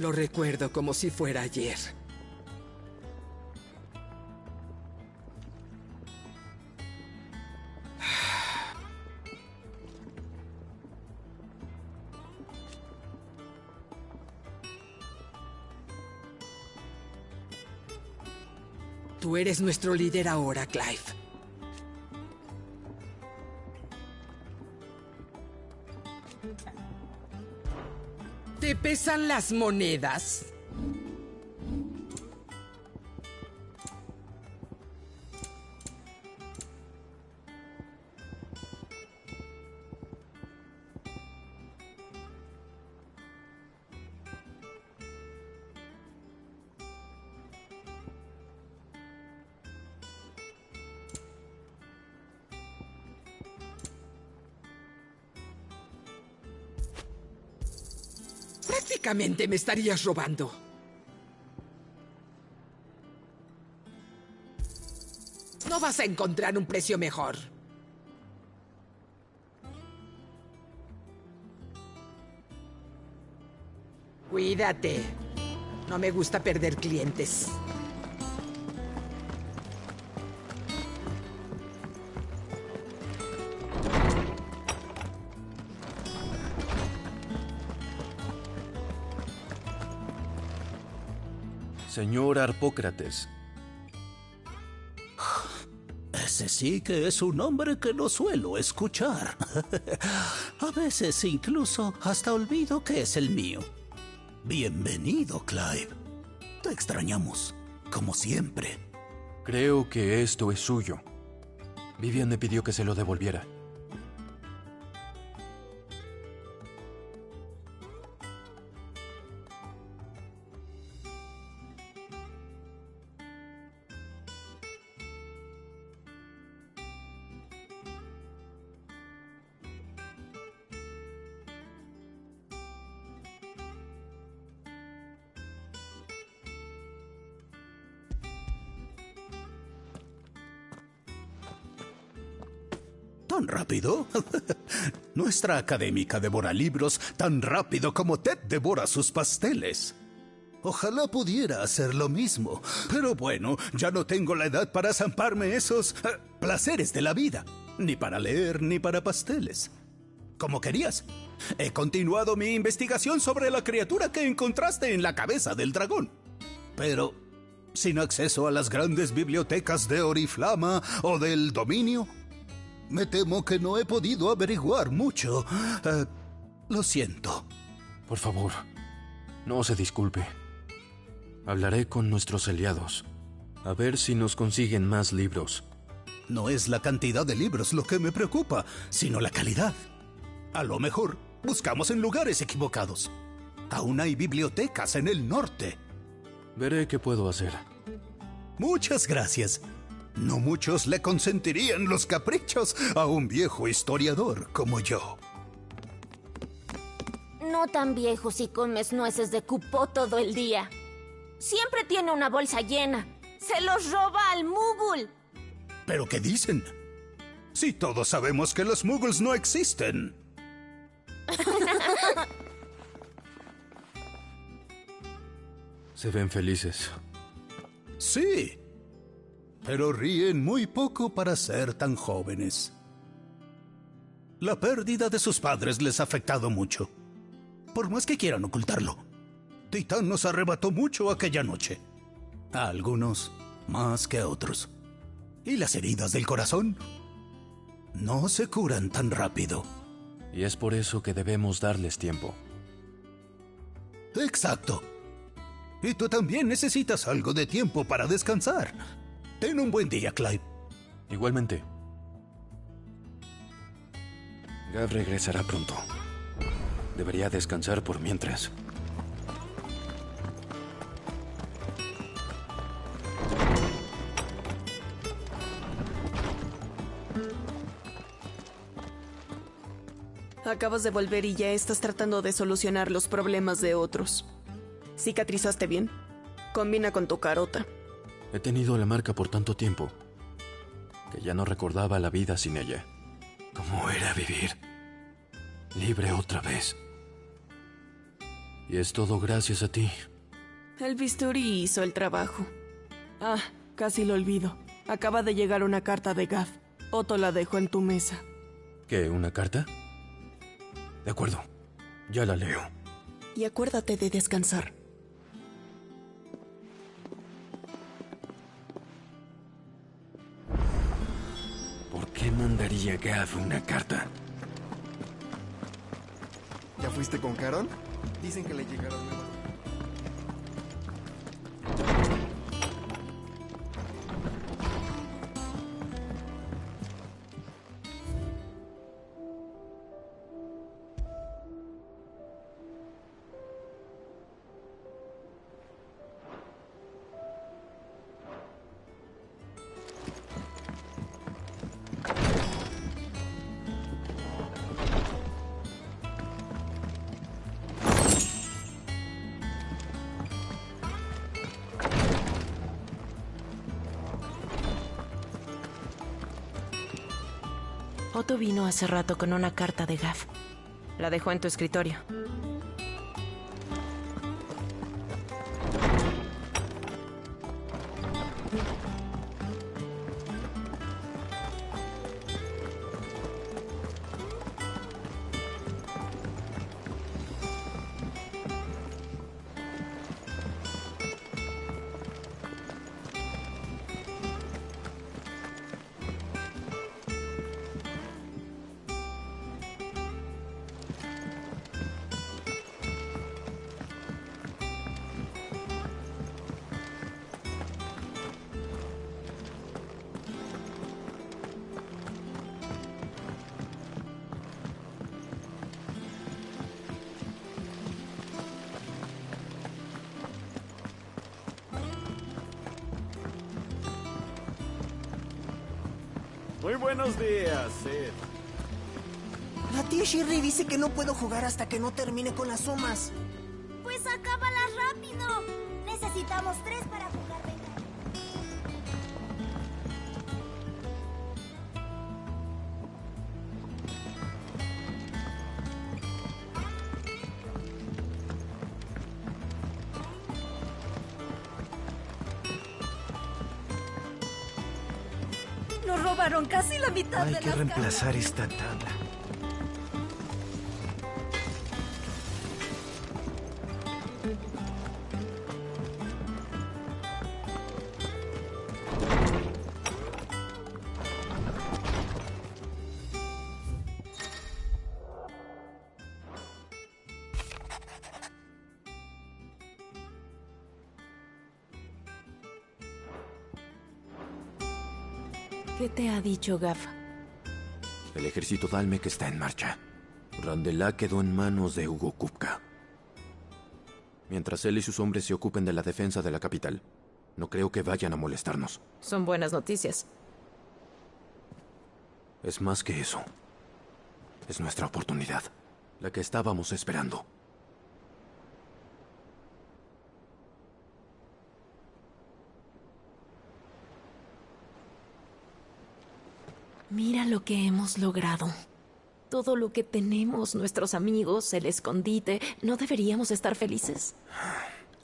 Lo recuerdo como si fuera ayer. Tú eres nuestro líder ahora, Clive. ¿Te pesan las monedas? Prácticamente me estarías robando. No vas a encontrar un precio mejor. Cuídate. No me gusta perder clientes. Señor Harpócrates. Ese sí que es un nombre que no suelo escuchar. A veces incluso hasta olvido que es el mío. Bienvenido, Clive. Te extrañamos, como siempre. Creo que esto es suyo. Vivian me pidió que se lo devolviera. ¿Tan rápido? Nuestra académica devora libros tan rápido como Ted devora sus pasteles. Ojalá pudiera hacer lo mismo. Pero bueno, ya no tengo la edad para zamparme esos placeres de la vida. Ni para leer, ni para pasteles. Como querías. He continuado mi investigación sobre la criatura que encontraste en la cabeza del dragón. Pero sin acceso a las grandes bibliotecas de Oriflama o del Dominio, me temo que no he podido averiguar mucho. Lo siento. Por favor, no se disculpe. Hablaré con nuestros aliados. A ver si nos consiguen más libros. No es la cantidad de libros lo que me preocupa, sino la calidad. A lo mejor buscamos en lugares equivocados. Aún hay bibliotecas en el norte. Veré qué puedo hacer. Muchas gracias. No muchos le consentirían los caprichos a un viejo historiador como yo. No tan viejo si comes nueces de cupó todo el día. Siempre tiene una bolsa llena. ¡Se los roba al Moogle! ¿Pero qué dicen? Si todos sabemos que los Muggles no existen. Se ven felices. Sí, pero ríen muy poco para ser tan jóvenes. La pérdida de sus padres les ha afectado mucho, por más que quieran ocultarlo. Titán nos arrebató mucho aquella noche. A algunos más que a otros. Y las heridas del corazón no se curan tan rápido. Y es por eso que debemos darles tiempo. Exacto. Y tú también necesitas algo de tiempo para descansar. Ten un buen día, Clive. Igualmente. Gav regresará pronto. Debería descansar por mientras. Acabas de volver y ya estás tratando de solucionar los problemas de otros. ¿Cicatrizaste bien? Combina con tu carota. He tenido la marca por tanto tiempo que ya no recordaba la vida sin ella. ¿Cómo era vivir libre otra vez? Y es todo gracias a ti. El bisturí hizo el trabajo. Ah, casi lo olvido. Acaba de llegar una carta de Gav. Otto la dejó en tu mesa. ¿Qué, una carta? De acuerdo, ya la leo. Y acuérdate de descansar. ¿Por qué mandaría Gav una carta? ¿Ya fuiste con Carol? Dicen que le llegaron nuevas. Otto vino hace rato con una carta de Gav. La dejó en tu escritorio. Muy buenos días, Ed. La tía Shirley dice que no puedo jugar hasta que no termine con las sumas. Pues acábalas rápido. Necesitamos 3 para jugar, venga. Nos robaron casi la mitad de las Hay que reemplazar esta tabla. ¿Qué te ha dicho Gav? El ejército Dalmek está en marcha. Randelá quedó en manos de Hugo Kupka. Mientras él y sus hombres se ocupen de la defensa de la capital, no creo que vayan a molestarnos. Son buenas noticias. Es más que eso. Es nuestra oportunidad, la que estábamos esperando. Mira lo que hemos logrado. Todo lo que tenemos, nuestros amigos, el escondite, ¿no deberíamos estar felices?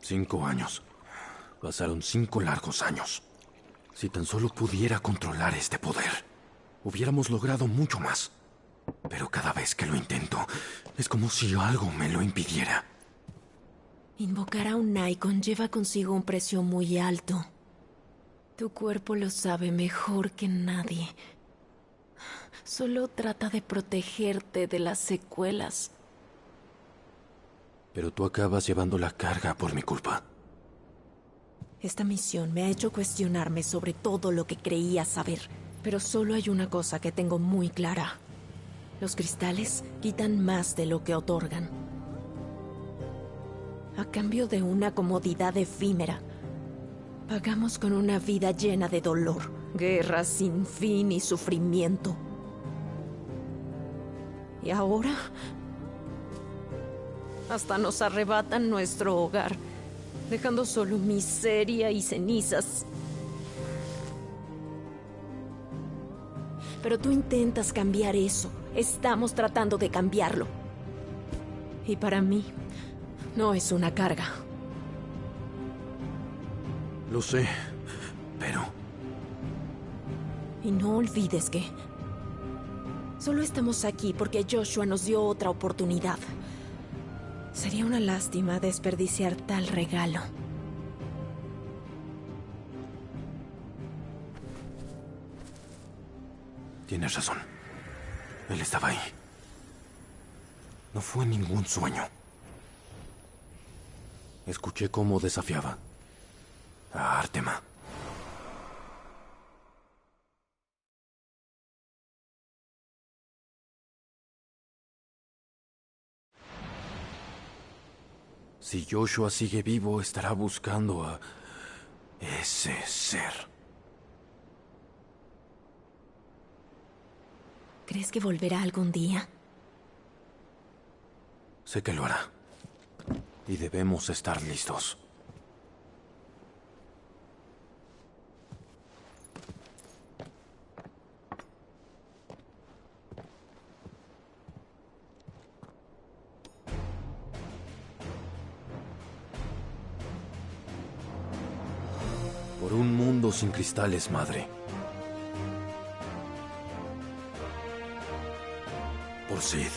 5 años. Pasaron 5 largos años. Si tan solo pudiera controlar este poder, hubiéramos logrado mucho más. Pero cada vez que lo intento, es como si algo me lo impidiera. Invocar a un Nikon lleva consigo un precio muy alto. Tu cuerpo lo sabe mejor que nadie. Solo trata de protegerte de las secuelas. Pero tú acabas llevando la carga por mi culpa. Esta misión me ha hecho cuestionarme sobre todo lo que creía saber. Pero solo hay una cosa que tengo muy clara. Los cristales quitan más de lo que otorgan. A cambio de una comodidad efímera, pagamos con una vida llena de dolor, guerra sin fin y sufrimiento. Y ahora, hasta nos arrebatan nuestro hogar, dejando solo miseria y cenizas. Pero tú intentas cambiar eso. Estamos tratando de cambiarlo. Y para mí, No es una carga. Lo sé, pero... Y no olvides que... solo estamos aquí porque Joshua nos dio otra oportunidad. Sería una lástima desperdiciar tal regalo. Tienes razón. Él estaba ahí. No fue ningún sueño. Escuché cómo desafiaba a Artema. Si Joshua sigue vivo, estará buscando a ese ser. ¿Crees que volverá algún día? Sé que lo hará. Y debemos estar listos. Por un mundo sin cristales, madre. Por Sid.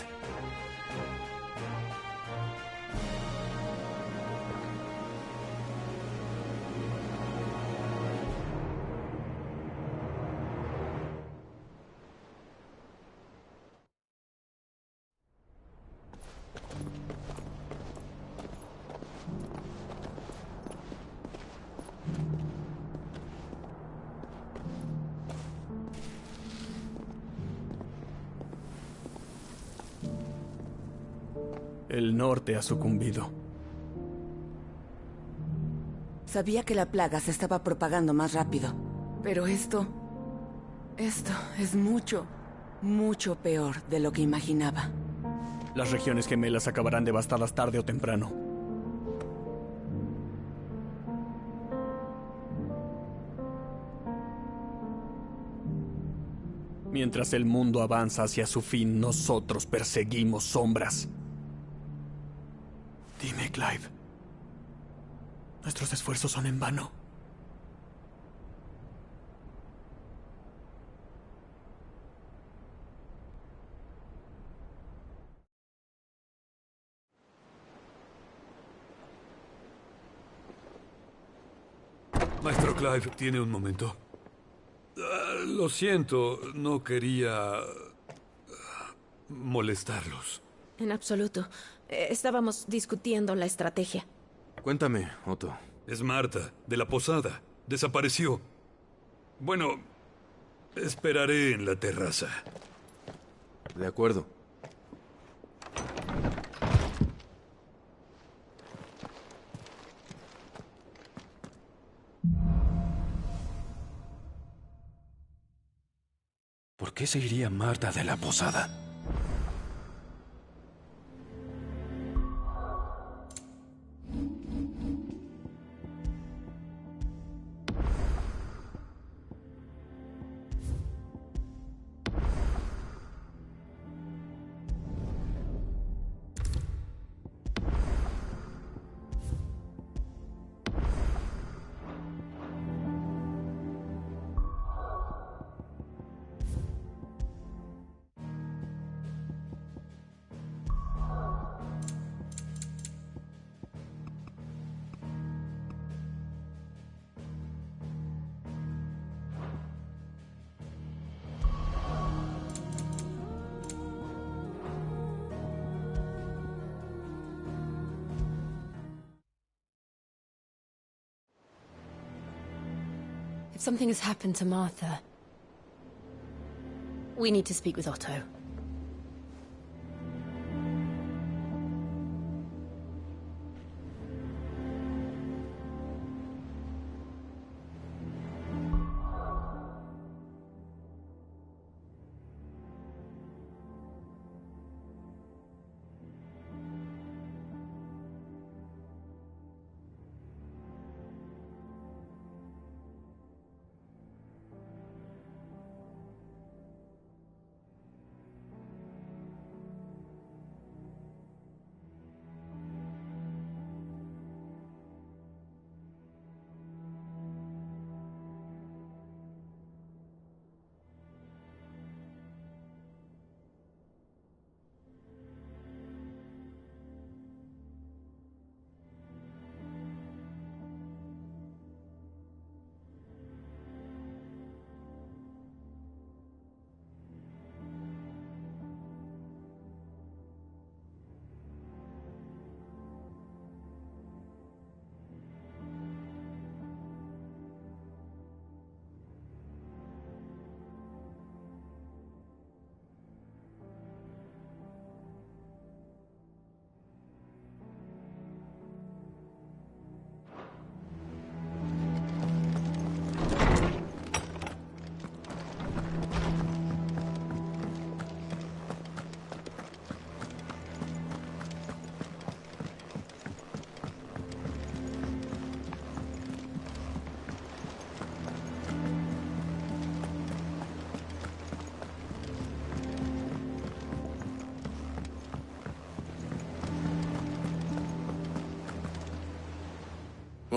El norte ha sucumbido. Sabía que la plaga se estaba propagando más rápido. Pero esto es mucho, mucho peor de lo que imaginaba. Las regiones gemelas acabarán devastadas tarde o temprano. Mientras el mundo avanza hacia su fin, nosotros perseguimos sombras. Dime, Clive. ¿Nuestros esfuerzos son en vano? Maestro Clive, ¿tiene un momento? Lo siento, no quería molestarlos. En absoluto. Estábamos discutiendo la estrategia. Cuéntame, Otto. Es Marta, de la posada. Desapareció. Bueno, esperaré en la terraza. De acuerdo. ¿Por qué se iría Marta de la posada? If something has happened to Martha, we need to speak with Otto.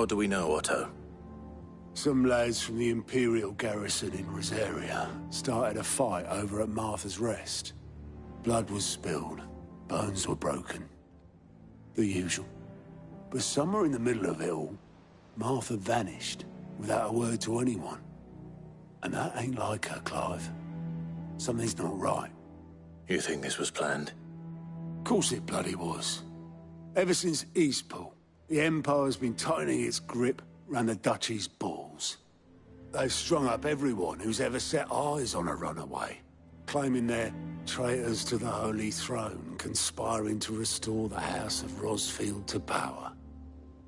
What do we know, Otto? Some lads from the Imperial garrison in Rosaria started a fight over at Martha's Rest. Blood was spilled, bones were broken. The usual. But somewhere in the middle of it all, Martha vanished without a word to anyone. And that ain't like her, Clive. Something's not right. You think this was planned? Of course it bloody was. Ever since Eastpool, the Empire's been tightening its grip round the Duchy's balls. They've strung up everyone who's ever set eyes on a runaway, claiming they're traitors to the Holy Throne, conspiring to restore the House of Rosfield to power.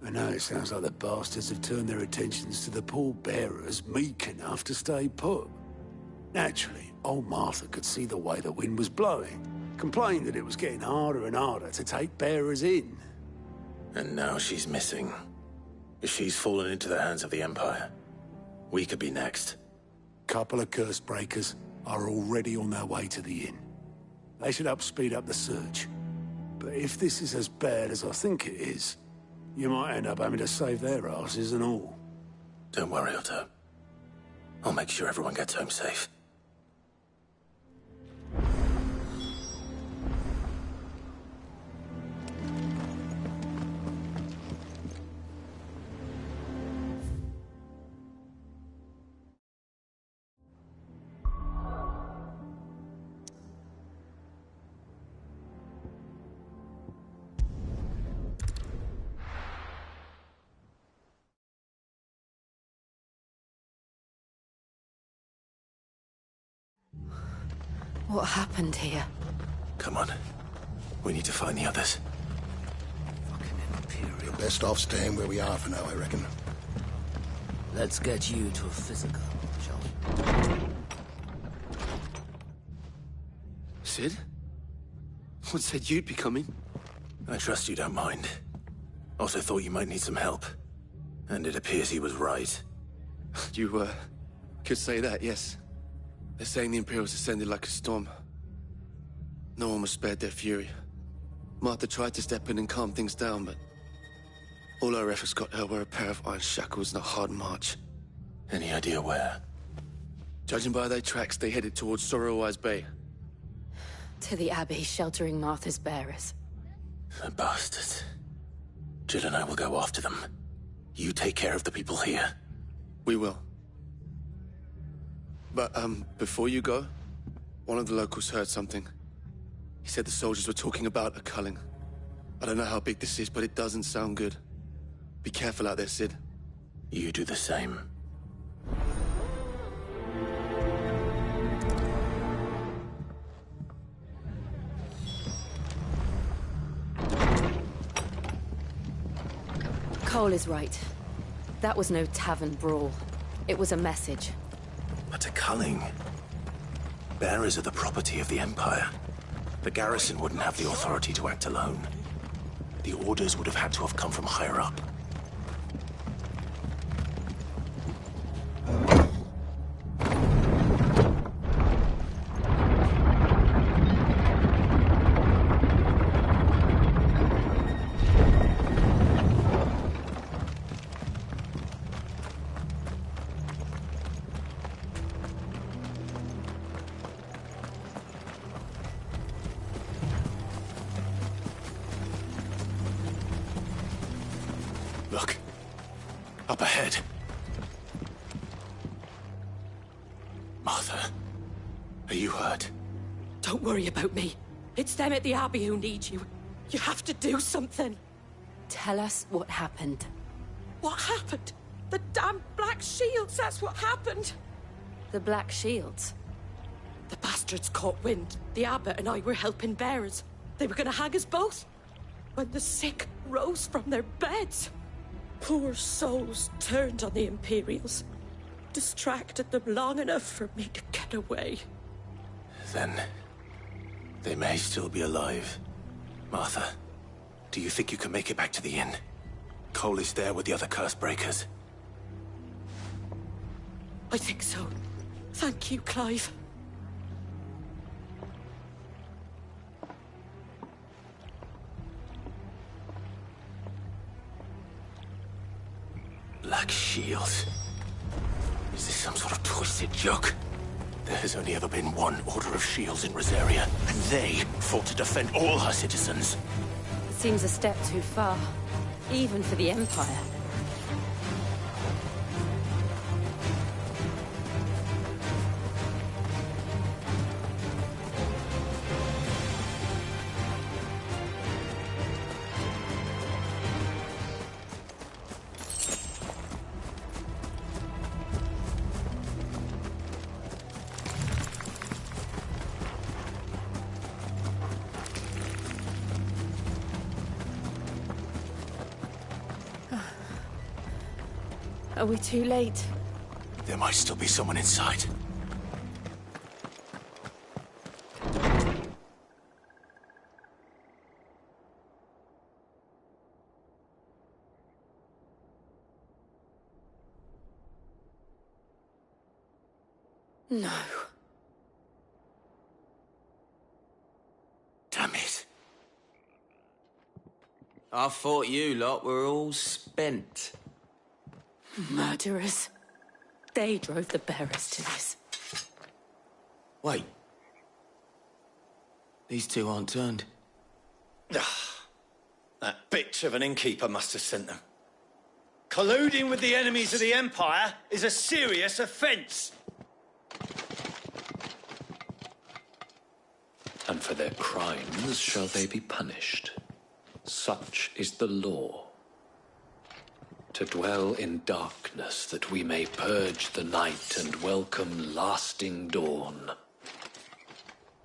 And now it sounds like the bastards have turned their attentions to the pallbearers meek enough to stay put. Naturally, old Martha could see the way the wind was blowing, complained that it was getting harder and harder to take bearers in. And now she's missing. If she's fallen into the hands of the Empire, we could be next. Couple of curse breakers are already on their way to the inn. They should help speed up the search. But if this is as bad as I think it is, you might end up having to save their asses and all. Don't worry, Otto. I'll make sure everyone gets home safe. What happened here? Come on. We need to find the others. We're best off staying where we are for now, I reckon. Let's get you to a physical, shall we? Sid? What said you'd be coming? I trust you don't mind. Also thought you might need some help. And it appears he was right. You, could say that, yes. They're saying the Imperials ascended like a storm. No one was spared their fury. Martha tried to step in and calm things down, but all our efforts got her were a pair of iron shackles and a hard march. Any idea where? Judging by their tracks, they headed towards Sorrowwise Bay. To the Abbey, sheltering Martha's bearers. The bastards. Jill and I will go after them. You take care of the people here. We will. But, before you go, one of the locals heard something. He said the soldiers were talking about a culling. I don't know how big this is, but it doesn't sound good. Be careful out there, Sid. You do the same. Cole is right. That was no tavern brawl. It was a message. But a culling. Bearers are the property of the Empire. The garrison wouldn't have the authority to act alone. The orders would have had to have come from higher up. Look. Up ahead. Martha, are you hurt? Don't worry about me. It's them at the Abbey who need you. You have to do something. Tell us what happened. What happened? The damn Black Shields, that's what happened. The Black Shields? The bastards caught wind. The Abbot and I were helping bearers. They were gonna hang us both. When the sick rose from their beds. Poor souls turned on the Imperials. Distracted them long enough for me to get away. Then, they may still be alive. Martha, do you think you can make it back to the inn? Cole is there with the other curse breakers. I think so. Thank you, Clive. shields. Is this some sort of twisted joke? There has only ever been one Order of Shields in Rosaria, and they fought to defend all her citizens. It seems a step too far, even for the Empire. Are we too late? There might still be someone inside. No. Damn it. I thought you lot were all spent. Murderers. They drove the bearers to this. Wait. These two aren't turned. That bitch of an innkeeper must have sent them. Colluding with the enemies of the Empire is a serious offence. And for their crimes shall they be punished. Such is the law. To dwell in darkness that we may purge the night and welcome lasting dawn.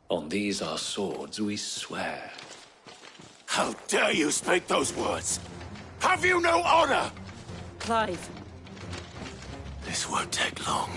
On these our swords we swear. How dare you speak those words? Have you no honor? Clive. This won't take long.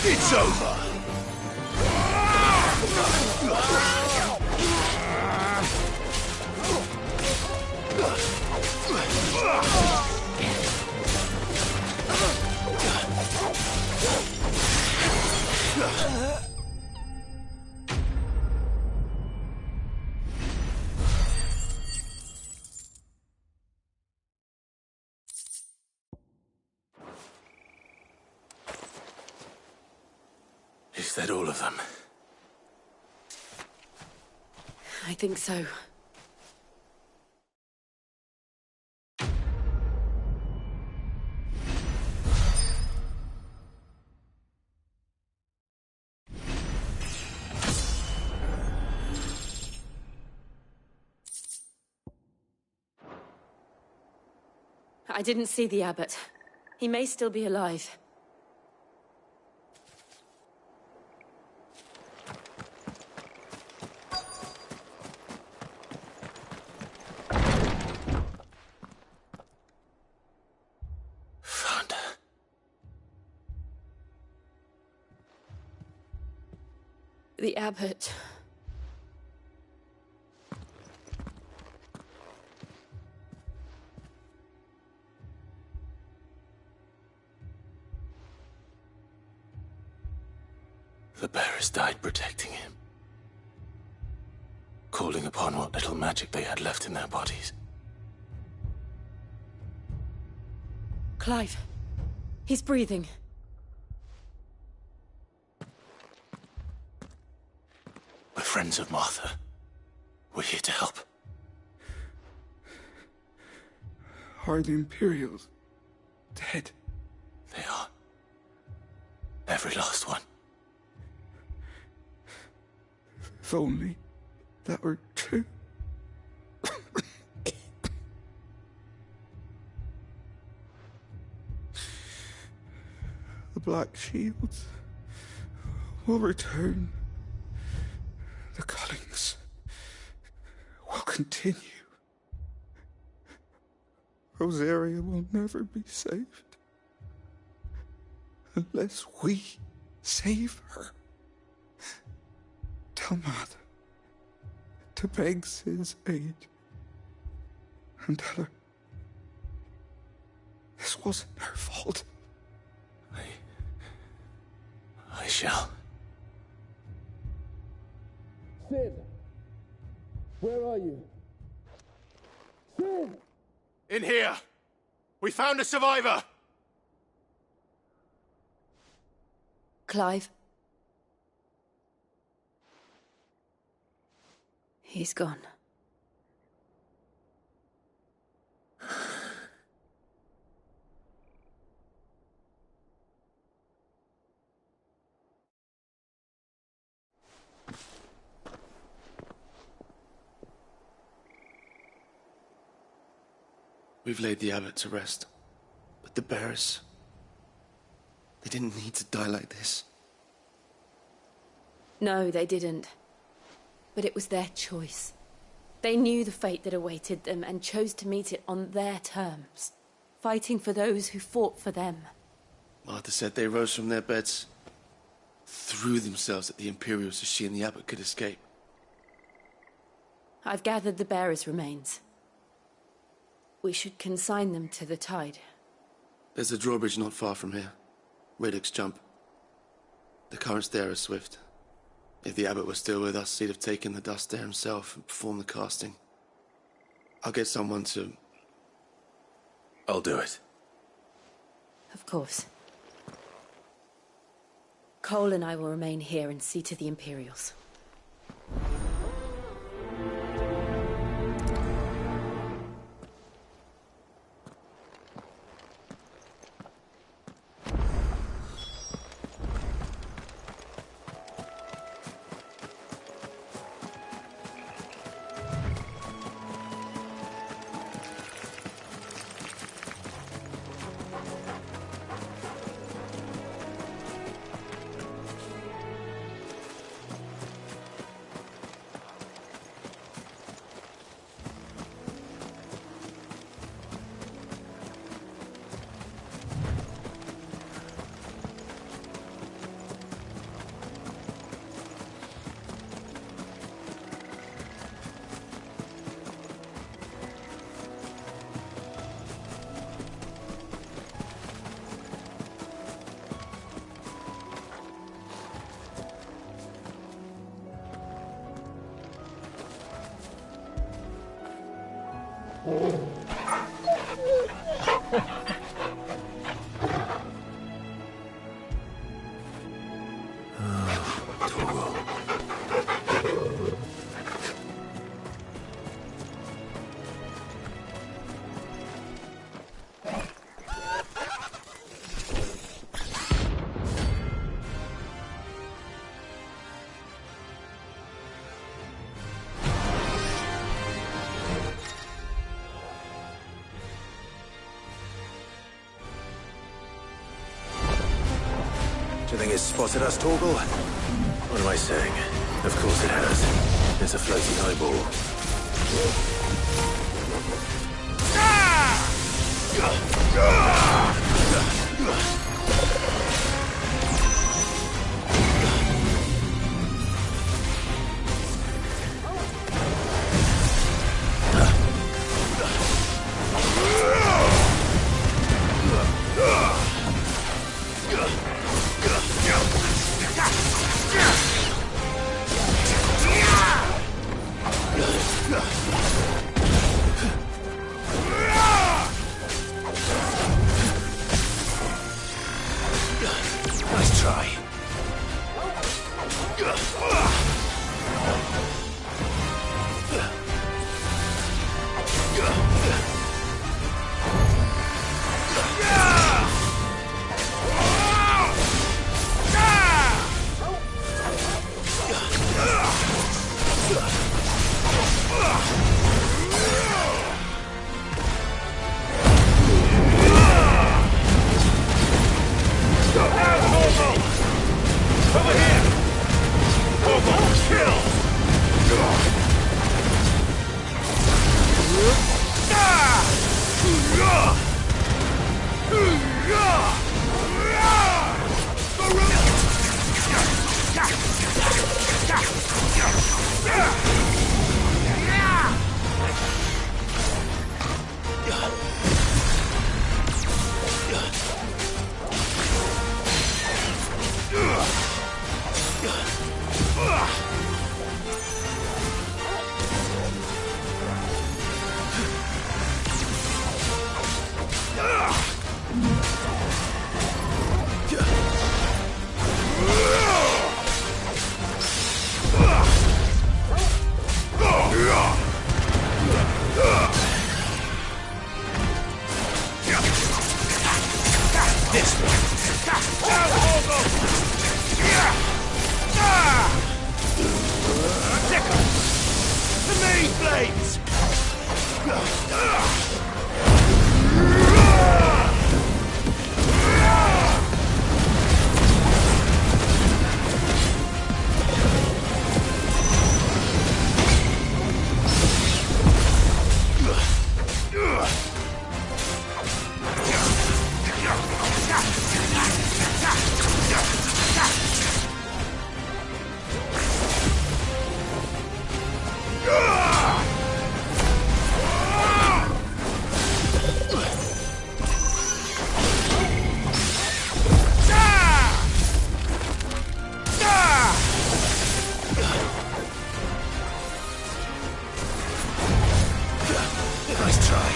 It's over. Is that all of them? I think so. I didn't see the abbot. He may still be alive. The abbot. The bearers died protecting him. Calling upon what little magic they had left in their bodies. Clive. He's breathing. We're friends of Martha. We're here to help. Are the Imperials dead? They are. Every last one. If only that were true. The Black Shields will return. The Cullings will continue. Rosaria will never be saved unless we save her. Tell Mother to beg Sid's aid and tell her this wasn't her fault. I shall. Sid! Where are you? Sid! In here! We found a survivor! Clive? He's gone. We've laid the abbot to rest. But the bearers... they didn't need to die like this. No, they didn't. But it was their choice. They knew the fate that awaited them and chose to meet it on their terms, fighting for those who fought for them. Martha said they rose from their beds, threw themselves at the Imperials so she and the abbot could escape. I've gathered the bearers' remains. We should consign them to the tide. There's a drawbridge not far from here. Radix Jump. The currents there are swift. If the abbot was still with us, he'd have taken the dust there himself and performed the casting. I'll get someone to... I'll do it. Of course. Cole and I will remain here and see to the Imperials. Do you think it's spotted us, Torgal? What am I saying? Of course it has. It's a floating eyeball. Nice try. Over here! Hobo, kill! Ah! The main blades! Nice try.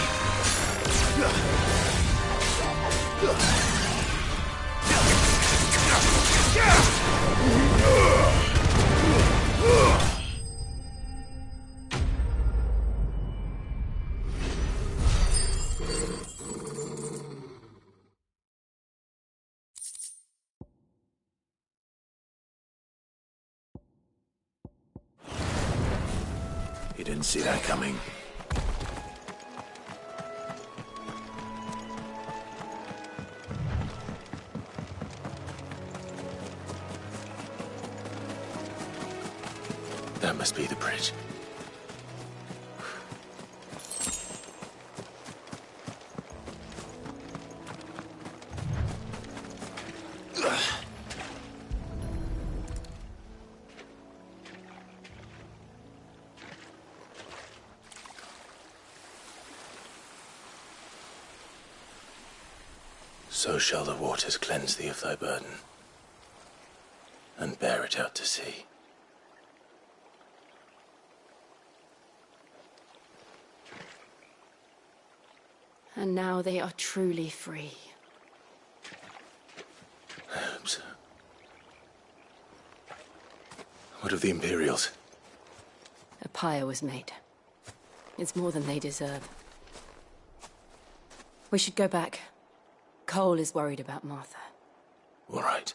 You didn't see that coming. That must be the bridge. So shall the waters cleanse thee of thy burden, and bear it out to sea. And now they are truly free. I hope so. What of the Imperials? A pyre was made. It's more than they deserve. We should go back. Cole is worried about Martha. All right.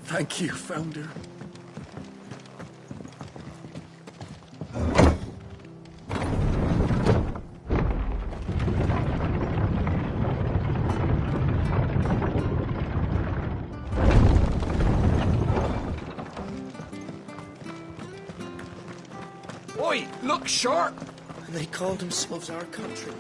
Thank you, Founder. Oi, look sharp! And they called themselves our country.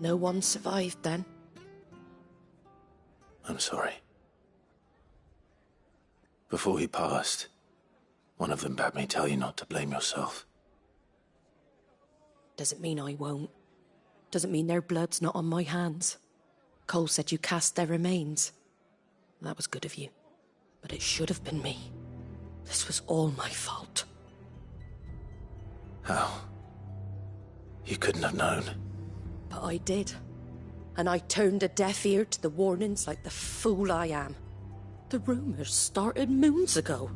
No one survived then? I'm sorry. Before he passed, one of them bade me tell you not to blame yourself. Doesn't mean I won't. Doesn't mean their blood's not on my hands. Cole said you cast their remains. That was good of you. But it should have been me. This was all my fault. How? You couldn't have known. But I did. And I turned a deaf ear to the warnings like the fool I am. The rumours started moons ago.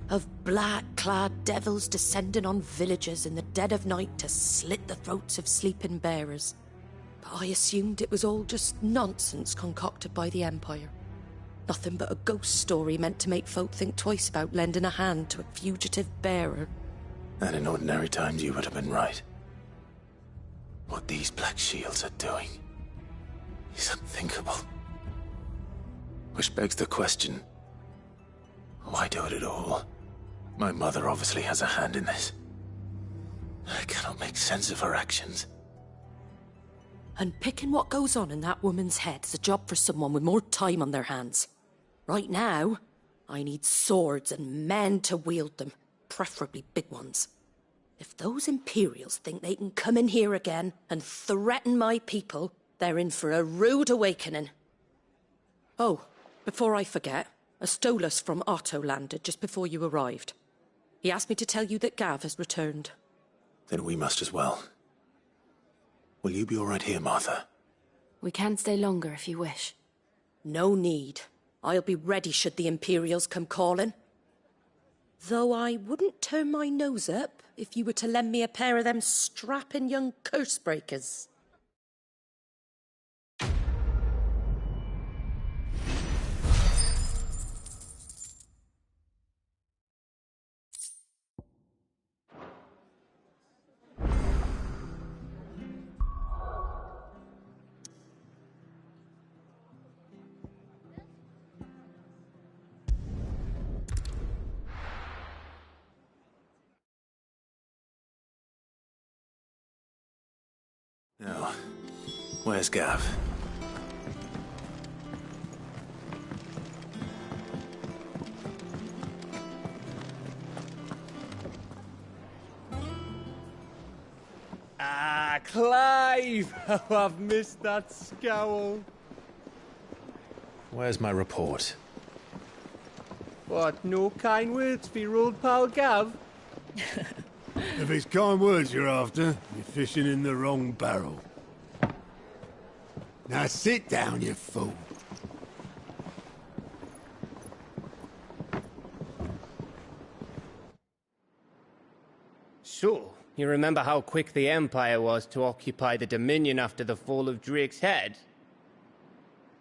Of black-clad devils descending on villages in the dead of night to slit the throats of sleeping bearers. But I assumed it was all just nonsense concocted by the Empire. Nothing but a ghost story meant to make folk think twice about lending a hand to a fugitive bearer. And in ordinary times you would have been right. What these Black Shields are doing is unthinkable. Which begs the question, Why do it at all? My mother obviously has a hand in this. I cannot make sense of her actions. Unpicking what goes on in that woman's head is a job for someone with more time on their hands. Right now, I need swords and men to wield them, preferably big ones. If those Imperials think they can come in here again and threaten my people, they're in for a rude awakening. Oh, before I forget, a Stolas from Otto landed just before you arrived. He asked me to tell you that Gav has returned. Then we must as well. Will you be all right here, Martha? We can stay longer if you wish. No need. I'll be ready should the Imperials come calling. Though I wouldn't turn my nose up if you were to lend me a pair of them strapping young curse breakers. Now, where's Gav? Ah, Clive! Oh, I've missed that scowl. Where's my report? What, no kind words for your old pal Gav? If it's kind words you're after, you're fishing in the wrong barrel. Now sit down, you fool. So, you remember how quick the Empire was to occupy the Dominion after the fall of Drake's head?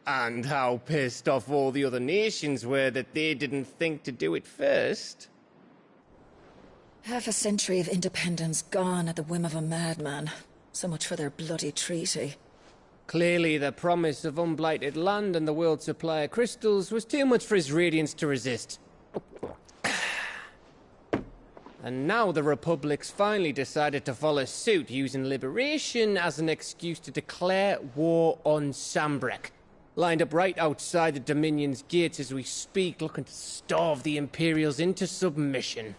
And how pissed off all the other nations were that they didn't think to do it first? Half a century of independence gone at the whim of a madman. So much for their bloody treaty. Clearly, the promise of unblighted land and the world's supply of crystals was too much for his radiance to resist. And now the Republic's finally decided to follow suit, using liberation as an excuse to declare war on Sambrek. Lined up right outside the Dominion's gates as we speak, looking to starve the Imperials into submission.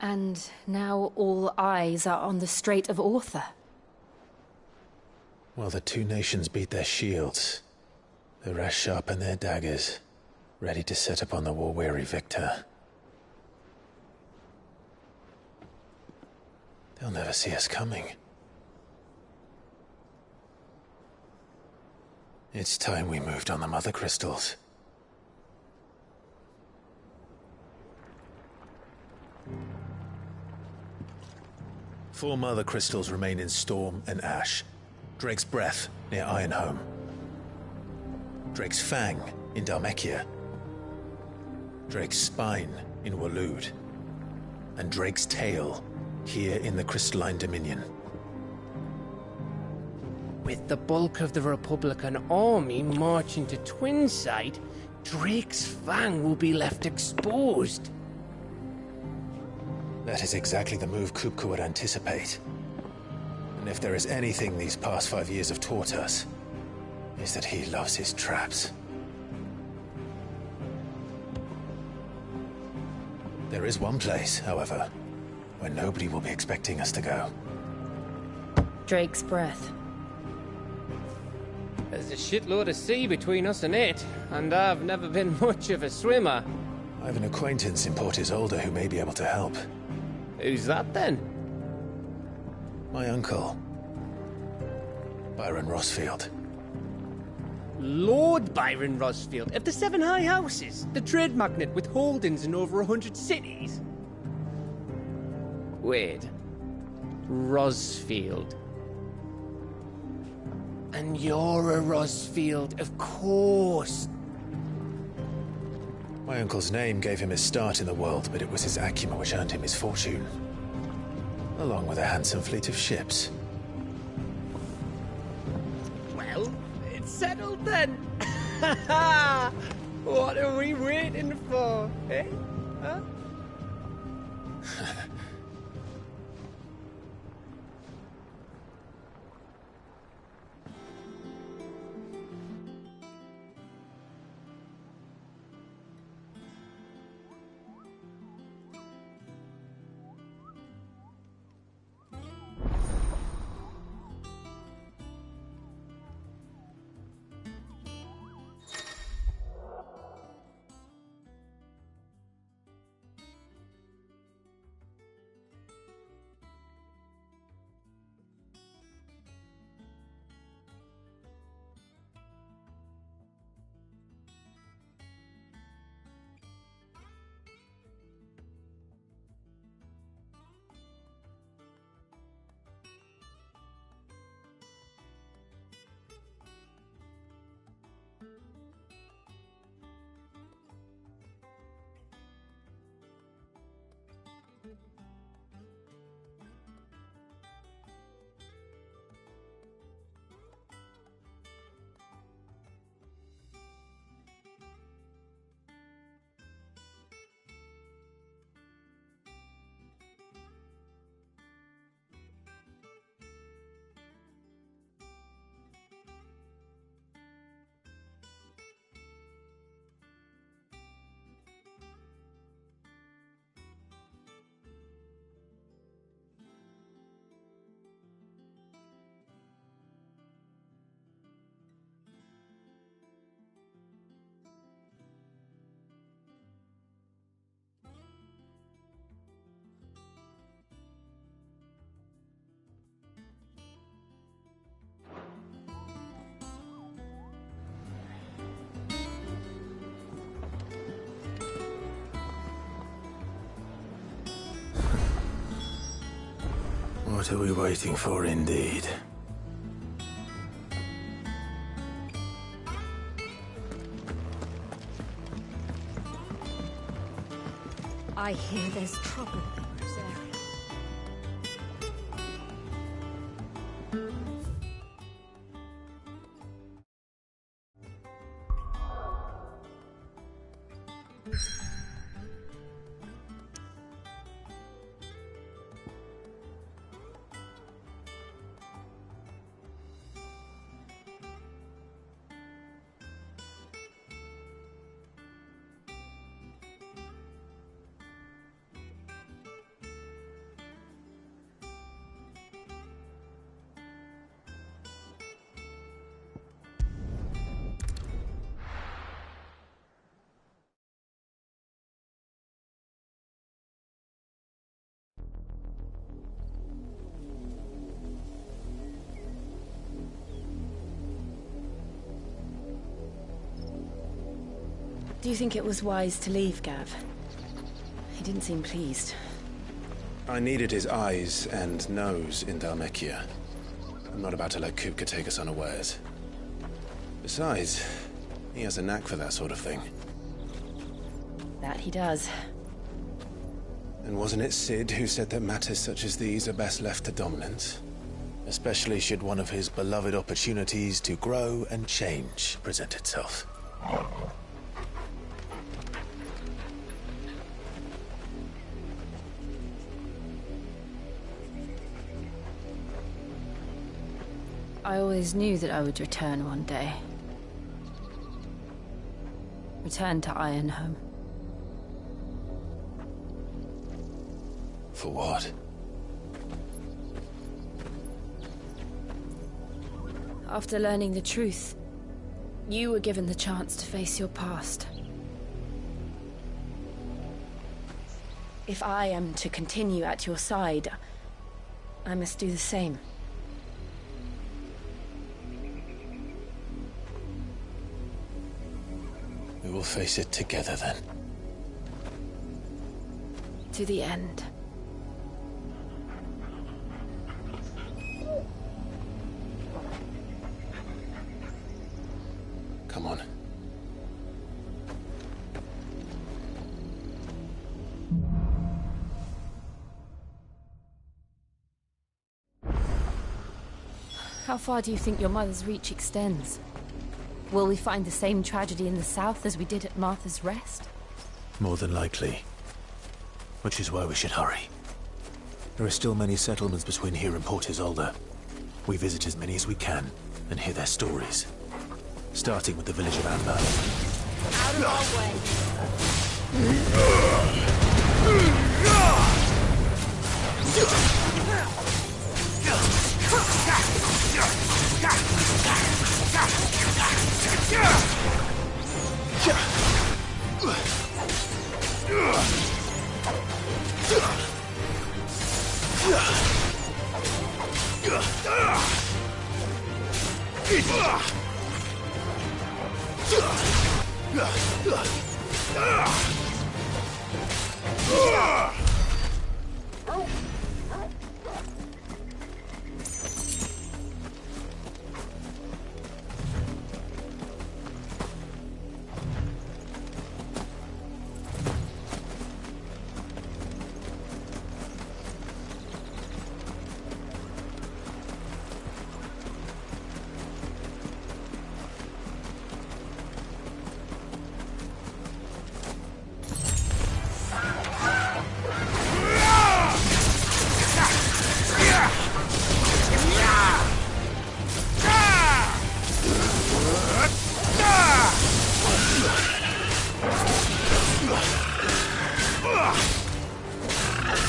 And now all eyes are on the Strait of Author. Well, the two nations beat their shields. The rest sharpen their daggers, ready to set upon the war-weary victor. They'll never see us coming. It's time we moved on the Mother Crystals. Four Mother Crystals remain in Storm and Ash. Drake's Breath, near Ironhome. Drake's Fang, in Dhalmekia. Drake's Spine, in Waloed. And Drake's Tail, here in the Crystalline Dominion. With the bulk of the Republican army marching to Twinside, Drake's Fang will be left exposed. That is exactly the move Kupka would anticipate. And if there is anything these past 5 years have taught us, is that he loves his traps. There is one place, however, where nobody will be expecting us to go. Drake's Breath. There's a shitload of sea between us and it, and I've never been much of a swimmer. I have an acquaintance in Port Isolde who may be able to help. Who's that then? My uncle, Byron Rosfield. Lord Byron Rosfield of the Seven High Houses, the trade magnate with holdings in over 100 cities. Wait, Rosfield. And you're a Rosfield, of course. My uncle's name gave him his start in the world, but it was his acumen which earned him his fortune. Along with a handsome fleet of ships. Well, it's settled then. What are we waiting for, eh? Huh? What are we waiting for, indeed? I hear there's trouble in this area. Do you think it was wise to leave, Gav? He didn't seem pleased. I needed his eyes and nose in Dhalmekia. I'm not about to let Kupka take us unawares. Besides, he has a knack for that sort of thing. That he does. And wasn't it Sid who said that matters such as these are best left to dominance? Especially should one of his beloved opportunities to grow and change present itself. I always knew that I would return one day. Return to Ironhome. For what? After learning the truth, you were given the chance to face your past. If I am to continue at your side, I must do the same. We will face it together then. To the end. Come on. How far do you think your mother's reach extends? Will we find the same tragedy in the south as we did at Martha's Rest? More than likely. Which is why we should hurry. There are still many settlements between here and Port Isolde. We visit as many as we can and hear their stories. Starting with the village of Amber. Out of our way.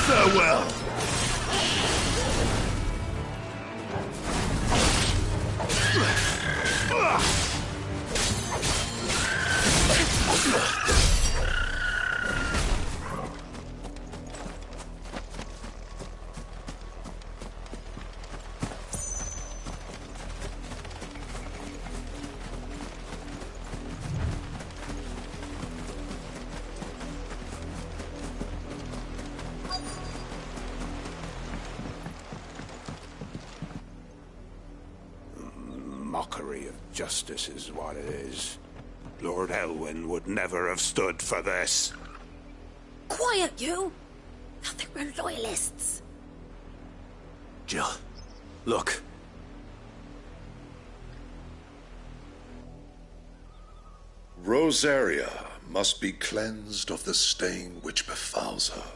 Farewell. Mockery of justice is what it is. Lord Elwyn would never have stood for this. Quiet, you! I think we're loyalists. Jill, look. Rosaria must be cleansed of the stain which befouls her,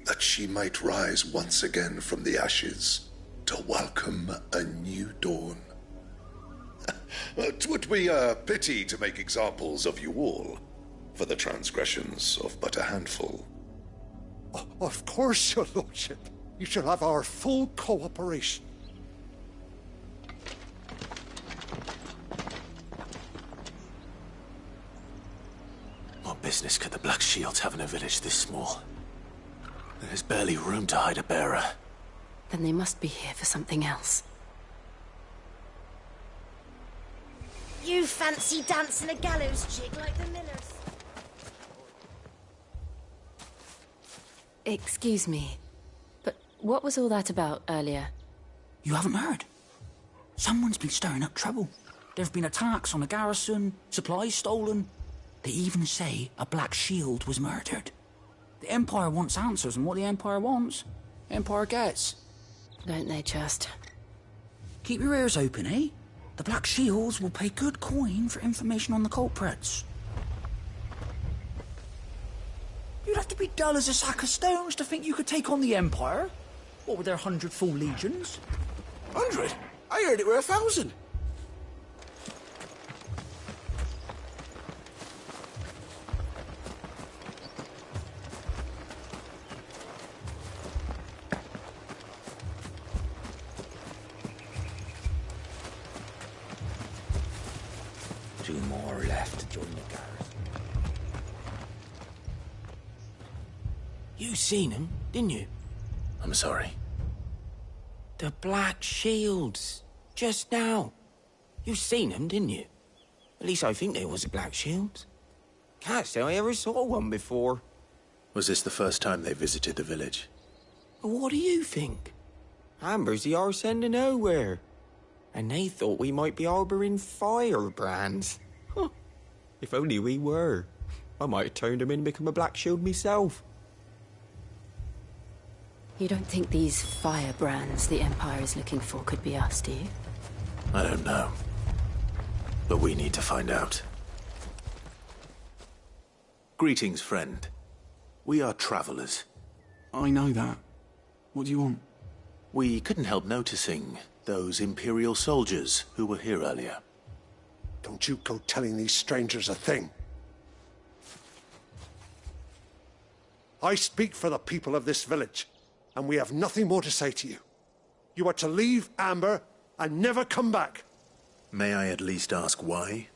that she might rise once again from the ashes to welcome a new dawn. 'Twould be a pity to make examples of you all, for the transgressions of but a handful. Of course, your lordship. You shall have our full cooperation. What business could the Black Shields have in a village this small? There's barely room to hide a bearer. Then they must be here for something else. You fancy dancing a gallows jig like the Millers. Excuse me, but what was all that about earlier? You haven't heard? Someone's been stirring up trouble. There have been attacks on the garrison, supplies stolen. They even say a Black Shield was murdered. The Empire wants answers, and what the Empire wants, Empire gets. Don't they just? Keep your ears open, eh? The Black Shields will pay good coin for information on the culprits. You'd have to be dull as a sack of stones to think you could take on the Empire. What with their 100 full legions? 100? I heard it were 1,000. Two more left to join the garrison. You seen him, didn't you? I'm sorry. The Black Shields. Just now. You seen them, didn't you? At least I think there was a Black Shield. Can't say I ever saw one before. Was this the first time they visited the village? What do you think? Amber's the arse end of nowhere. And they thought we might be harbouring firebrands. Huh. If only we were. I might have turned them in and become a Black Shield myself. You don't think these firebrands the Empire is looking for could be us, do you? I don't know. But we need to find out. Greetings, friend. We are travelers. I know that. What do you want? We couldn't help noticing those Imperial soldiers who were here earlier. Don't you go telling these strangers a thing. I speak for the people of this village, and we have nothing more to say to you. You are to leave Amber and never come back. May I at least ask why?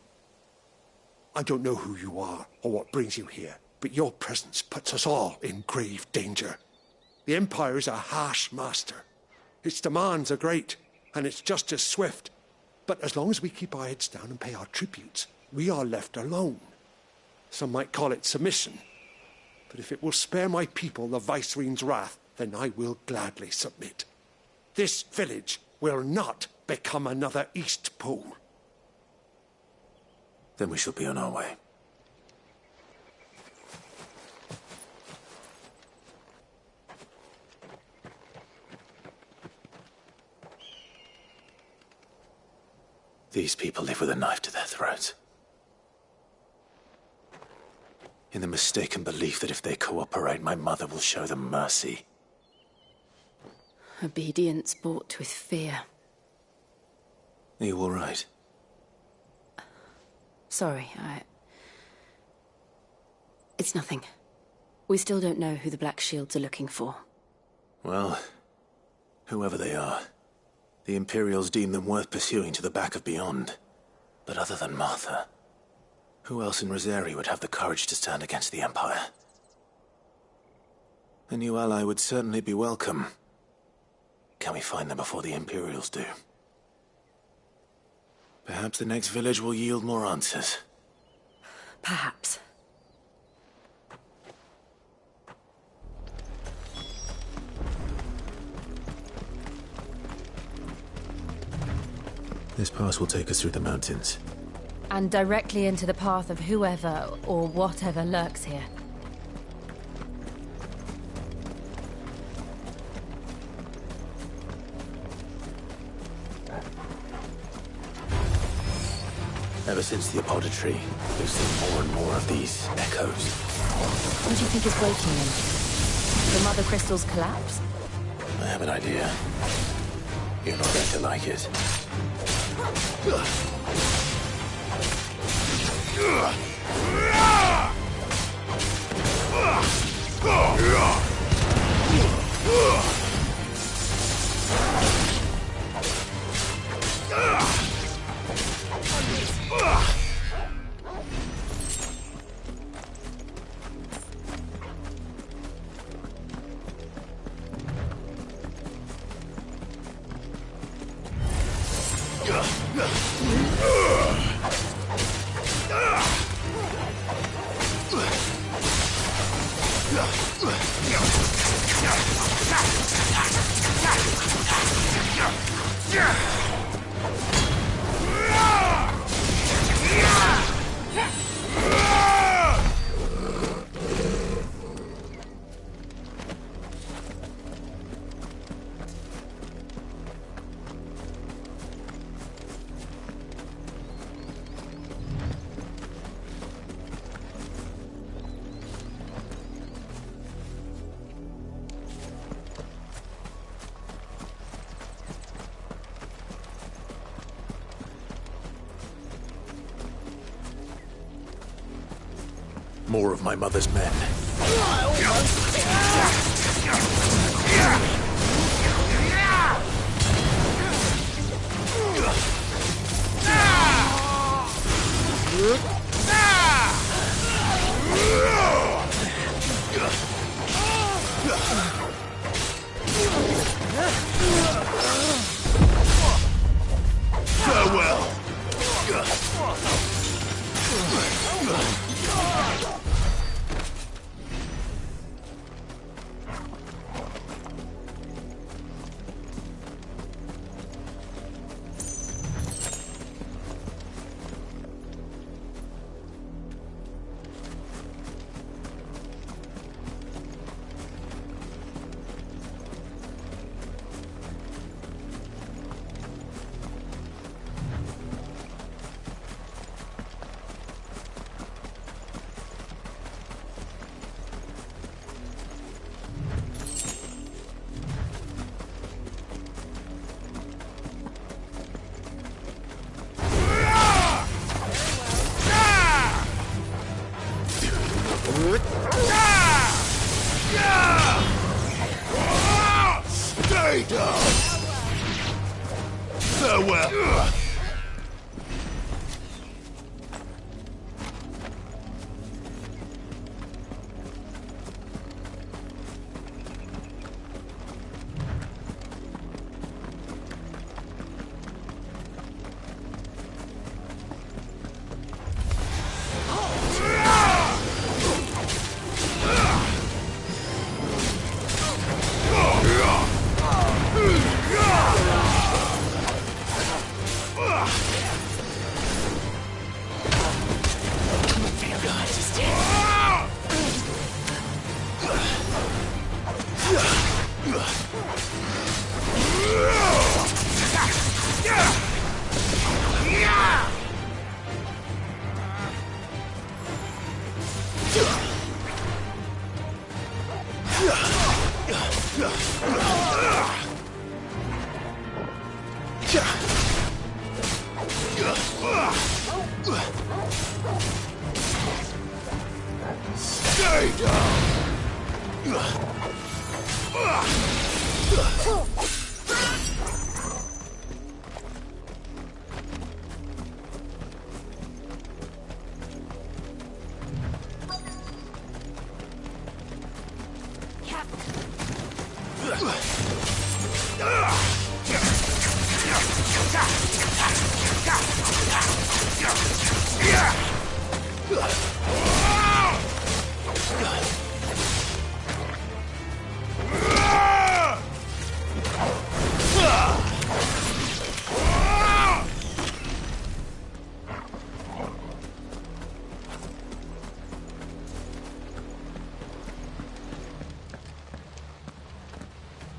I don't know who you are or what brings you here, but your presence puts us all in grave danger. The Empire is a harsh master. Its demands are great, and its justice swift. But as long as we keep our heads down and pay our tributes, we are left alone. Some might call it submission. But if it will spare my people the Viceroy's wrath, then I will gladly submit. This village will not become another East Pool. Then we shall be on our way. These people live with a knife to their throats. In the mistaken belief that if they cooperate, my mother will show them mercy. Obedience bought with fear. Are you all right? Sorry, It's nothing. We still don't know who the Black Shields are looking for. Well, whoever they are, the Imperials deem them worth pursuing to the back of beyond. But other than Martha, who else in Rosari would have the courage to stand against the Empire? A new ally would certainly be welcome. Can we find them before the Imperials do? Perhaps the next village will yield more answers. Perhaps. This pass will take us through the mountains. And directly into the path of whoever or whatever lurks here. Ever since the apothecary, we've seen more and more of these echoes. What do you think is waking them? The Mother Crystal's collapse? I have an idea. You're not going to like it. More of my mother's men. Farewell. down! Farewell! Stay down!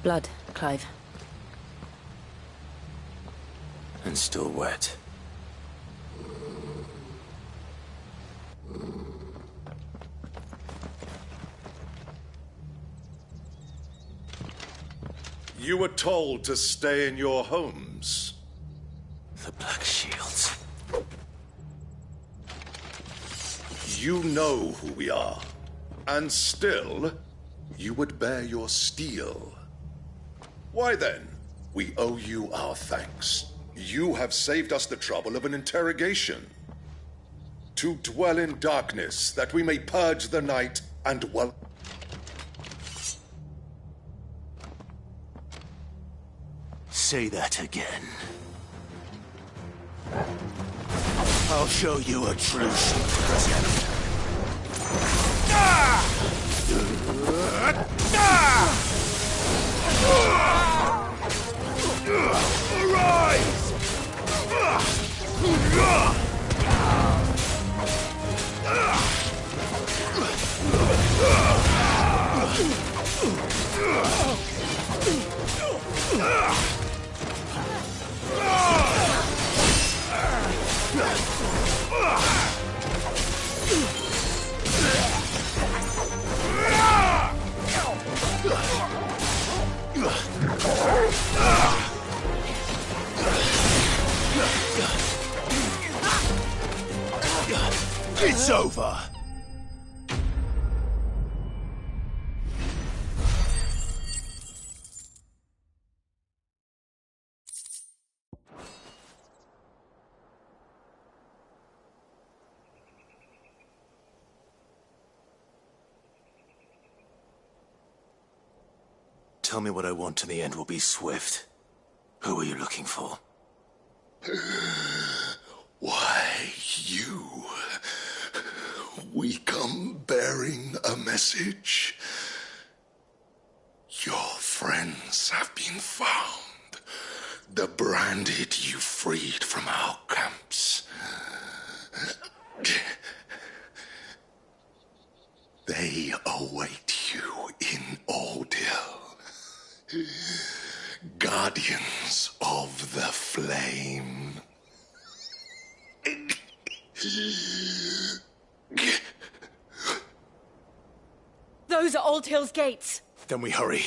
Blood, Clive. And still wet. You were told to stay in your homes. The Black Shields. You know who we are. And still, you would bear your steel. Why then, we owe you our thanks. You have saved us the trouble of an interrogation. To dwell in darkness, that we may purge the night and Say that again. I'll show you a true present. Arise! It's over. Tell me what I want and the end will be swift. Who are you looking for? Why, you. We come bearing a message. Your friends have been found. The branded you freed from our camps. They await you in Ordil. Guardians of the Flame. Those are Old Hill's gates. Then we hurry.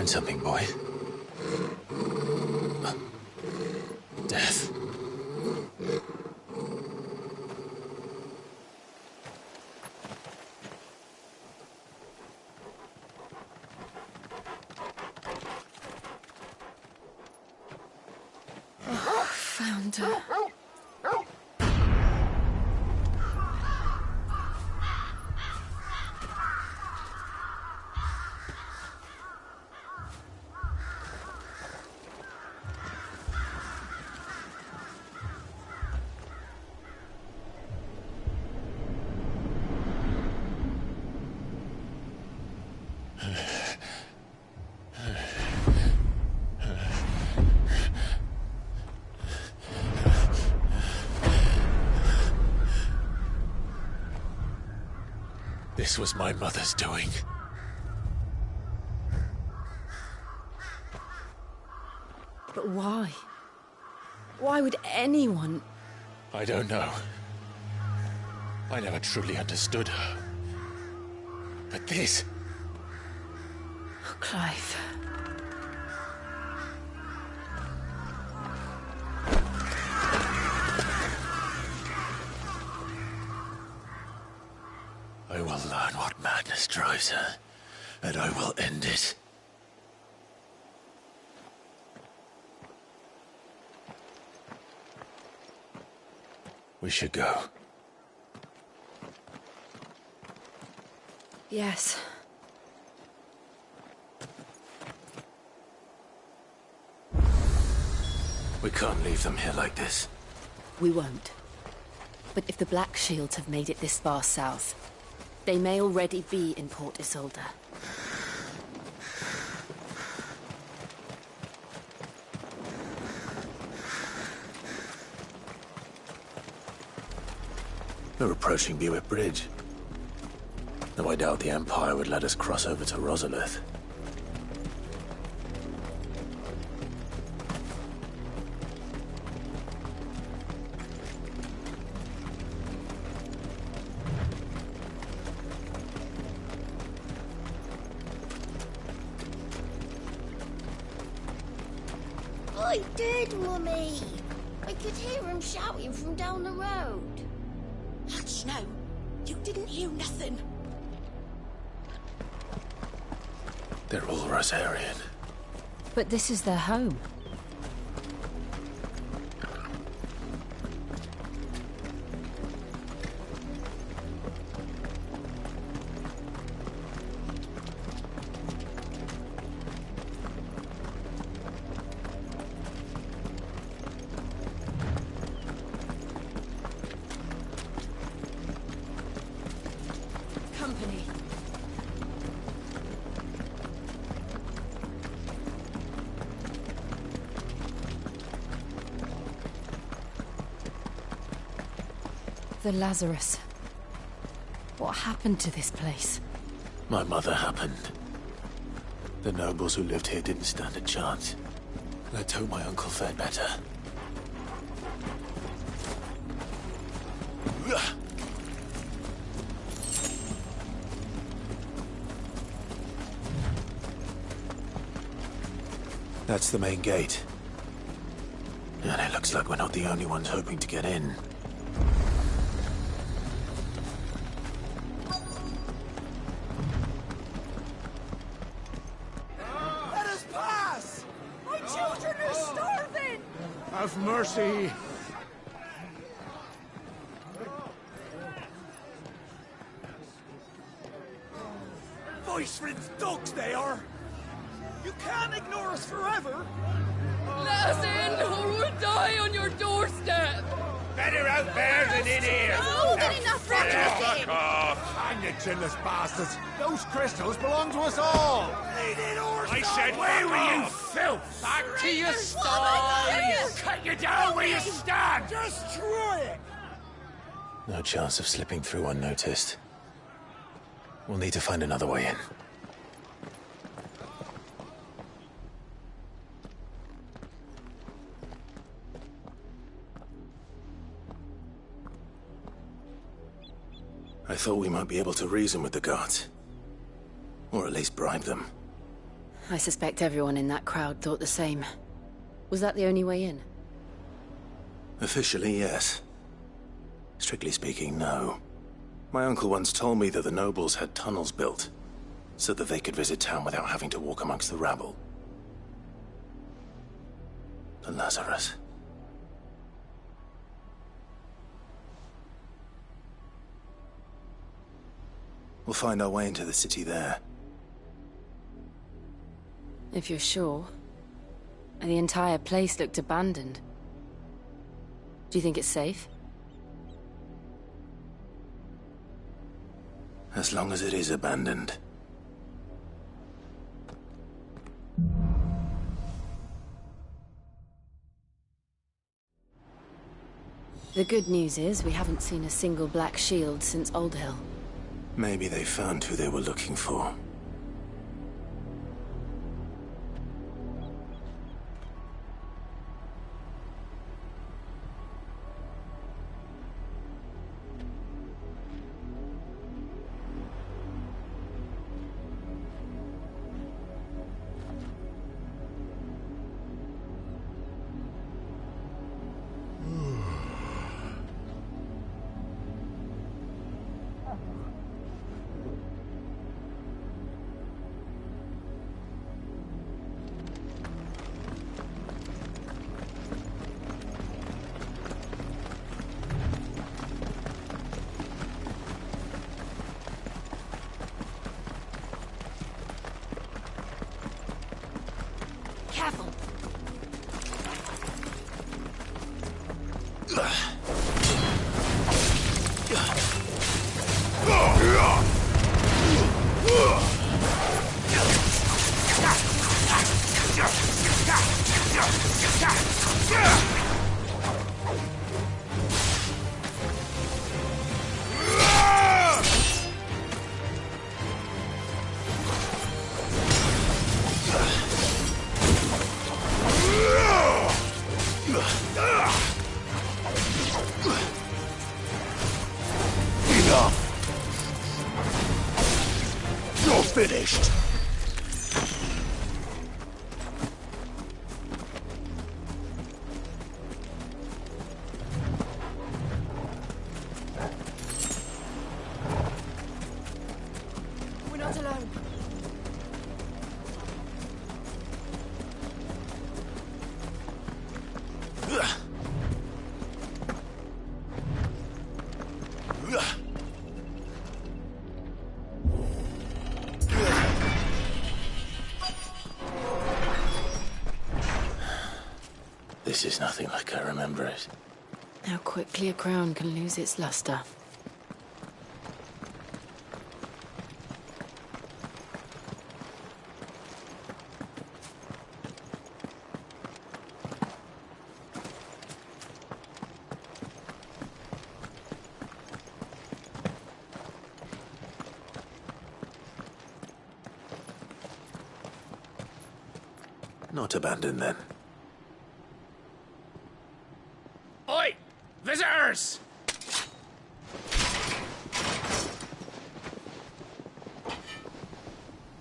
Find something, boy. Death. Found her. This was my mother's doing. But why? Why would anyone... I don't know. I never truly understood her. But this... Oh, Clive. I will learn what madness drives her, and I will end it. We should go. Yes. We can't leave them here like this. We won't. But if the Black Shields have made it this far south, they may already be in Port Isolde. We're approaching Buick Bridge. Though I doubt the Empire would let us cross over to Rosalith. I did, Mummy. I could hear him shouting from down the road. Hush now. You didn't hear nothing. They're all Rosarian. But this is their home. Company. The Lazarus. What happened to this place? My mother happened. The nobles who lived here didn't stand a chance. Let's hope my uncle fared better. That's the main gate. And it looks like we're not the only ones hoping to get in. Let us pass! My children are starving! Have mercy! Voice-rinsed dogs they are! You can't ignore us forever! Let us in, or we'll die on your doorstep! Better out there than in here! Oh, get enough for Fuck off! Hang you chinless bastards! Those crystals belong to us all! I said, where were you, filth? Back to your stall! Cut you down where you stand! Destroy it! No chance of slipping through unnoticed. We'll need to find another way in. I thought we might be able to reason with the guards. Or at least bribe them. I suspect everyone in that crowd thought the same. Was that the only way in? Officially, yes. Strictly speaking, no. My uncle once told me that the nobles had tunnels built, so that they could visit town without having to walk amongst the rabble. The Lazarus. We'll find our way into the city there. If you're sure. The entire place looked abandoned. Do you think it's safe? As long as it is abandoned. The good news is we haven't seen a single black shield since Old Hill. Maybe they found who they were looking for. Careful. Enough! You're finished! We're not alone. This is nothing like I remember it. How quickly a crown can lose its luster. Not abandoned, then. Oi! Visitors!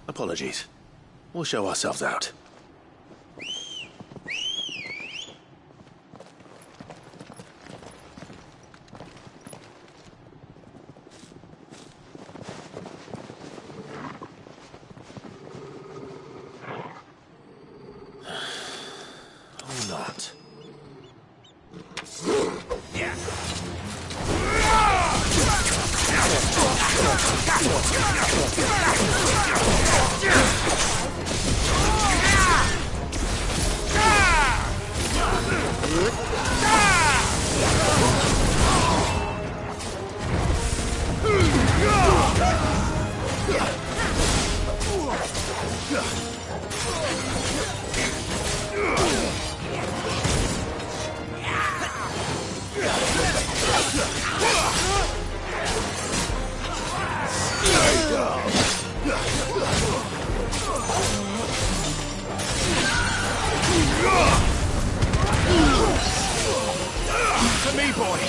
Apologies. We'll show ourselves out. Or not. To me, boy!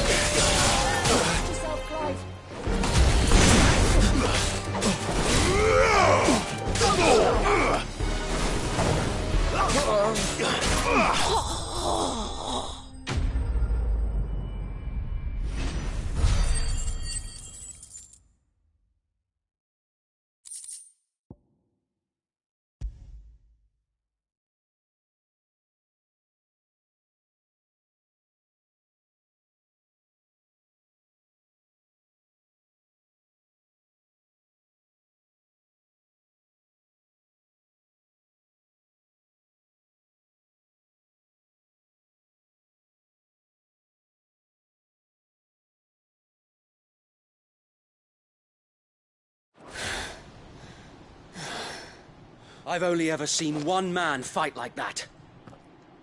I've only ever seen one man fight like that.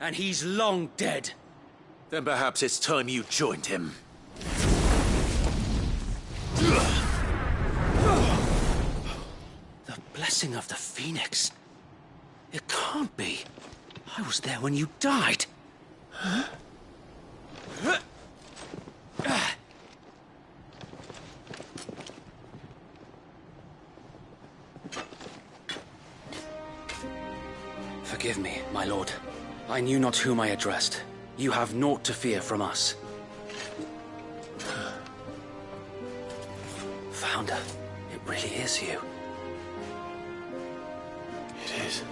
And he's long dead. Then perhaps it's time you joined him. The blessing of the Phoenix. It can't be. I was there when you died. Huh? Forgive me, my lord. I knew not whom I addressed. You have naught to fear from us. Founder, it really is you. It is.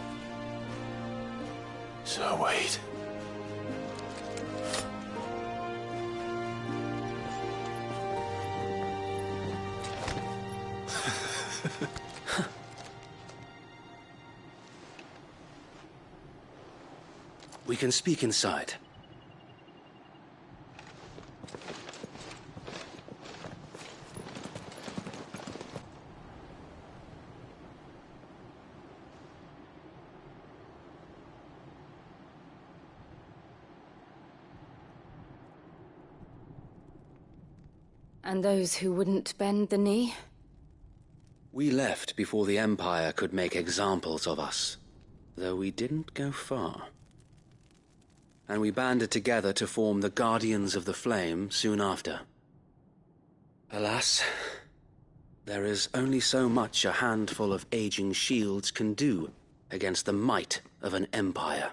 So wait. We can speak inside. And those who wouldn't bend the knee? We left before the Empire could make examples of us, though we didn't go far. And we banded together to form the Guardians of the Flame soon after. Alas, there is only so much a handful of aging shields can do against the might of an empire.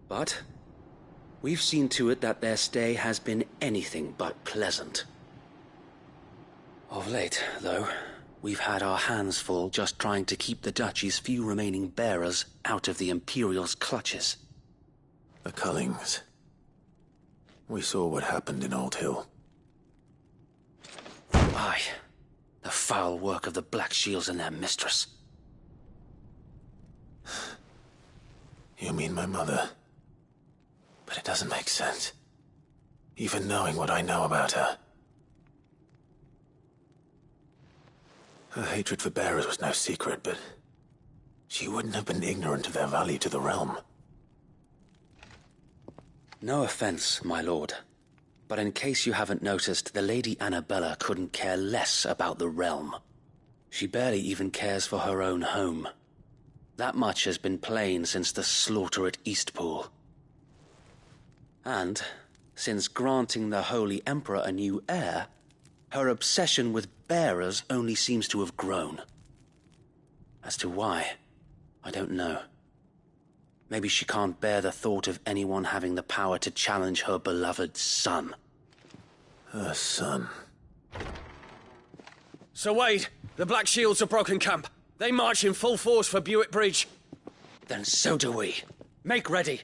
But we've seen to it that their stay has been anything but pleasant. Of late, though, we've had our hands full just trying to keep the Duchy's few remaining bearers out of the Imperial's clutches. The Cullings. We saw what happened in Old Hill. Aye. The foul work of the Black Shields and their mistress. You mean my mother? But it doesn't make sense. Even knowing what I know about her. Her hatred for bearers was no secret, but she wouldn't have been ignorant of their value to the realm. No offense, my lord, but in case you haven't noticed, the Lady Annabella couldn't care less about the realm. She barely even cares for her own home. That much has been plain since the slaughter at Eastpool. And, since granting the Holy Emperor a new heir, her obsession with bearers only seems to have grown. As to why, I don't know. Maybe she can't bear the thought of anyone having the power to challenge her beloved son. Her son. Sir Wade, the Black Shields have broken camp. They march in full force for Buick Bridge. Then so do we. Make ready.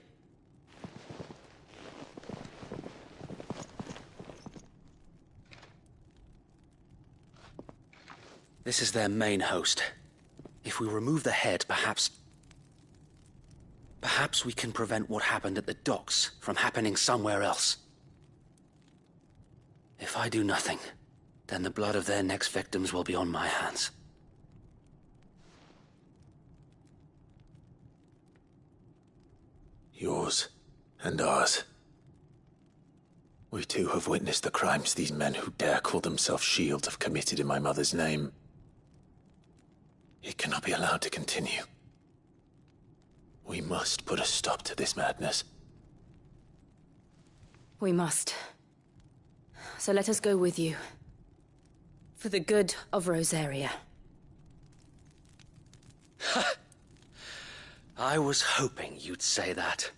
This is their main host. If we remove the head, perhaps we can prevent what happened at the docks from happening somewhere else. If I do nothing, then the blood of their next victims will be on my hands. Yours and ours. We too have witnessed the crimes these men who dare call themselves shields have committed in my mother's name. It cannot be allowed to continue. We must put a stop to this madness. We must. So let us go with you. For the good of Rosaria. I was hoping you'd say that.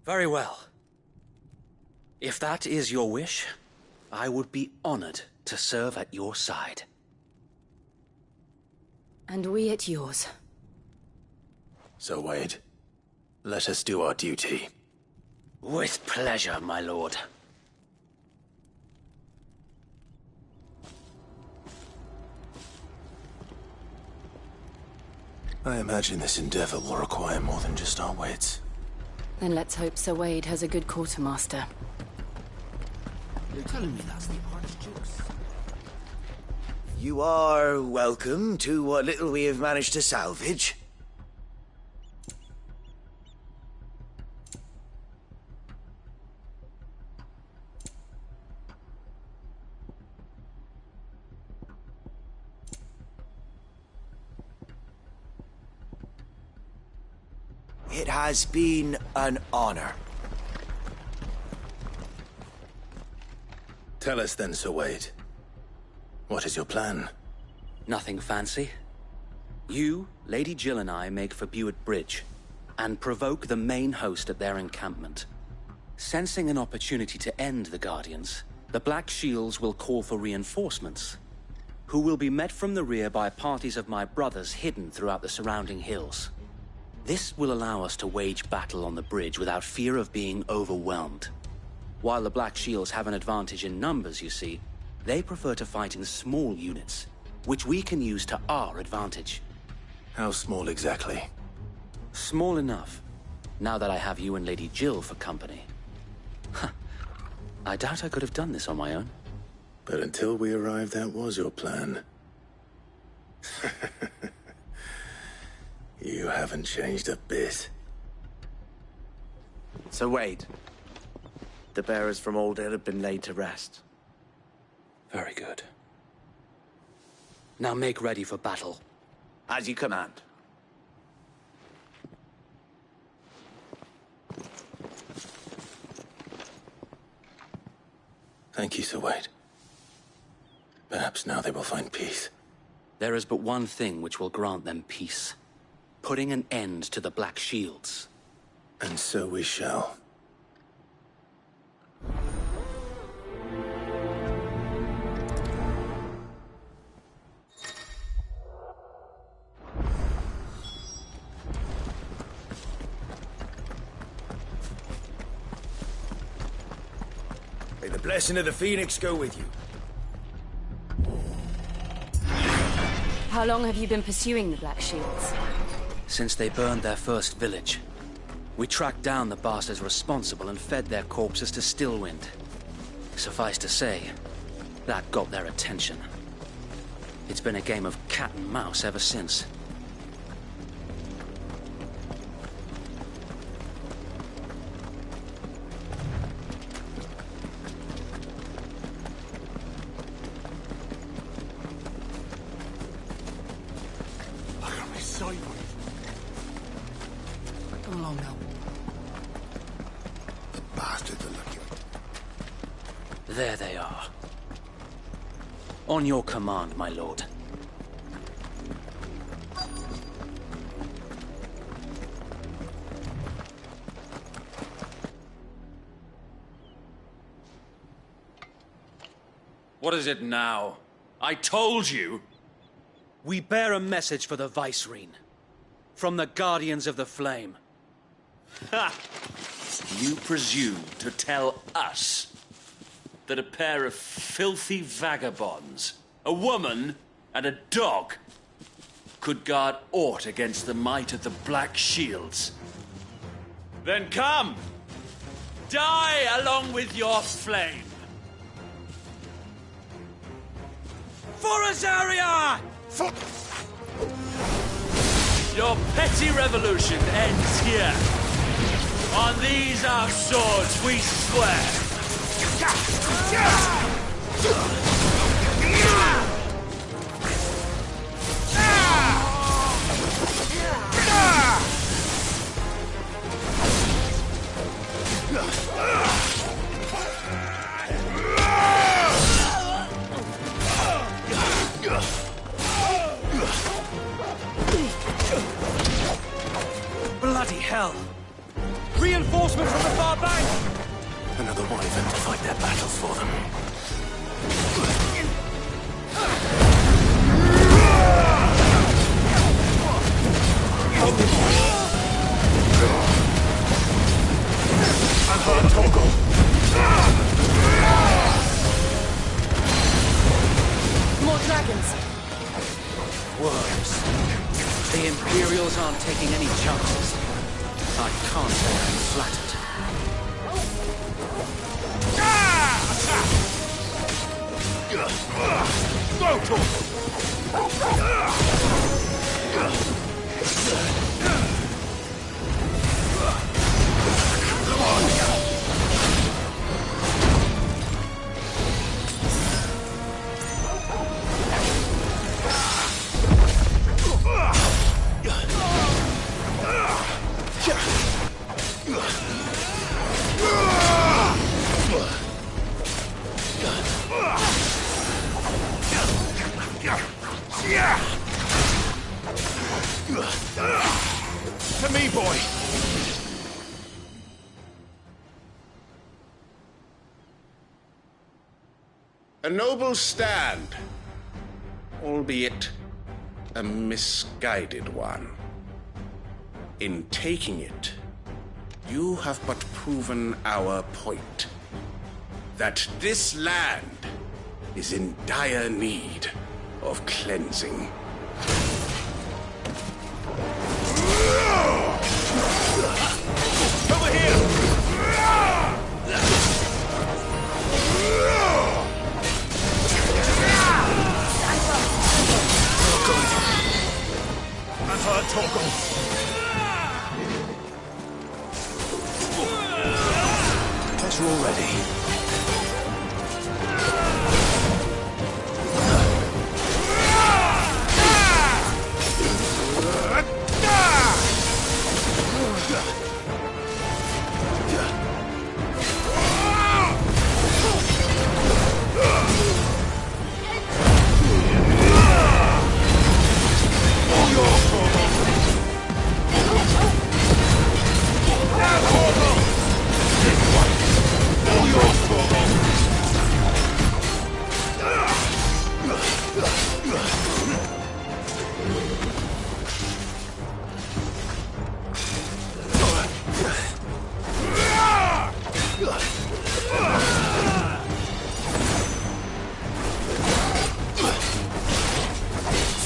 Very well. If that is your wish, I would be honored to serve at your side. And we at yours. So, Wade, let us do our duty. With pleasure, my lord. I imagine this endeavor will require more than just our wits. Then let's hope Sir Wade has a good quartermaster. You're telling me that's the Archduke's? You are welcome to what little we have managed to salvage. It has been an honor. Tell us then, Sir Wade. What is your plan? Nothing fancy. You, Lady Jill and I make for Buett Bridge, and provoke the main host at their encampment. Sensing an opportunity to end the Guardians, the Black Shields will call for reinforcements, who will be met from the rear by parties of my brothers hidden throughout the surrounding hills. This will allow us to wage battle on the bridge without fear of being overwhelmed. While the Black Shields have an advantage in numbers, you see, they prefer to fight in small units, which we can use to our advantage. How small exactly? Small enough, now that I have you and Lady Jill for company. I doubt I could have done this on my own. But until we arrived, that was your plan. You haven't changed a bit. Sir Wade, the bearers from Oldale have been laid to rest. Very good. Now make ready for battle. As you command. Thank you, Sir Wade. Perhaps now they will find peace. There is but one thing which will grant them peace. Putting an end to the Black Shields. And so we shall. May the blessing of the Phoenix go with you. How long have you been pursuing the Black Shields? Since they burned their first village. We tracked down the bastards responsible and fed their corpses to Stillwind. Suffice to say, that got their attention. It's been a game of cat and mouse ever since. Come along now. The bastards are looking. There they are. On your command, my lord. What is it now? I told you! We bear a message for the Vicereine. From the Guardians of the Flame. Ha! You presume to tell us that a pair of filthy vagabonds, a woman and a dog, could guard aught against the might of the Black Shields? Then come! Die along with your flame! For Azaria! Your petty revolution ends here. On these our swords we swear. Bloody hell! Reinforcements from the far bank! Another wyvern to fight their battles for them. More dragons. Worms. The Imperials aren't taking any chances. I can't say I'm flattered. Go, Torgal! Come on! To me, boy! A noble stand, albeit a misguided one. In taking it, you have but proven our point. That this land is in dire need of cleansing. Over here! I'm hurt, Torgal. Guess you're all ready.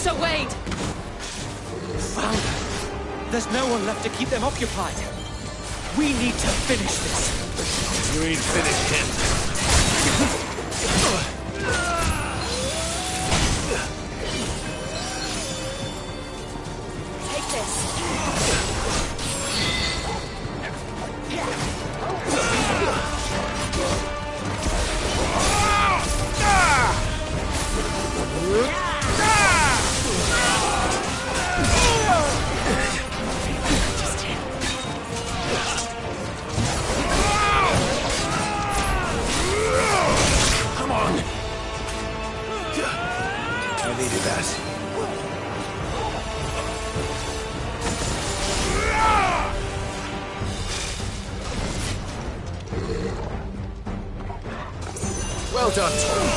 Sir Wade! Found her. There's no one left to keep them occupied. We need to finish this. You ain't finished him. Take this. Come on! I needed that. Well done, Tom.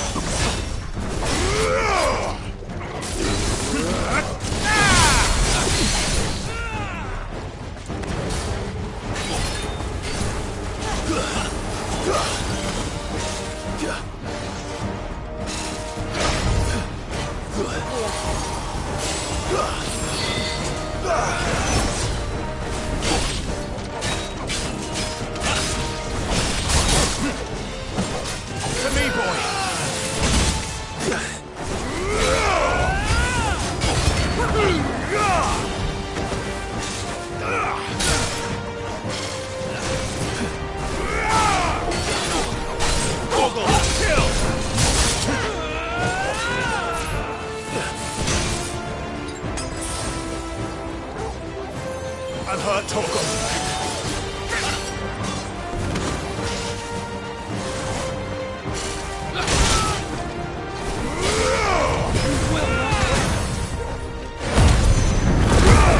To me, boy! I'm hurt, Torgal.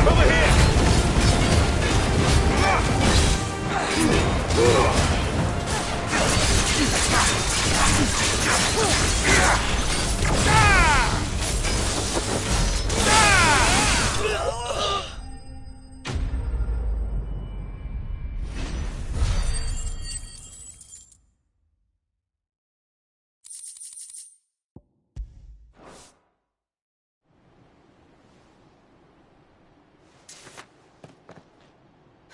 Over here!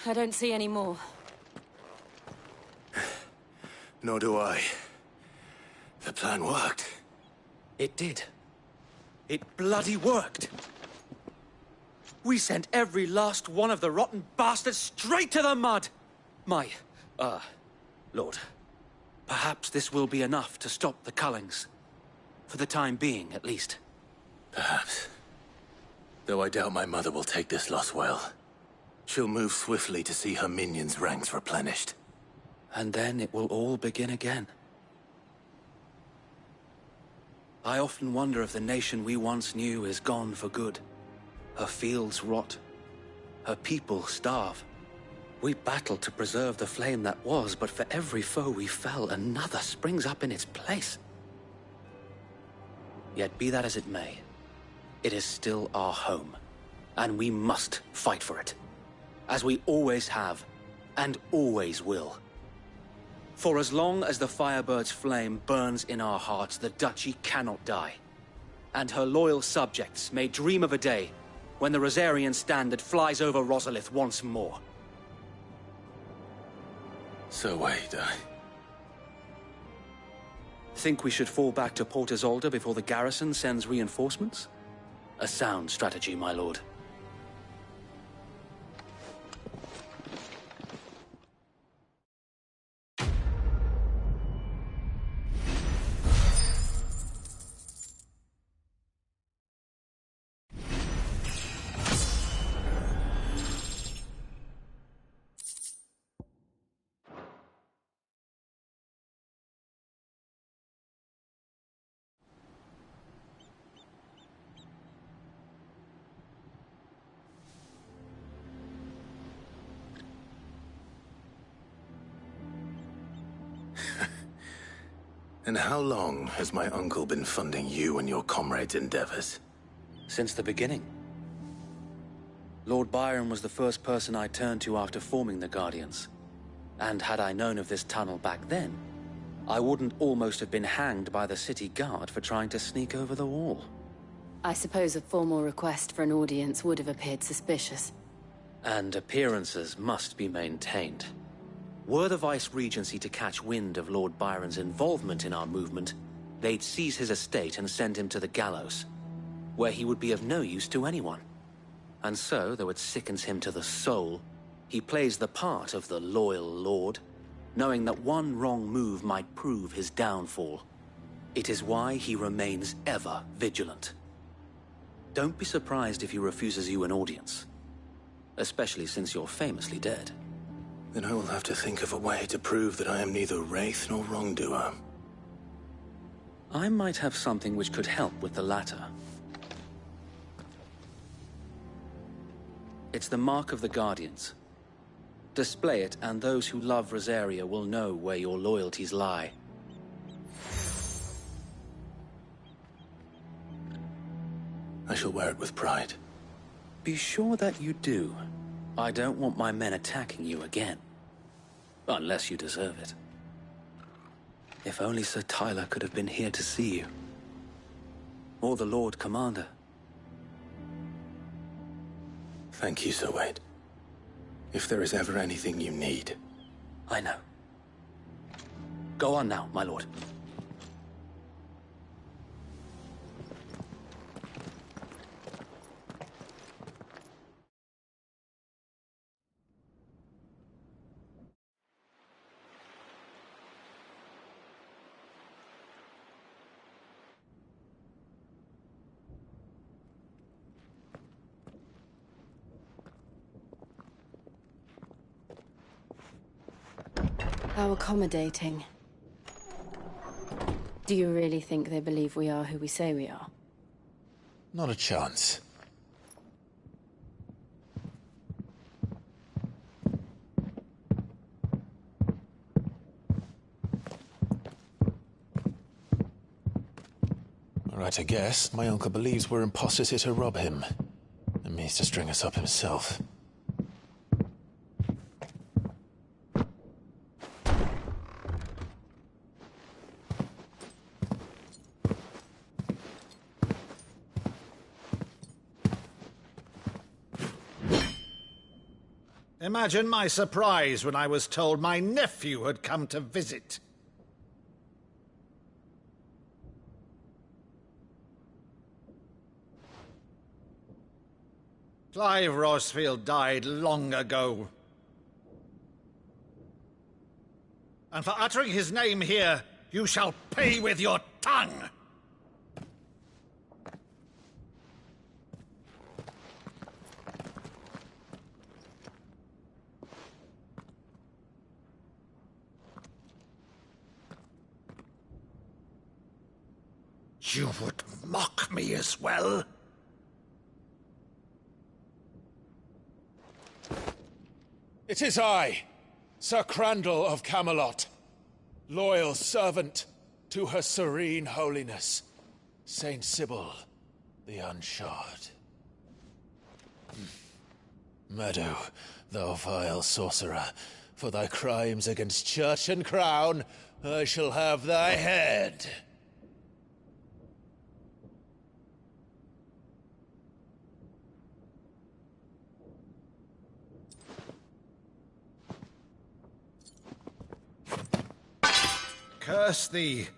I don't see any more. Nor do I. The plan worked. It did. It bloody worked. We sent every last one of the rotten bastards straight to the mud! Lord, perhaps this will be enough to stop the Cullings. For the time being, at least. Perhaps. Though I doubt my mother will take this loss well. She'll move swiftly to see her minions' ranks replenished. And then it will all begin again. I often wonder if the nation we once knew is gone for good. Her fields rot. Her people starve. We battled to preserve the flame that was, but for every foe we fell, another springs up in its place. Yet be that as it may, it is still our home, and we must fight for it, as we always have, and always will. For as long as the Firebird's flame burns in our hearts, the Duchy cannot die, and her loyal subjects may dream of a day when the Rosarian standard flies over Rosalith once more. So wait, Think we should fall back to Port Isolde before the garrison sends reinforcements? A sound strategy, my lord. And how long has my uncle been funding you and your comrades' endeavors? Since the beginning. Lord Byron was the first person I turned to after forming the Guardians. And had I known of this tunnel back then, I wouldn't almost have been hanged by the city guard for trying to sneak over the wall. I suppose a formal request for an audience would have appeared suspicious. And appearances must be maintained. Were the Vice-Regency to catch wind of Lord Byron's involvement in our movement, they'd seize his estate and send him to the gallows, where he would be of no use to anyone. And so, though it sickens him to the soul, he plays the part of the loyal lord, knowing that one wrong move might prove his downfall. It is why he remains ever vigilant. Don't be surprised if he refuses you an audience, especially since you're famously dead. Then I will have to think of a way to prove that I am neither wraith nor wrongdoer. I might have something which could help with the latter. It's the mark of the Guardians. Display it, and those who love Rosaria will know where your loyalties lie. I shall wear it with pride. Be sure that you do. I don't want my men attacking you again. Unless you deserve it. If only Sir Tyler could have been here to see you. Or the Lord Commander. Thank you, Sir Wade. If there is ever anything you need. I know. Go on now, my lord. How accommodating. Do you really think they believe we are who we say we are? Not a chance. Right, I guess. My uncle believes we're imposters here to rob him. And means to string us up himself. Imagine my surprise when I was told my nephew had come to visit. Clive Rosefield died long ago. And for uttering his name here, you shall pay with your tongue! You would mock me as well? It is I, Sir Crandall of Camelot, loyal servant to Her Serene Holiness, Saint Sybil the Unshod. Meadow, thou vile sorcerer, for thy crimes against church and crown, I shall have thy head. Curse thee,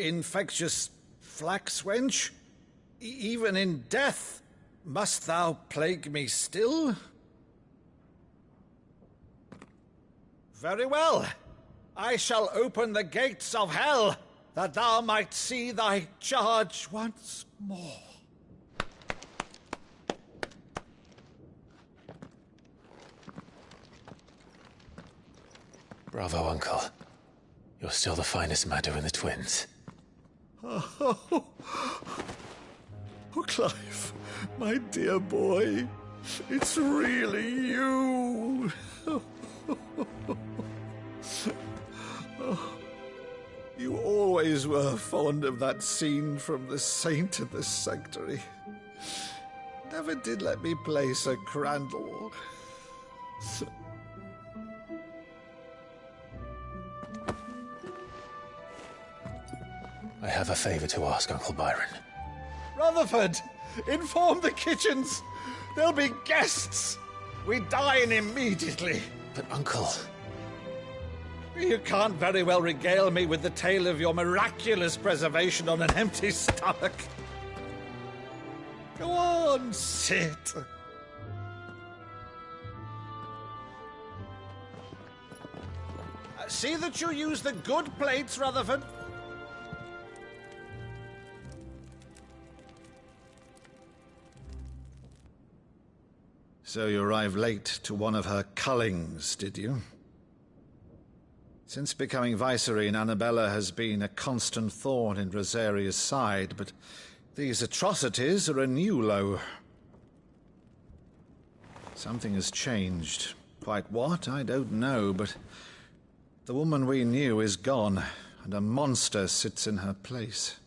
infectious flax wench. Even in death, must thou plague me still? Very well. I shall open the gates of hell, that thou might see thy charge once more. Bravo, Uncle. You're still the finest Maddo in the twins. Oh, Clive, my dear boy, it's really you. You always were fond of that scene from The Saint in the Sanctuary. Never did let me play Sir Crandall. I have a favor to ask, Uncle Byron. Rutherford, inform the kitchens. There'll be guests. We dine immediately. But, Uncle... You can't very well regale me with the tale of your miraculous preservation on an empty stomach. Go on, sit. See that you use the good plates, Rutherford. So you arrived late to one of her cullings, did you? Since becoming Vicereine, Annabella has been a constant thorn in Rosaria's side, but these atrocities are a new low. Something has changed. Quite what, I don't know, but the woman we knew is gone, and a monster sits in her place.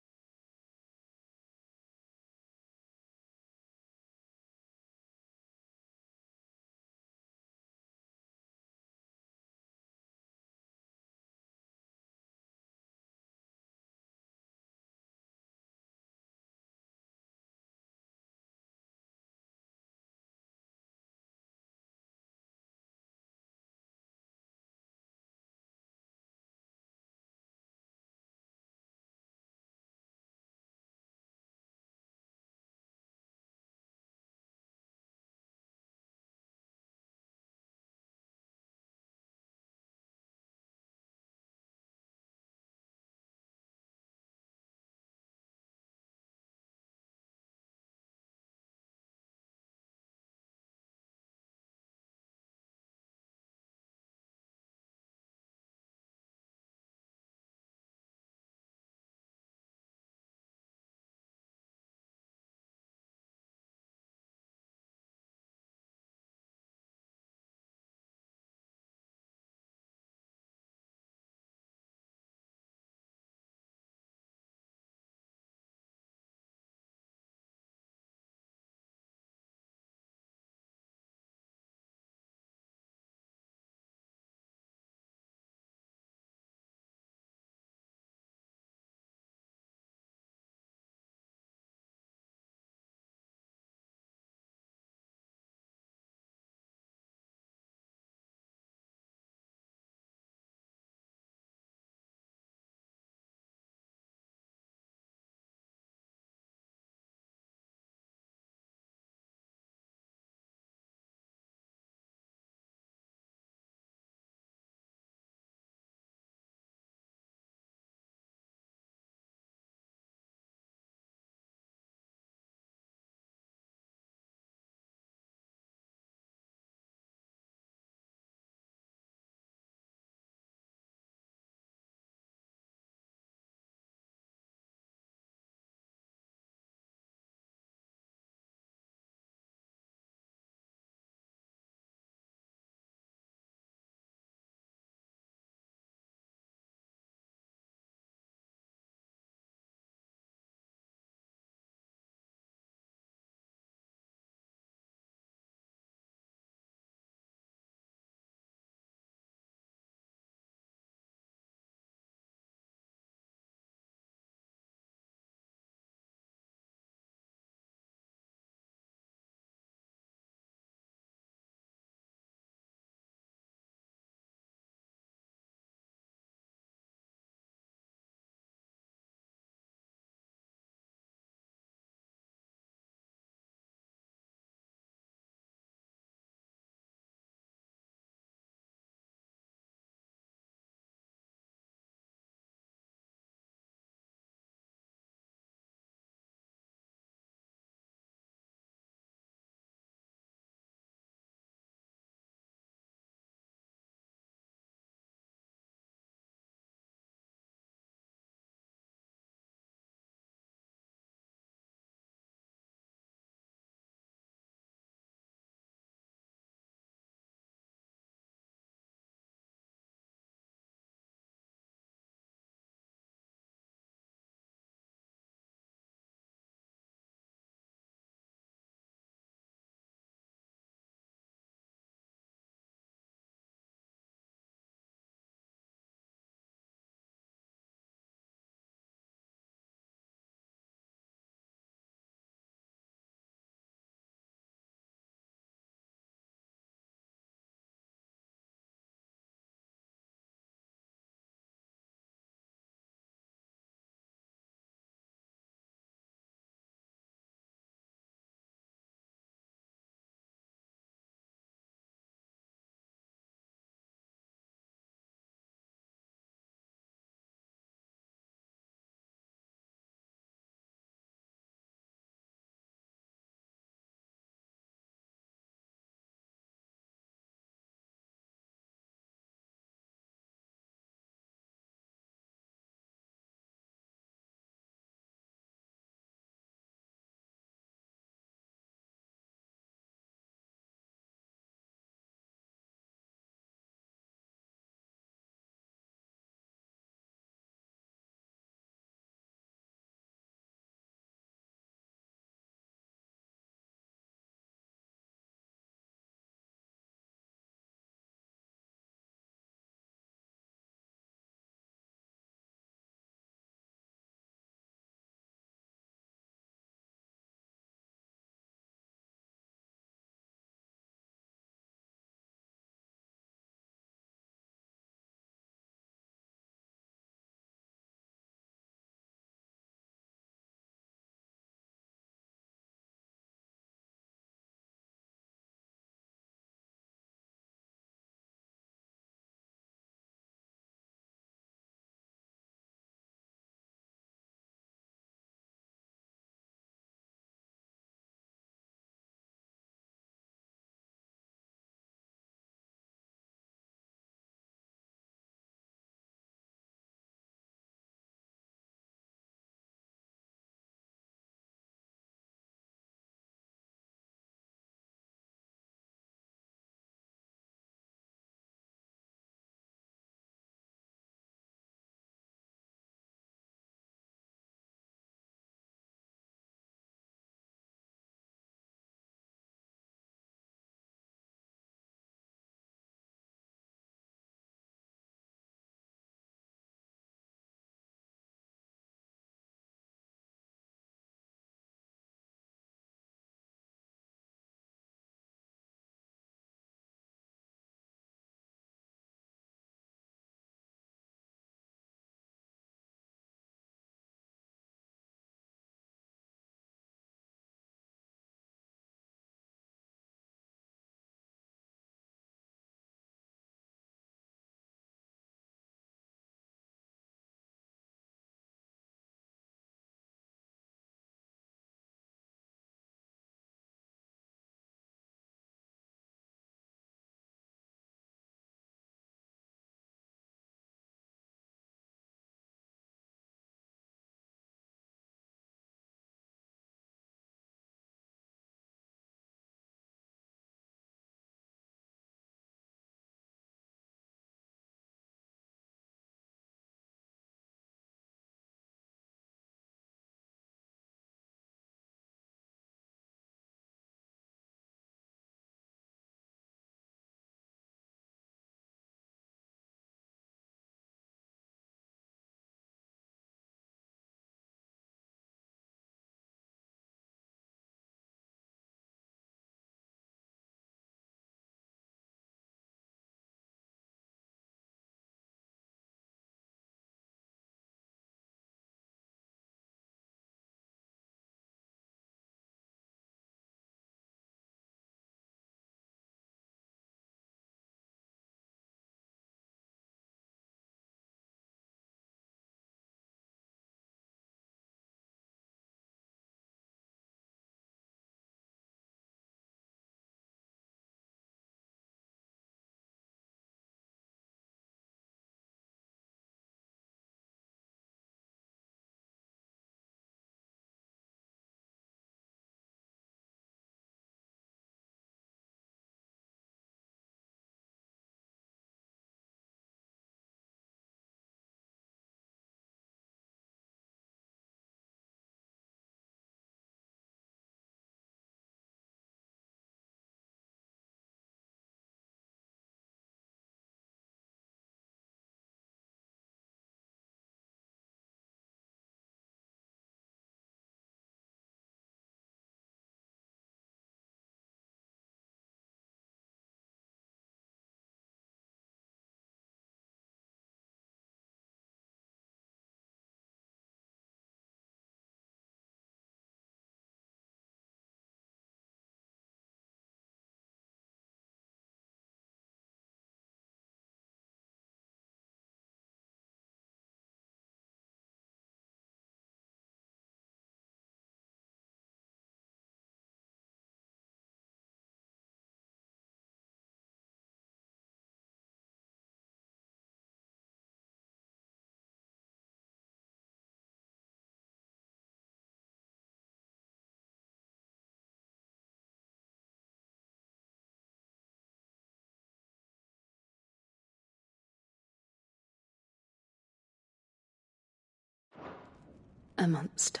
a monster.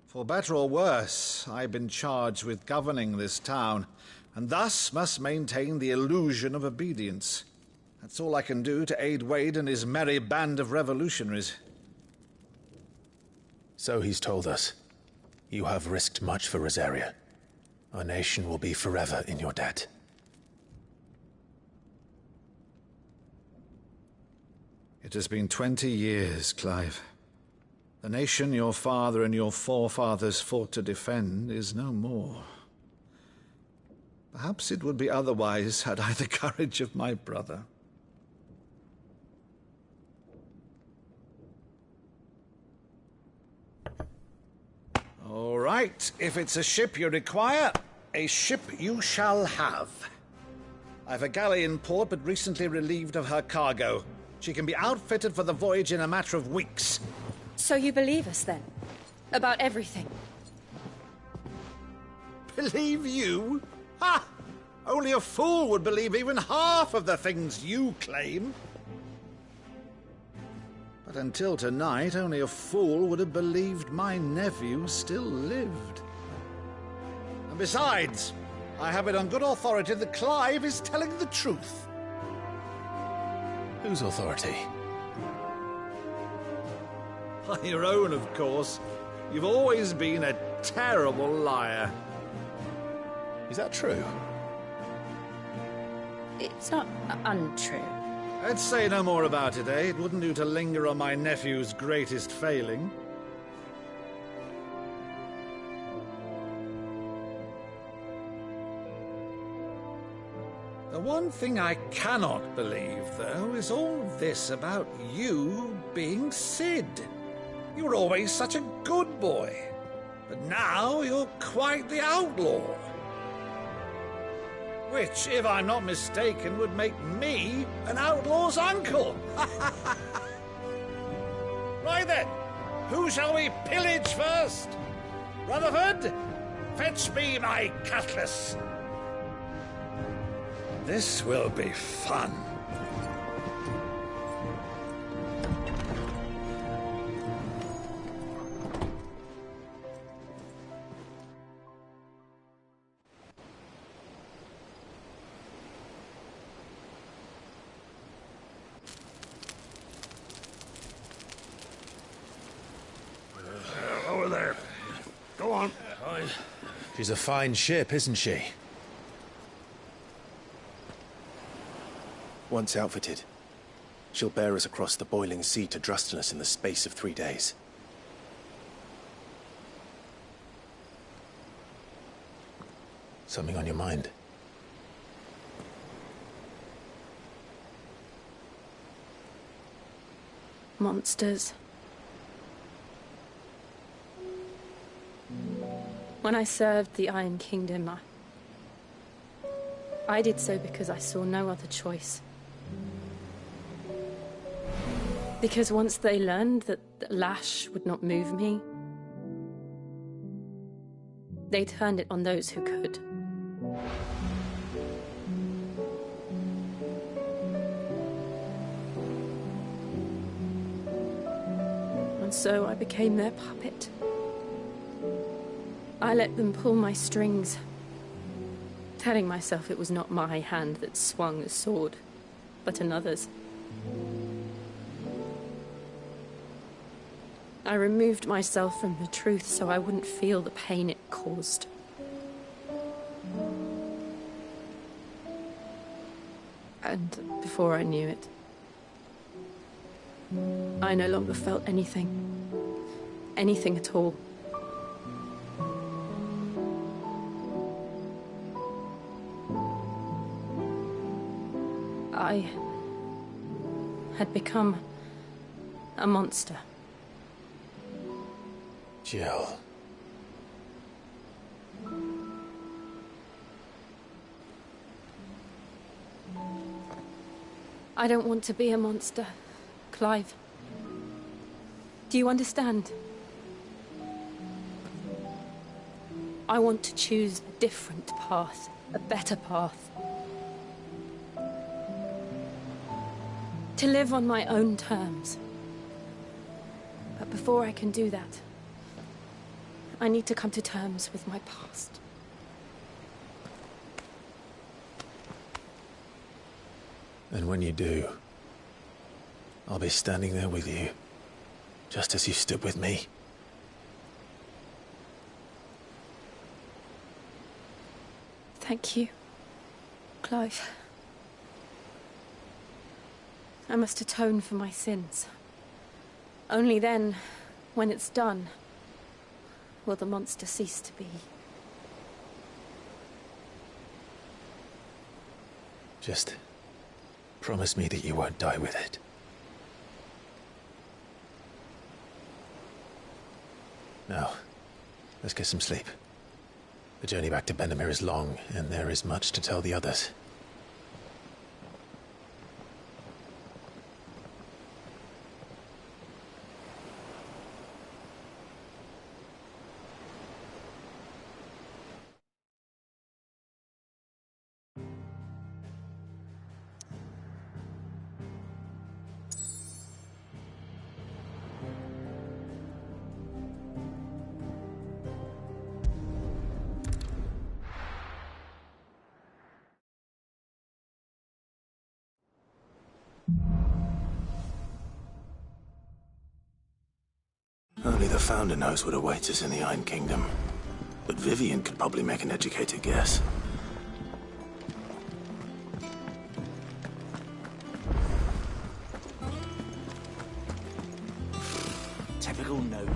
For better or worse, I've been charged with governing this town, and thus must maintain the illusion of obedience. That's all I can do to aid Wade and his merry band of revolutionaries. So he's told us. You have risked much for Rosaria. Our nation will be forever in your debt. It has been 20 years, Clive. The nation your father and your forefathers fought to defend is no more. Perhaps it would be otherwise had I the courage of my brother. All right, if it's a ship you require, a ship you shall have. I've a galley in port, but recently relieved of her cargo. She can be outfitted for the voyage in a matter of weeks. So you believe us, then? About everything? Believe you? Ha! Only a fool would believe even half of the things you claim. But until tonight, only a fool would have believed my nephew still lived. And besides, I have it on good authority that Clive is telling the truth. Whose authority? By your own, of course. You've always been a terrible liar. Is that true? It's not untrue. Let's say no more about it, eh? It wouldn't do to linger on my nephew's greatest failing. The one thing I cannot believe, though, is all this about you being Sid. You were always such a good boy, but now you're quite the outlaw. Which, if I'm not mistaken, would make me an outlaw's uncle. Right then, who shall we pillage first? Rutherford, fetch me my cutlass. This will be fun. Over there. Go on. She's a fine ship, isn't she? Once outfitted, she'll bear us across the boiling sea to Drustinus in the space of 3 days. Something on your mind? Monsters. When I served the Iron Kingdom, I did so because I saw no other choice. Because once they learned that the lash would not move me, they turned it on those who could. And so I became their puppet. I let them pull my strings, telling myself it was not my hand that swung the sword, but another's. I removed myself from the truth so I wouldn't feel the pain it caused. And before I knew it, I no longer felt anything. Anything at all. I had become a monster. Jill. I don't want to be a monster, Clive. Do you understand? I want to choose a different path, a better path. To live on my own terms. A But before I can do that, I need to come to terms with my past. And when you do, I'll be standing there with you, just as you stood with me. Thank you, Clive. I must atone for my sins. Only then, when it's done, will the monster cease to be. Just promise me that you won't die with it. Now, let's get some sleep. The journey back to Benamir is long, and there is much to tell the others. Only the Founder knows what awaits us in the Iron Kingdom. But Vivian could probably make an educated guess. Typical nobles.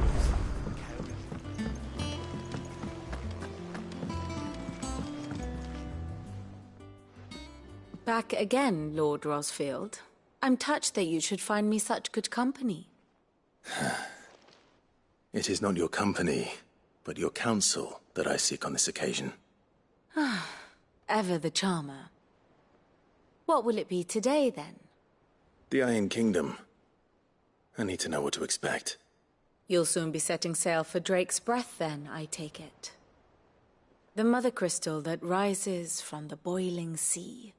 Back again, Lord Rosfield. I'm touched that you should find me such good company. It is not your company, but your counsel that I seek on this occasion. Ever the charmer. What will it be today, then? The Iron Kingdom. I need to know what to expect. You'll soon be setting sail for Drake's Breath, then, I take it. The mother crystal that rises from the boiling sea.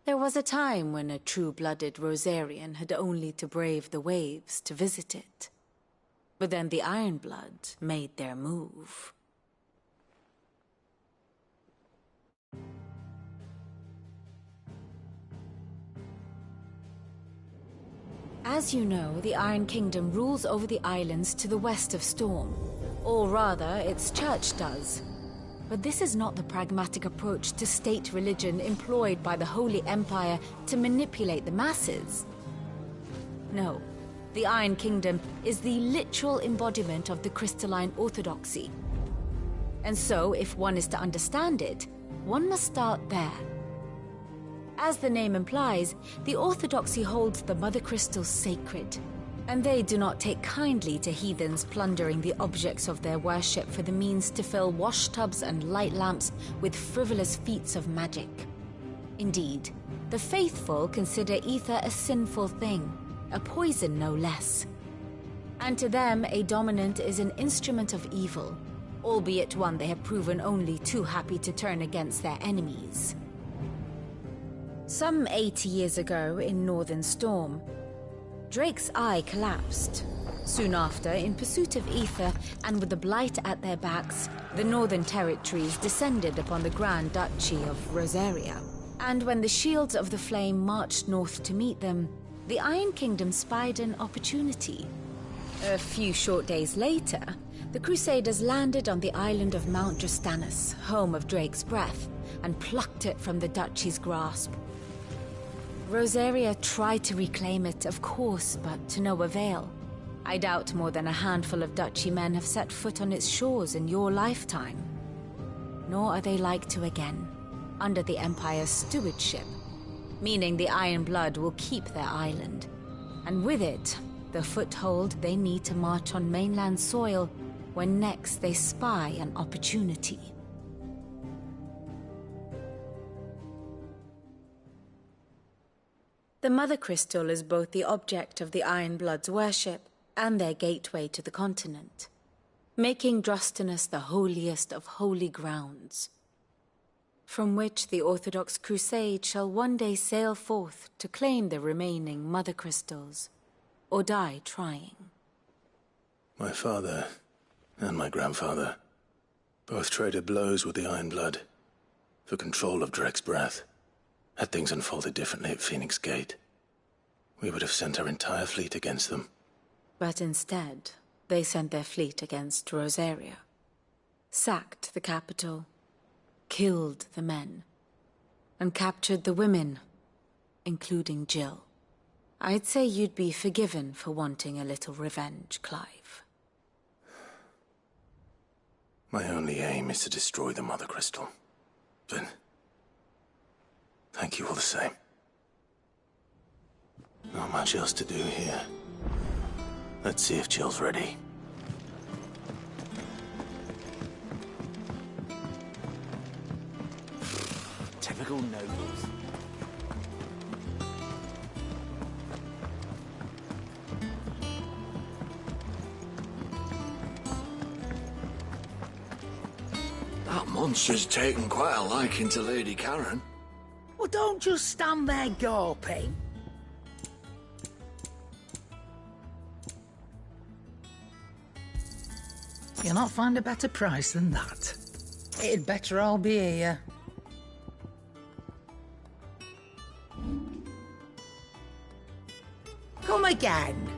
There was a time when a true-blooded Rosarian had only to brave the waves to visit it. But then the Ironblood made their move. As you know, the Iron Kingdom rules over the islands to the west of Storm. Or rather, its church does. But this is not the pragmatic approach to state religion employed by the Holy Empire to manipulate the masses. No. The Iron Kingdom is the literal embodiment of the crystalline orthodoxy. And so, if one is to understand it, one must start there. As the name implies, the orthodoxy holds the mother crystals sacred, and they do not take kindly to heathens plundering the objects of their worship for the means to fill washtubs and light lamps with frivolous feats of magic. Indeed, the faithful consider ether a sinful thing, a poison no less. And to them, a dominant is an instrument of evil, albeit one they have proven only too happy to turn against their enemies. Some 80 years ago in Northern Storm, Drake's eye collapsed. Soon after, in pursuit of ether and with the Blight at their backs, the Northern Territories descended upon the Grand Duchy of Rosaria. And when the Shields of the Flame marched north to meet them, the Iron Kingdom spied an opportunity. A few short days later, the Crusaders landed on the island of Mount Justanus, home of Drake's Breath, and plucked it from the Duchy's grasp. Rosaria tried to reclaim it, of course, but to no avail. I doubt more than a handful of Duchy men have set foot on its shores in your lifetime. Nor are they like to again, under the Empire's stewardship, meaning the Iron Blood will keep their island, and with it, the foothold they need to march on mainland soil when next they spy an opportunity. The Mother Crystal is both the object of the Iron Blood's worship and their gateway to the continent, making Drustinus the holiest of holy grounds, from which the Orthodox Crusade shall one day sail forth to claim the remaining Mother Crystals, or die trying. My father and my grandfather both traded blows with the Iron Blood for control of Drek's breath. Had things unfolded differently at Phoenix Gate, we would have sent our entire fleet against them. But instead, they sent their fleet against Rosaria, sacked the capital, killed the men, and captured the women, including Jill. I'd say you'd be forgiven for wanting a little revenge, Clive. My only aim is to destroy the Mother Crystal. But thank you all the same. Not much else to do here. Let's see if Jill's ready. Typical nobles. That monster's taken quite a liking to Lady Karen. Well, don't just stand there gawping. You'll not find a better price than that. It'd better all be here. Come again.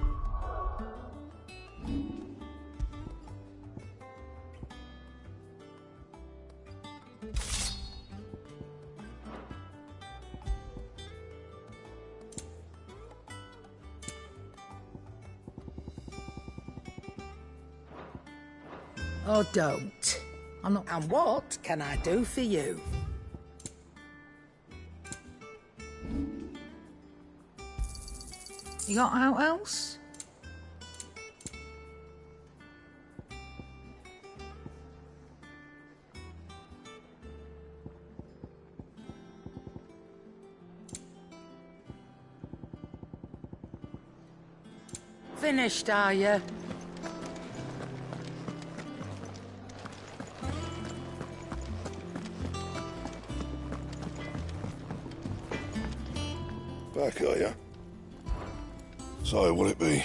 Or don't. I'm not. And what can I do for you? You got out else? Finished, are you? Back, are ya? So, what'll it be?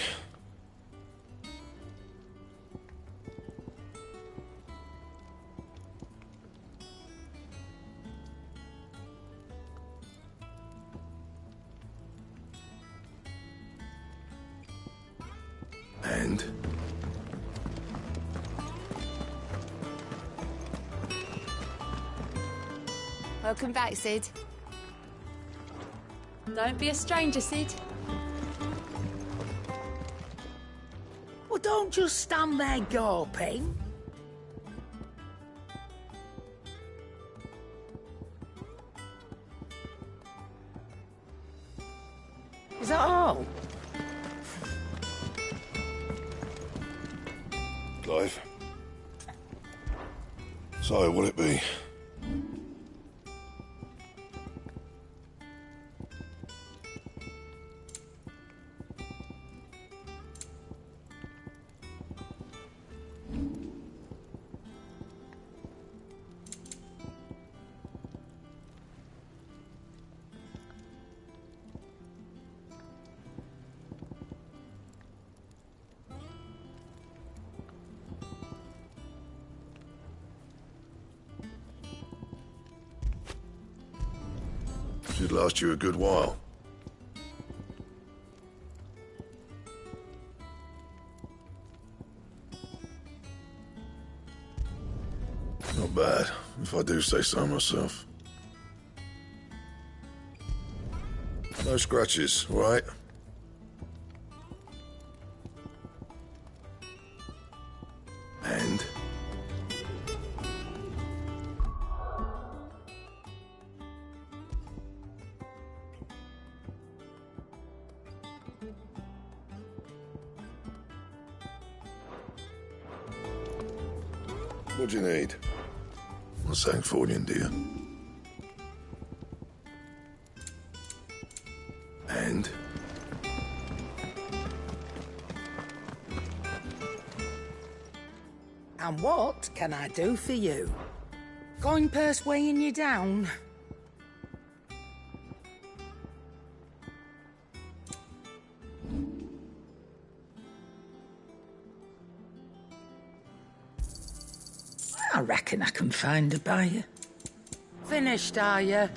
And? Welcome back, Sid. Don't be a stranger, Sid. Well, don't just stand there gawping. Is that all? Clive? So, what'll it be? Should last you a good while. Not bad, if I do say so myself. No scratches, all right? And? What do you need? I'm saying Fordian, dear. And? And what can I do for you? Coin purse weighing you down? I reckon I can find a buyer. Finished, are you?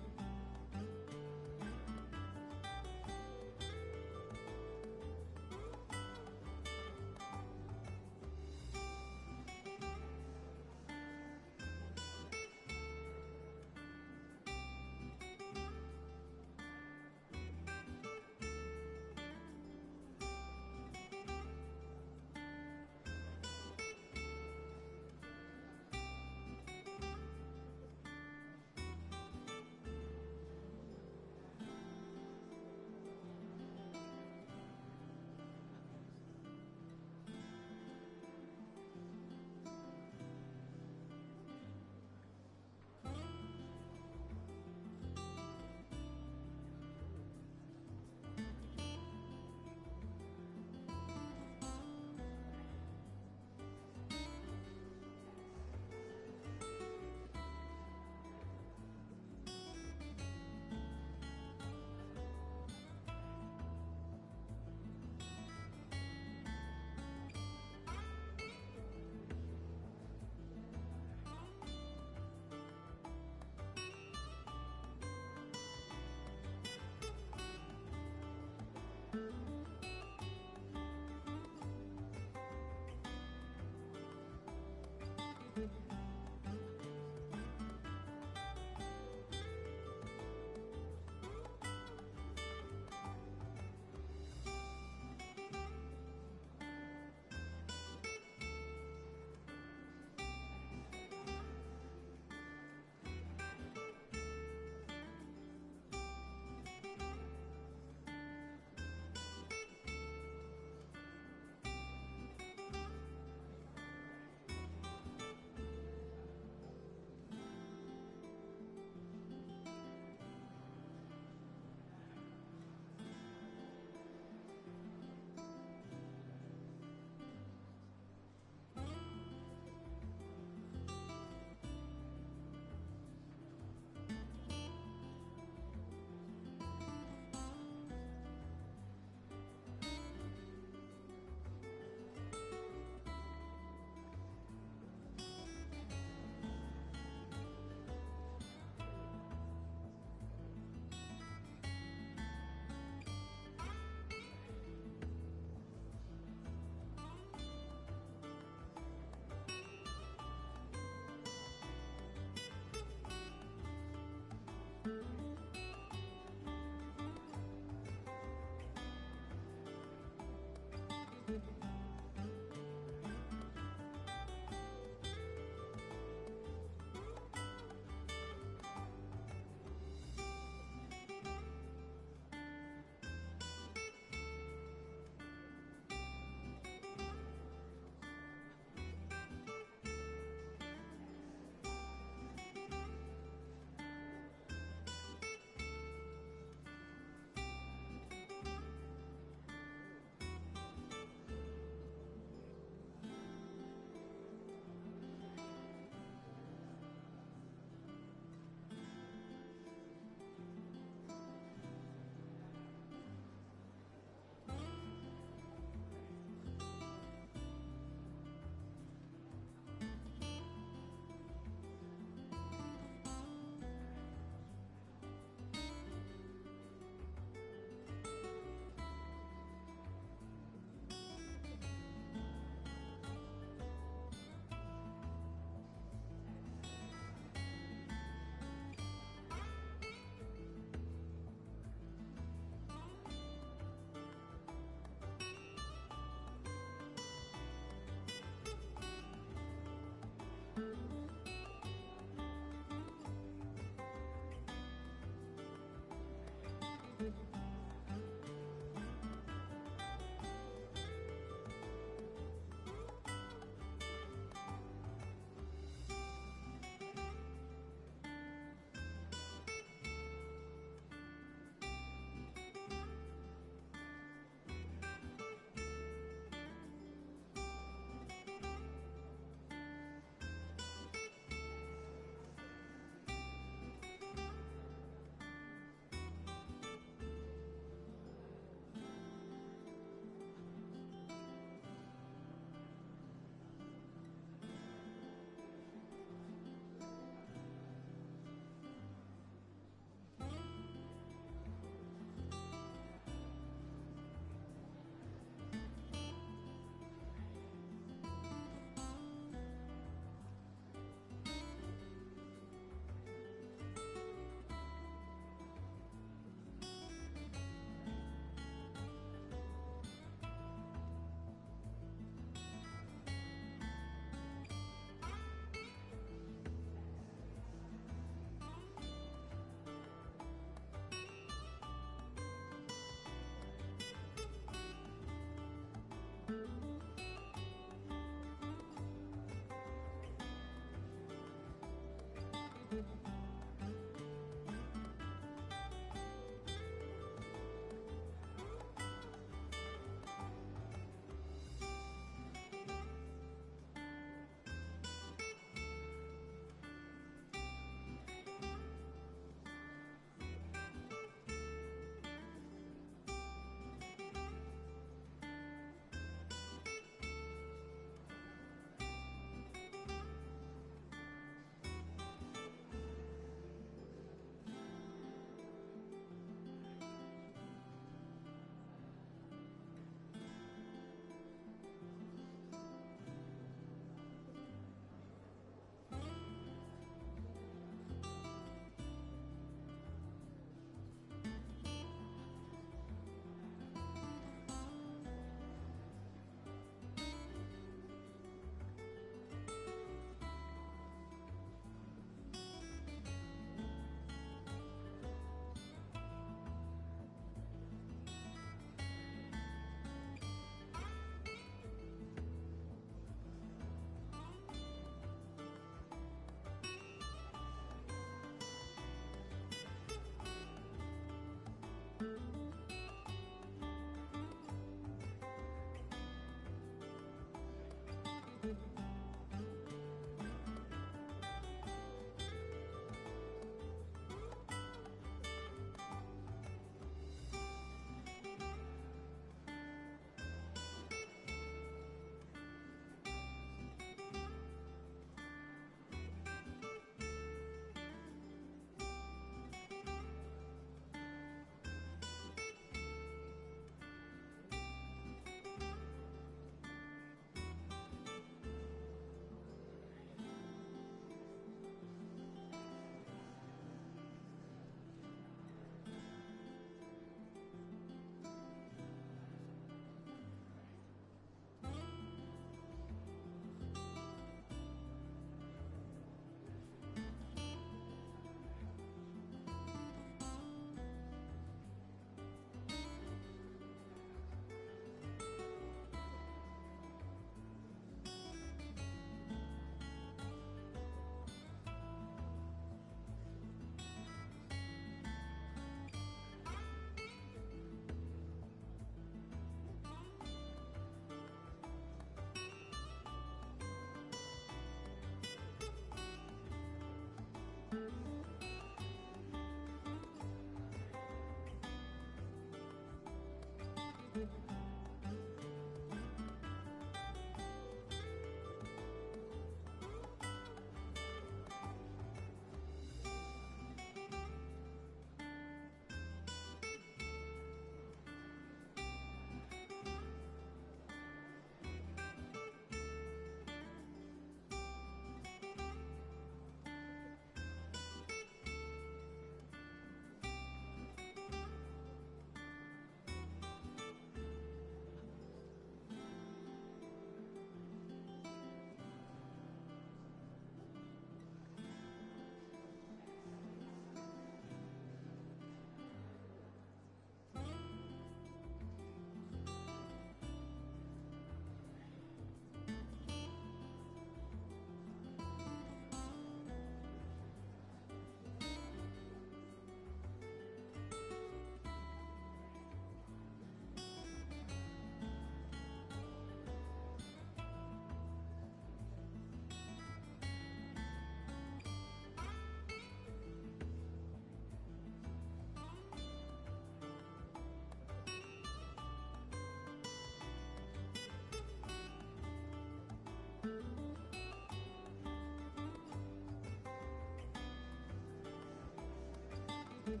It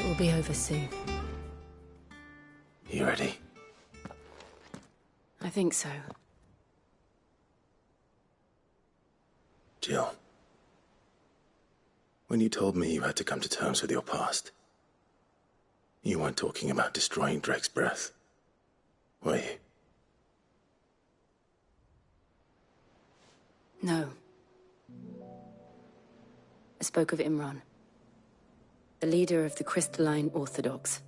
will be over soon. You ready? I think so. Jill, when you told me you had to come to terms with your past, you weren't talking about destroying Drake's breath, were you? No. I spoke of Imran, the leader of the Crystalline Orthodox.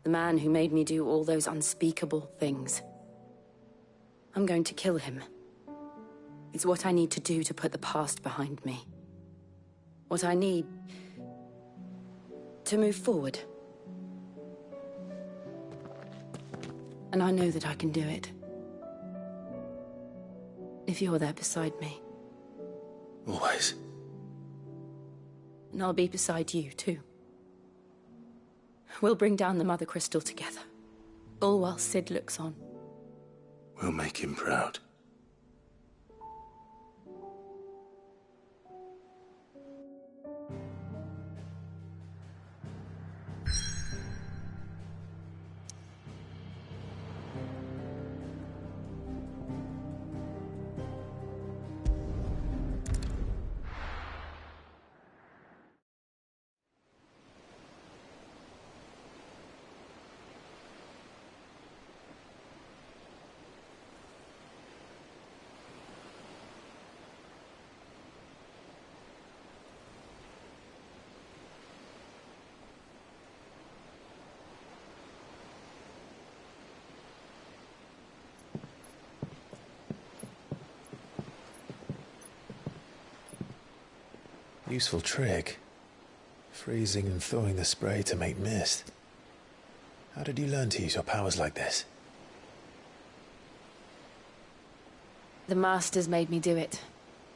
The man who made me do all those unspeakable things. I'm going to kill him. It's what I need to do to put the past behind me. What I need to move forward. And I know that I can do it. If you're there beside me. Always. And I'll be beside you, too. We'll bring down the Mother Crystal together. All while Sid looks on. We'll make him proud. Useful trick. Freezing and thawing the spray to make mist. How did you learn to use your powers like this? The Masters made me do it.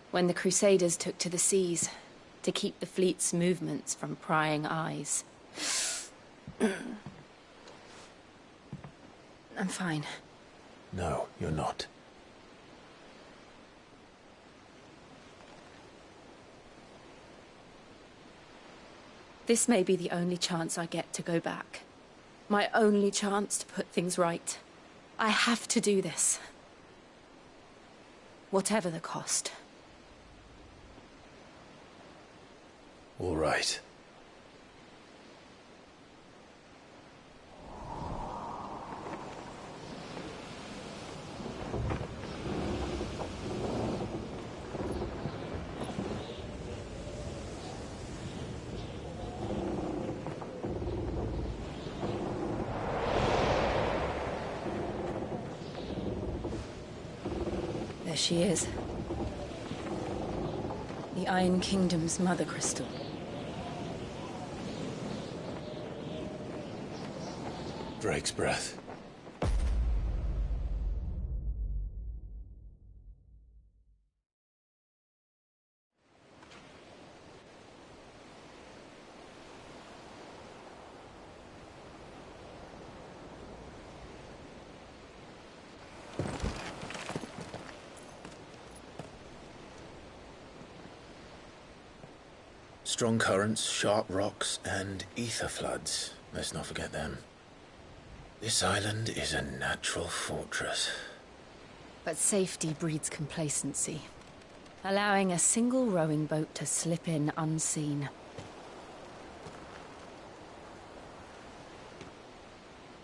When the Crusaders took to the seas, to keep the fleet's movements from prying eyes. I'm fine. No, you're not. This may be the only chance I get to go back. My only chance to put things right. I have to do this. Whatever the cost. All right. There she is. The Iron Kingdom's Mother Crystal. Drake's breath. Strong currents, sharp rocks, and ether floods. Let's not forget them. This island is a natural fortress. But safety breeds complacency. Allowing a single rowing boat to slip in unseen.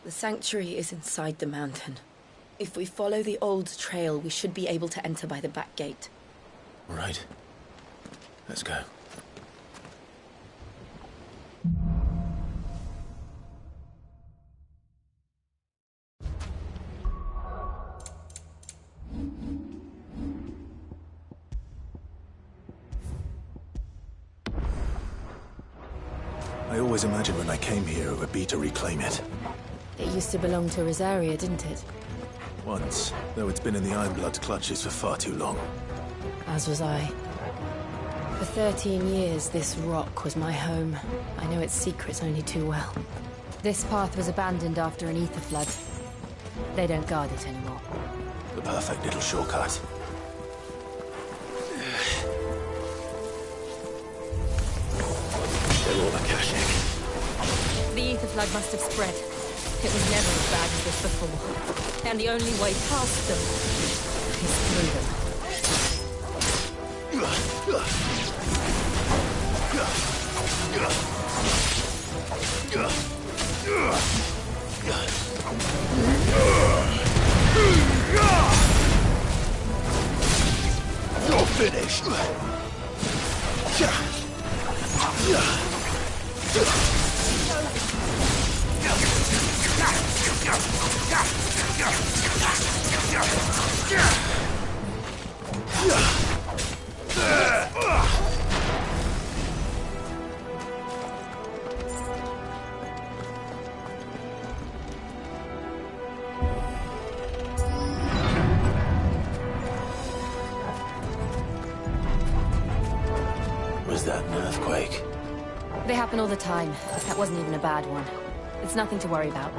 The sanctuary is inside the mountain. If we follow the old trail, we should be able to enter by the back gate. All right. Let's go. I always imagined when I came here it would be to reclaim it. It used to belong to Rosaria, didn't it? Once, though it's been in the Ironblood's clutches for far too long. As was I. For 13 years, this rock was my home. I know its secrets only too well. This path was abandoned after an ether flood. They don't guard it anymore. The perfect little shortcut. They're all Akashic. The ether flood must have spread. It was never as bad as this before. And the only way past them is through them. You're finished. Was that an earthquake? They happen all the time. That wasn't even a bad one. It's nothing to worry about.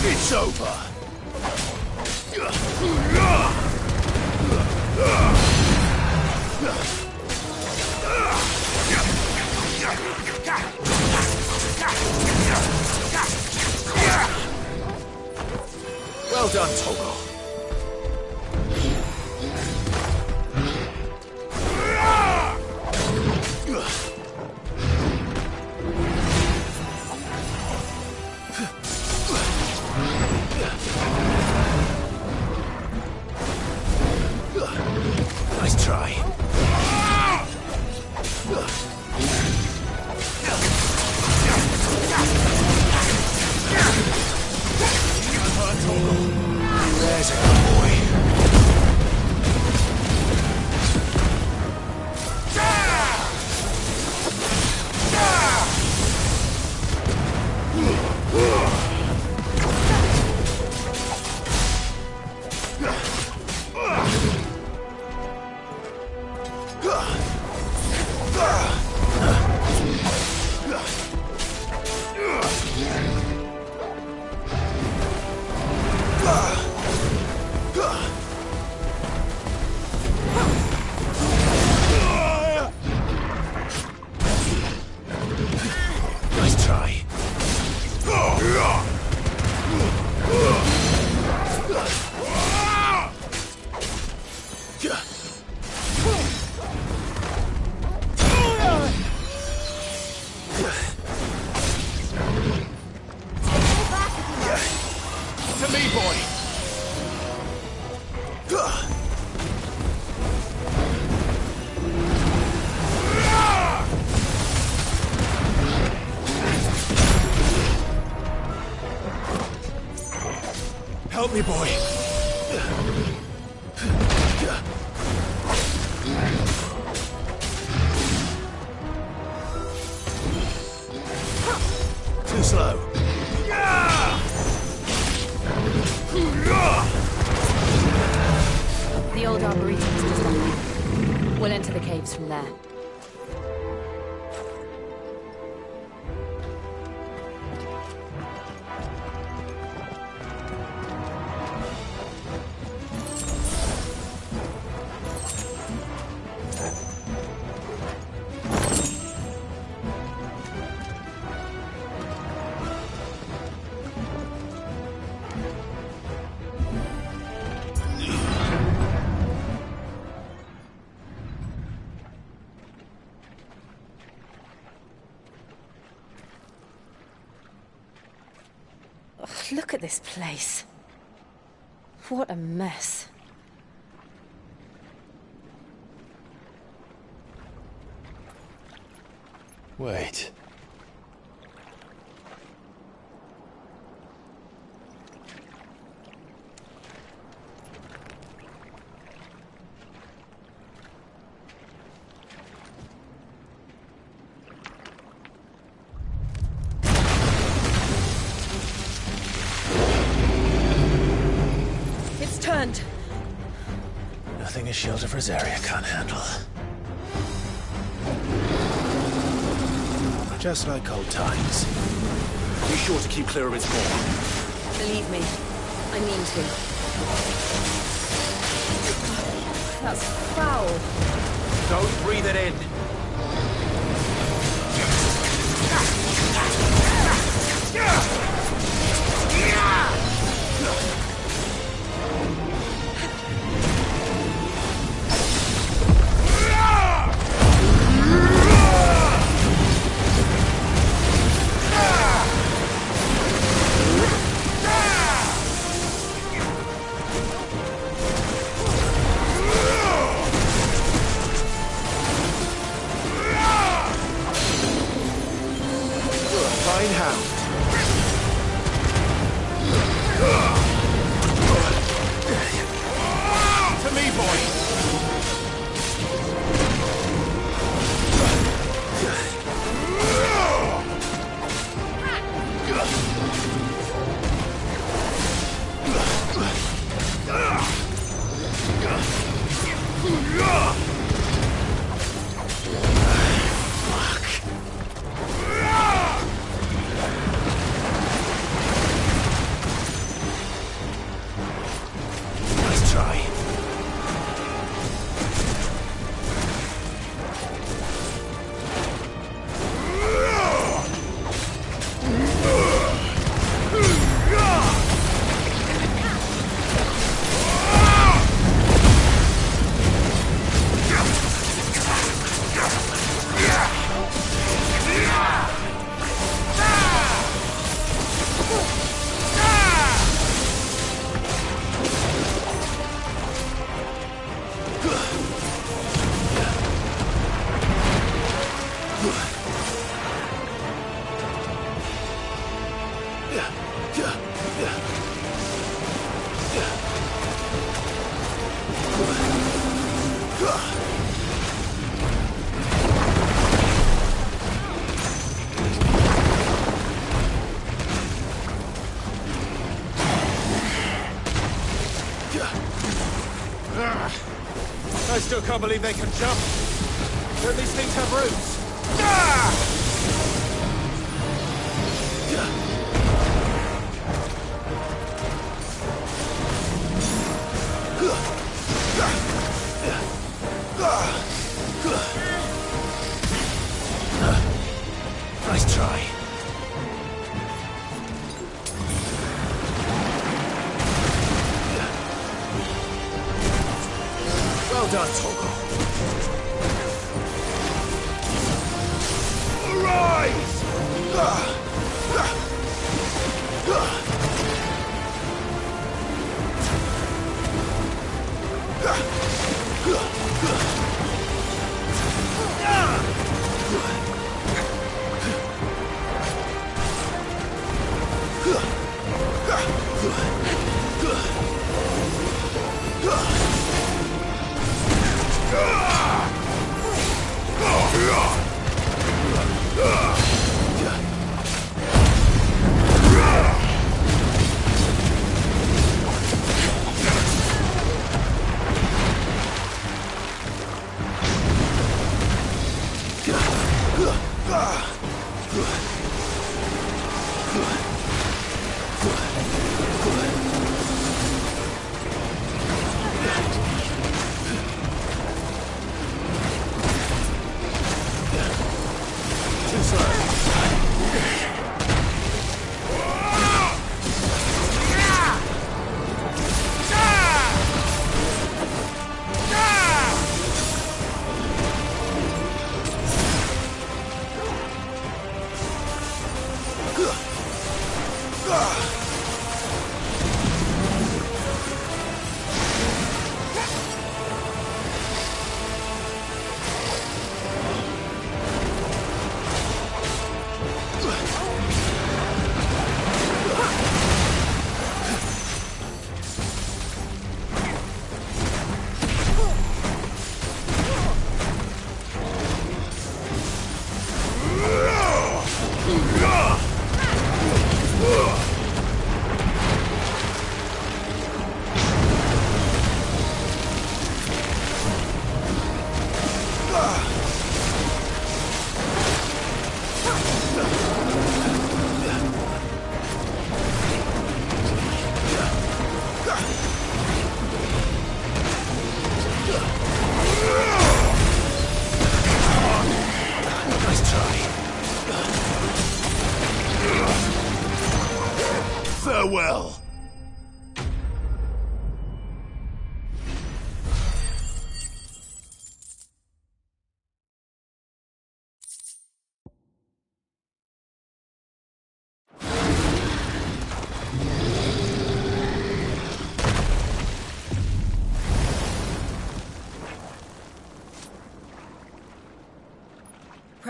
It's over. Well done, Toggle. Nice try. There's a good boy. Nice try. To me, boy. Help me, boy. Too slow. The old arboretum's just up there. We'll enter the caves from there. this place. What a mess. Wait. It's turned. Nothing a shield of Rosaria can't handle. Just like old times. Be sure to keep clear of its maw. Believe me, I mean to. That's foul. Don't breathe it in. Fine hound. To me, boys! Nice try. I still can't believe they can jump. Don't these things have roots? Ah! Nice try. Well done, Torgal. Arise!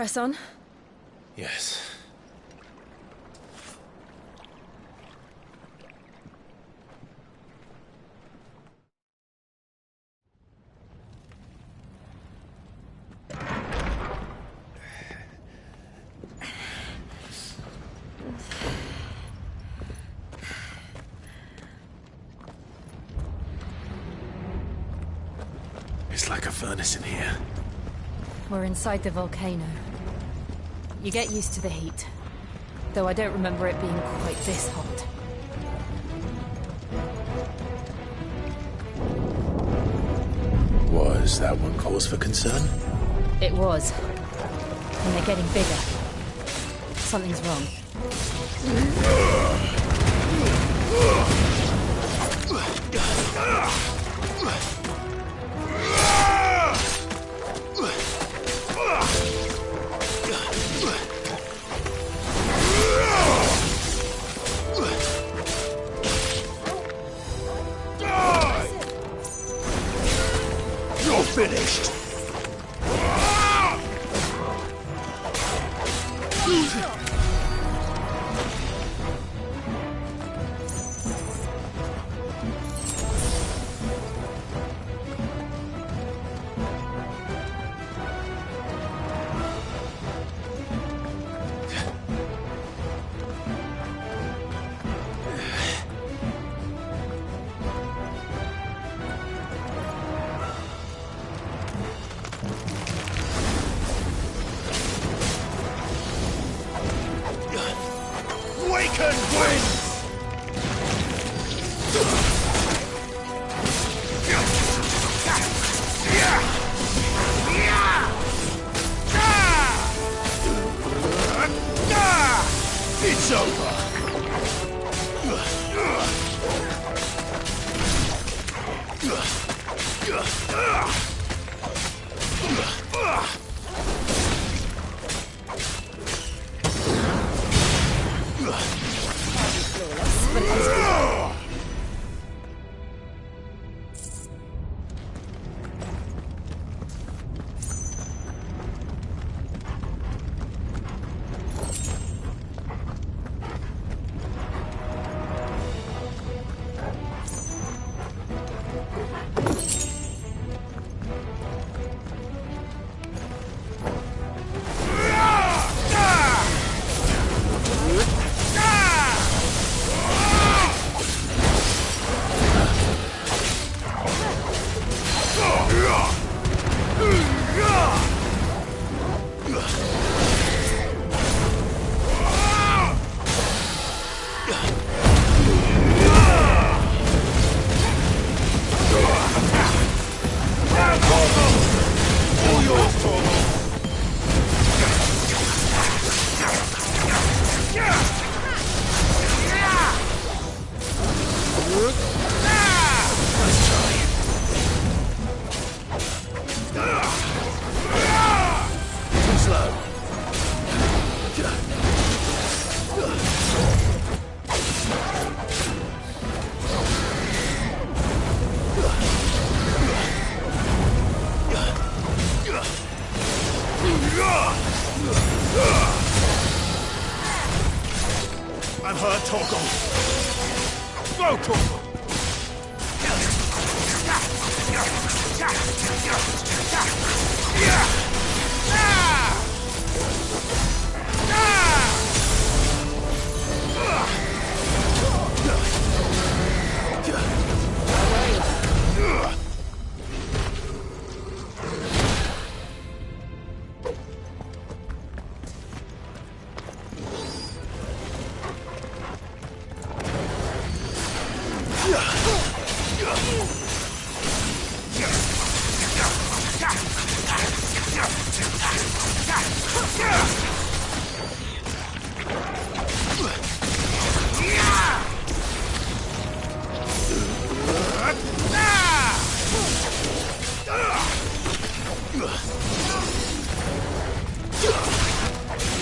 Press on. Yes. It's like a furnace in here. We're inside the volcano. You get used to the heat. Though I don't remember it being quite this hot. Was that one cause for concern? It was. And they're getting bigger. Something's wrong. You're finished! Awaken winds! It's over! I've heard Torgal. Go, Torgal!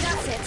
That's it.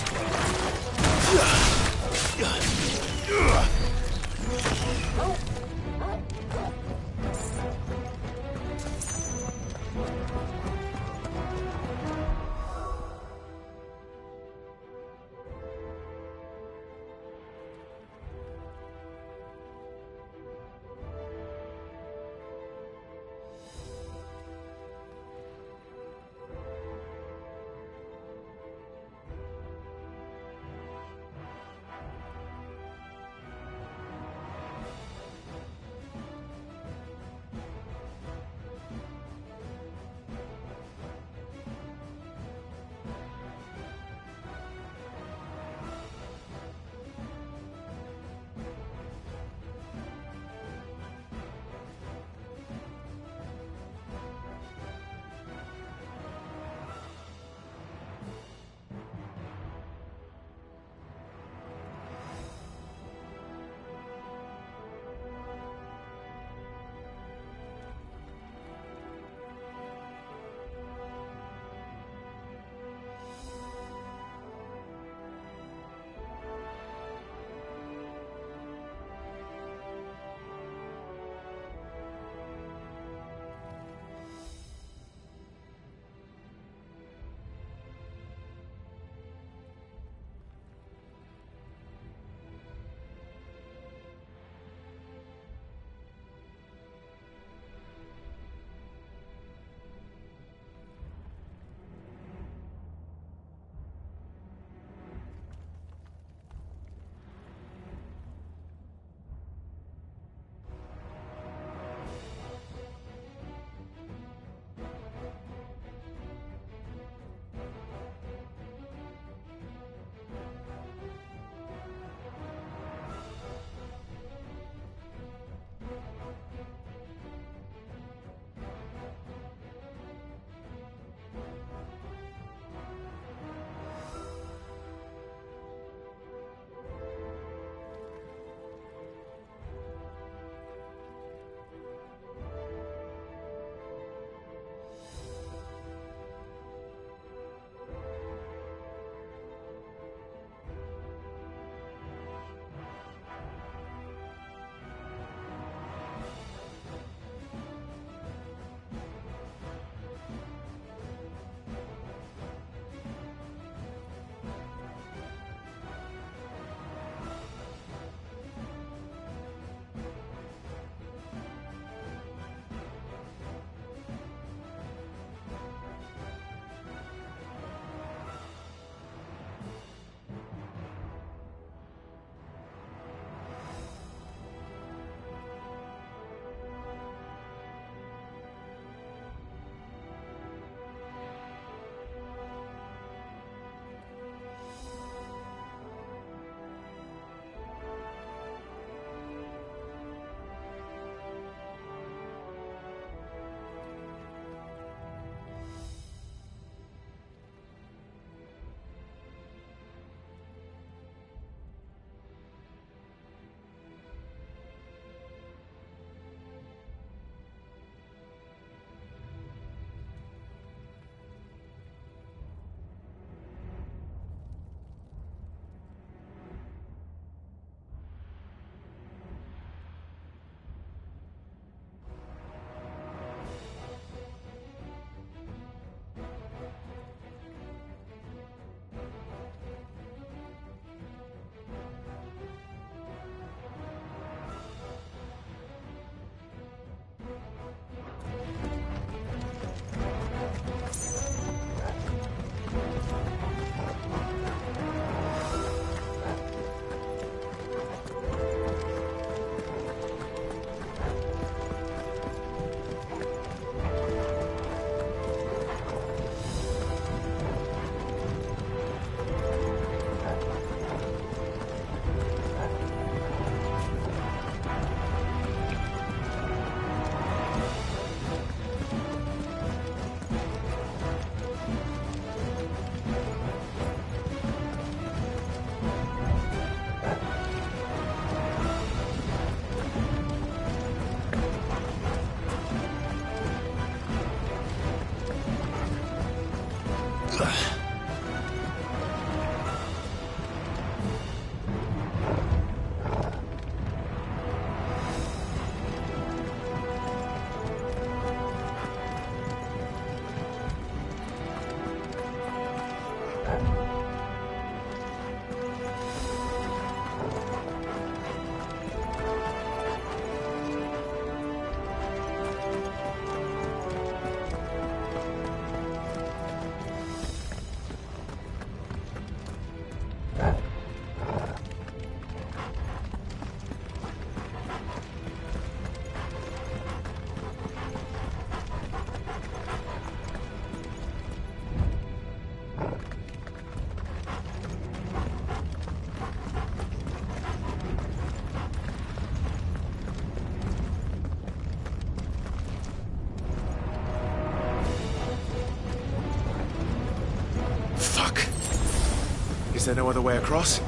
Is there no other way across?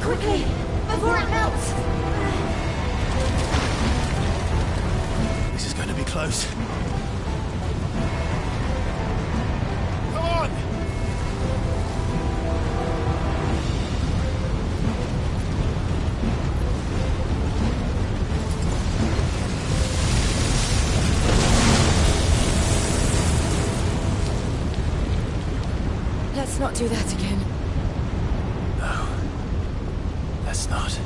Quickly, before it melts! This is going to be close. Come on! Let's not do that again. No. Let's not.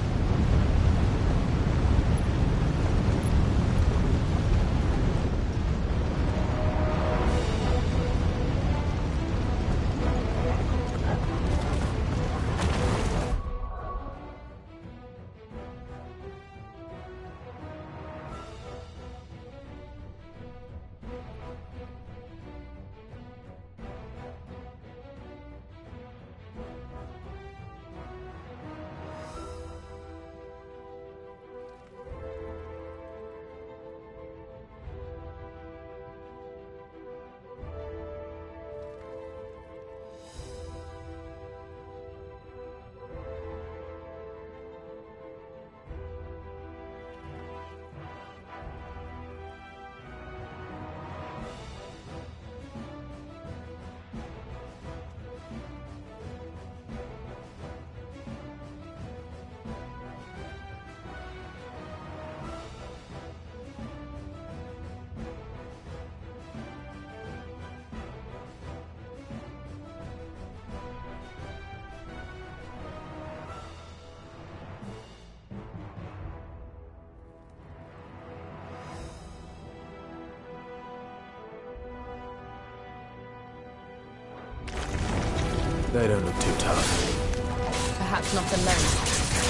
They don't look too tough. Perhaps not alone,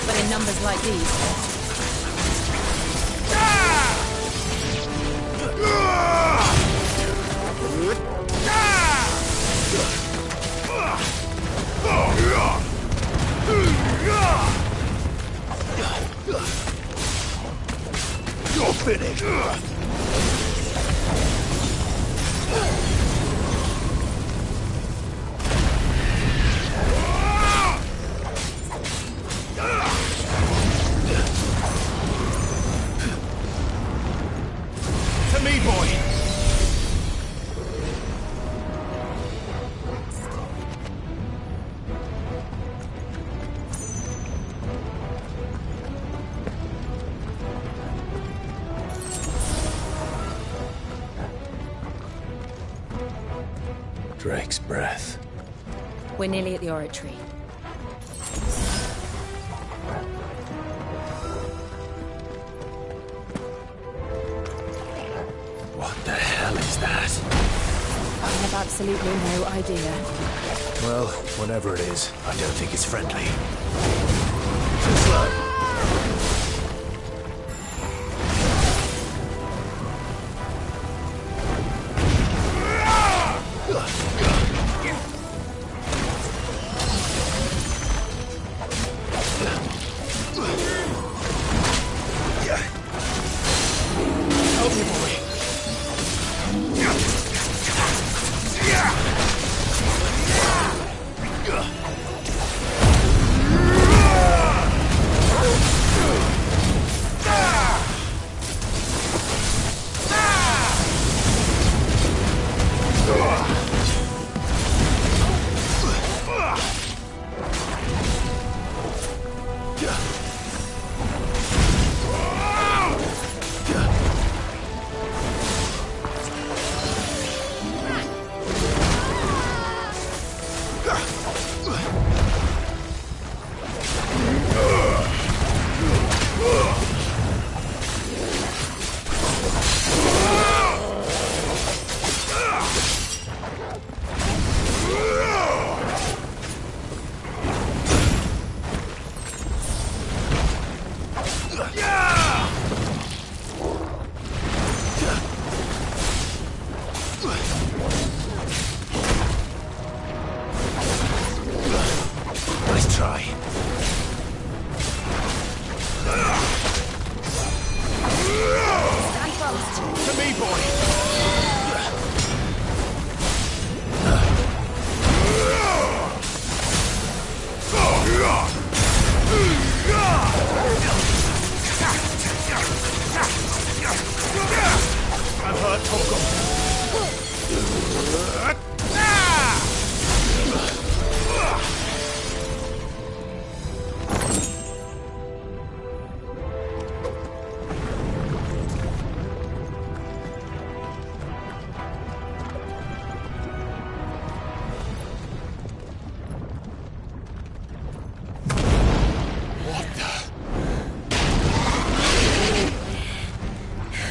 but in numbers like these. You're finished! To me, boy! Drake's breath. We're nearly at the oratory. What the hell is that? I've never have absolutely no idea. Well, whatever it is, I don't think it's friendly. Too slow.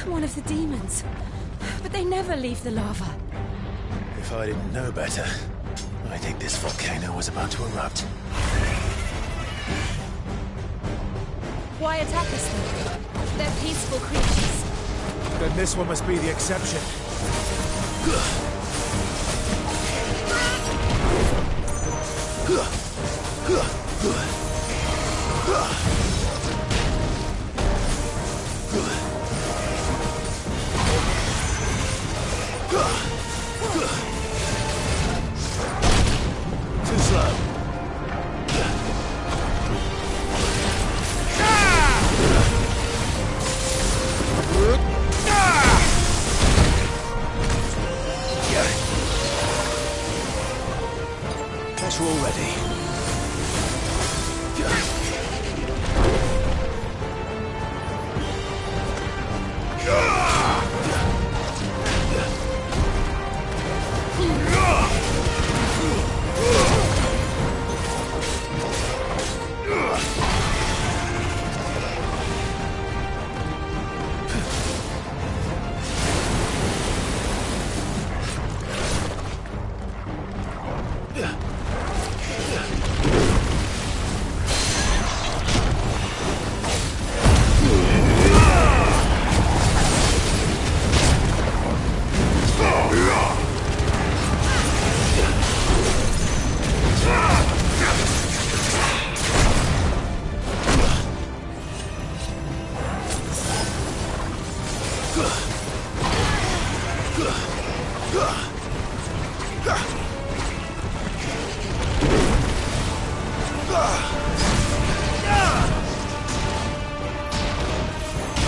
One of the demons. But they never leave the lava. If I didn't know better, I think this volcano was about to erupt. Why attack us then? They're peaceful creatures. Then this one must be the exception. Too slow. Guess we're all ready.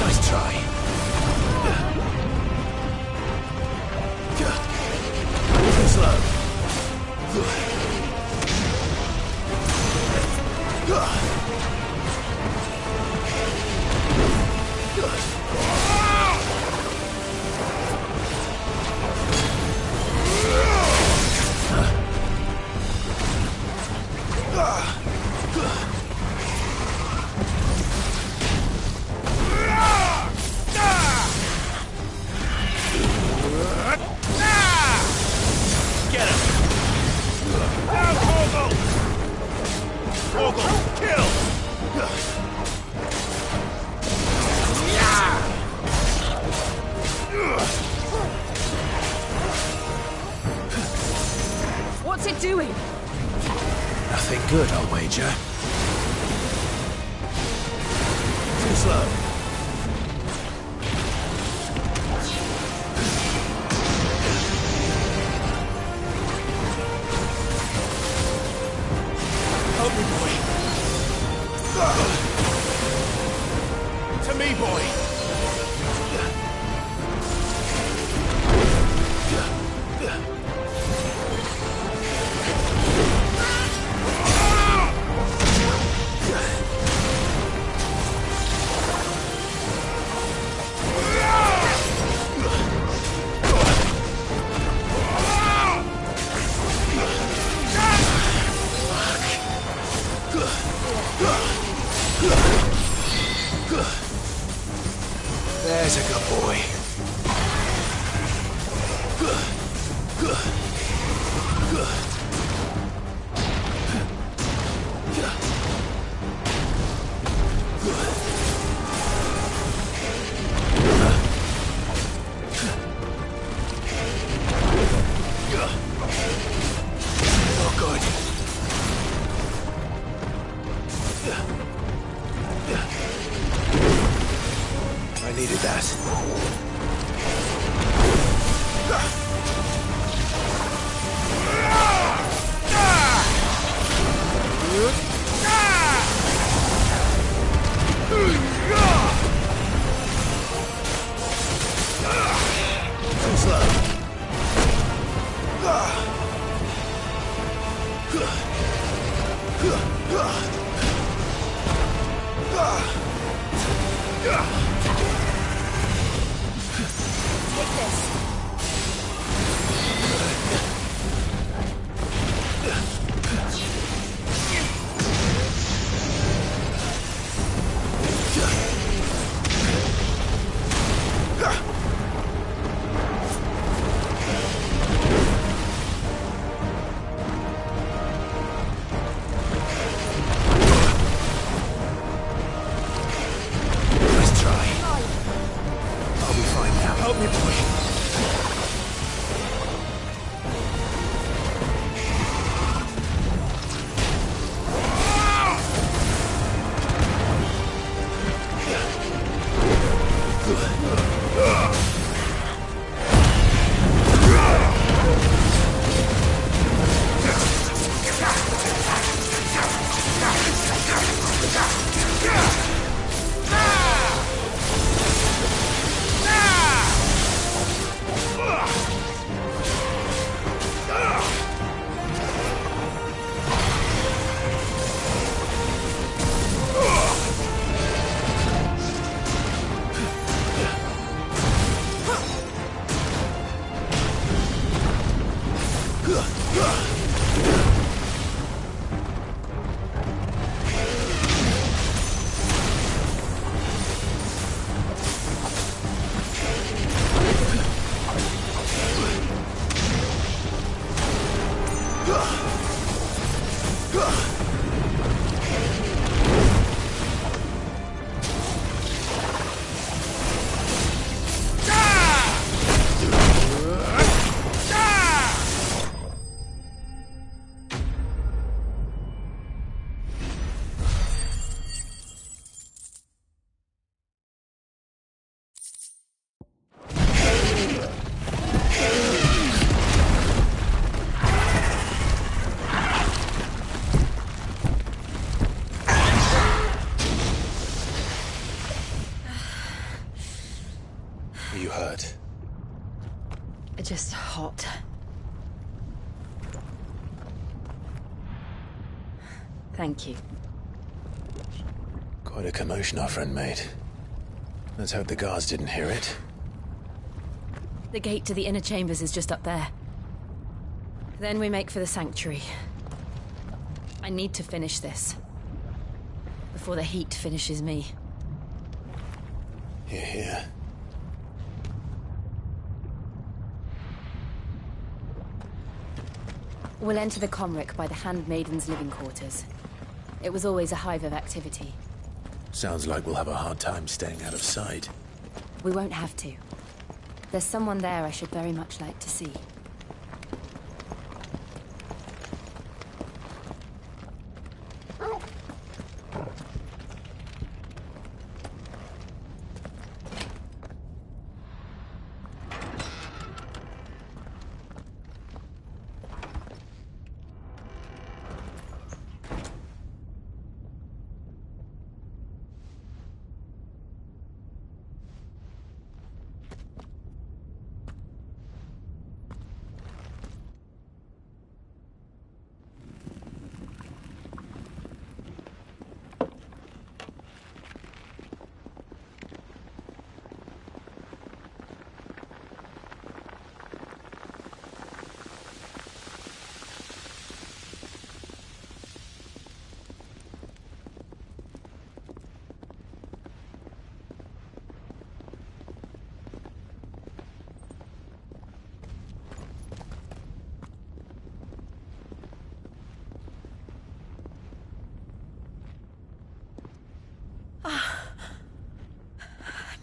Nice try. Too slow. Morgul! Kill! What's it doing? Nothing good, I'll wager. Too slow. Help me, boy. To me, boy. There's a good boy. Oh, good. I needed that. Too slow. Take this. Nice try. I'll be fine now. Help me, boy. Are you hurt? Just hot. Thank you. Quite a commotion our friend made. Let's hope the guards didn't hear it. The gate to the inner chambers is just up there. Then we make for the sanctuary. I need to finish this. Before the heat finishes me. Hear, hear. We'll enter the Comric by the Handmaiden's living quarters. It was always a hive of activity. Sounds like we'll have a hard time staying out of sight. We won't have to. There's someone there I should very much like to see.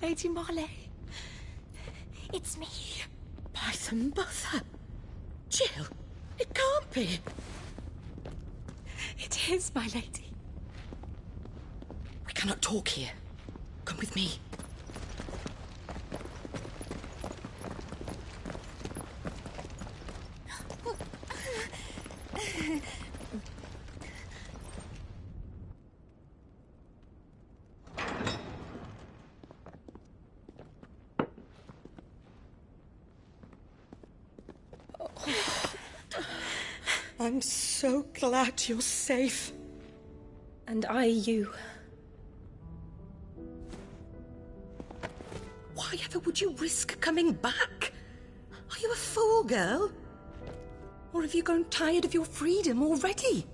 Lady Marley. It's me. By the mother. Jill, it can't be. It is, my lady. We cannot talk here. Come with me. I'm so glad you're safe. And I you. Why ever would you risk coming back? Are you a fool, girl? Or have you grown tired of your freedom already?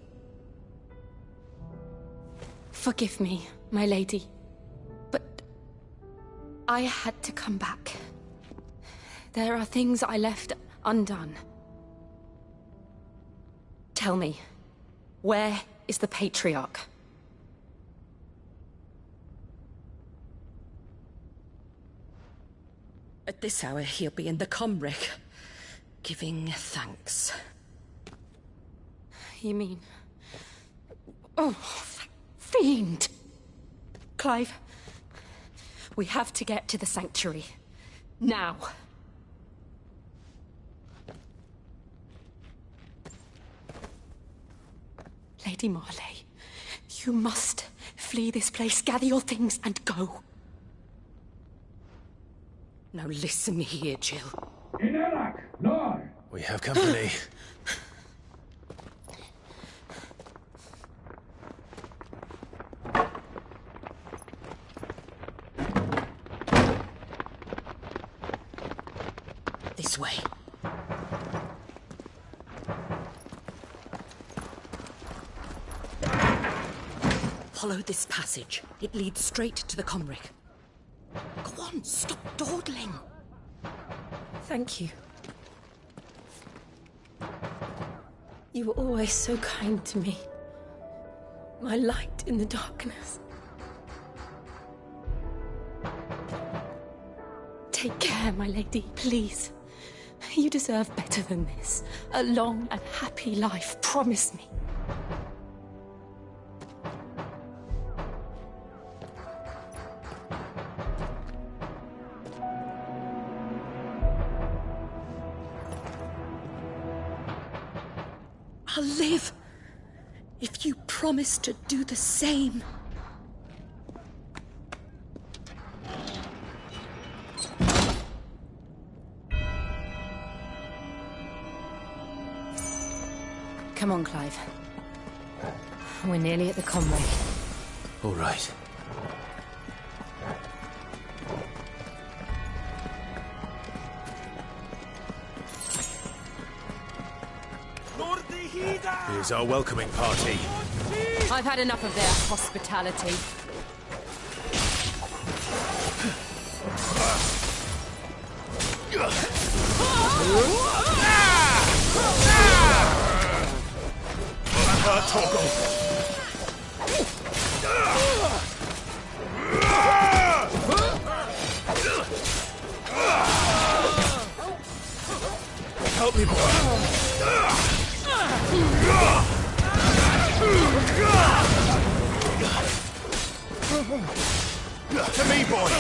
Forgive me, my lady. But I had to come back. There are things I left undone. Tell me, where is the Patriarch? At this hour, he'll be in the Comric, giving thanks. You mean... Oh, that fiend! Clive, we have to get to the sanctuary. Now. Lady Marley, you must flee this place, gather your things, and go. Now listen here, Jill. We have company. This way. Follow this passage. It leads straight to the Comric. Go on, stop dawdling. Thank you. You were always so kind to me. My light in the darkness. Take care, my lady, please. You deserve better than this. A long and happy life, promise me. I'll live if you promise to do the same. Come on, Clive. We're nearly at the Conway. All right. Here's our welcoming party. I've had enough of their hospitality. To me, boy!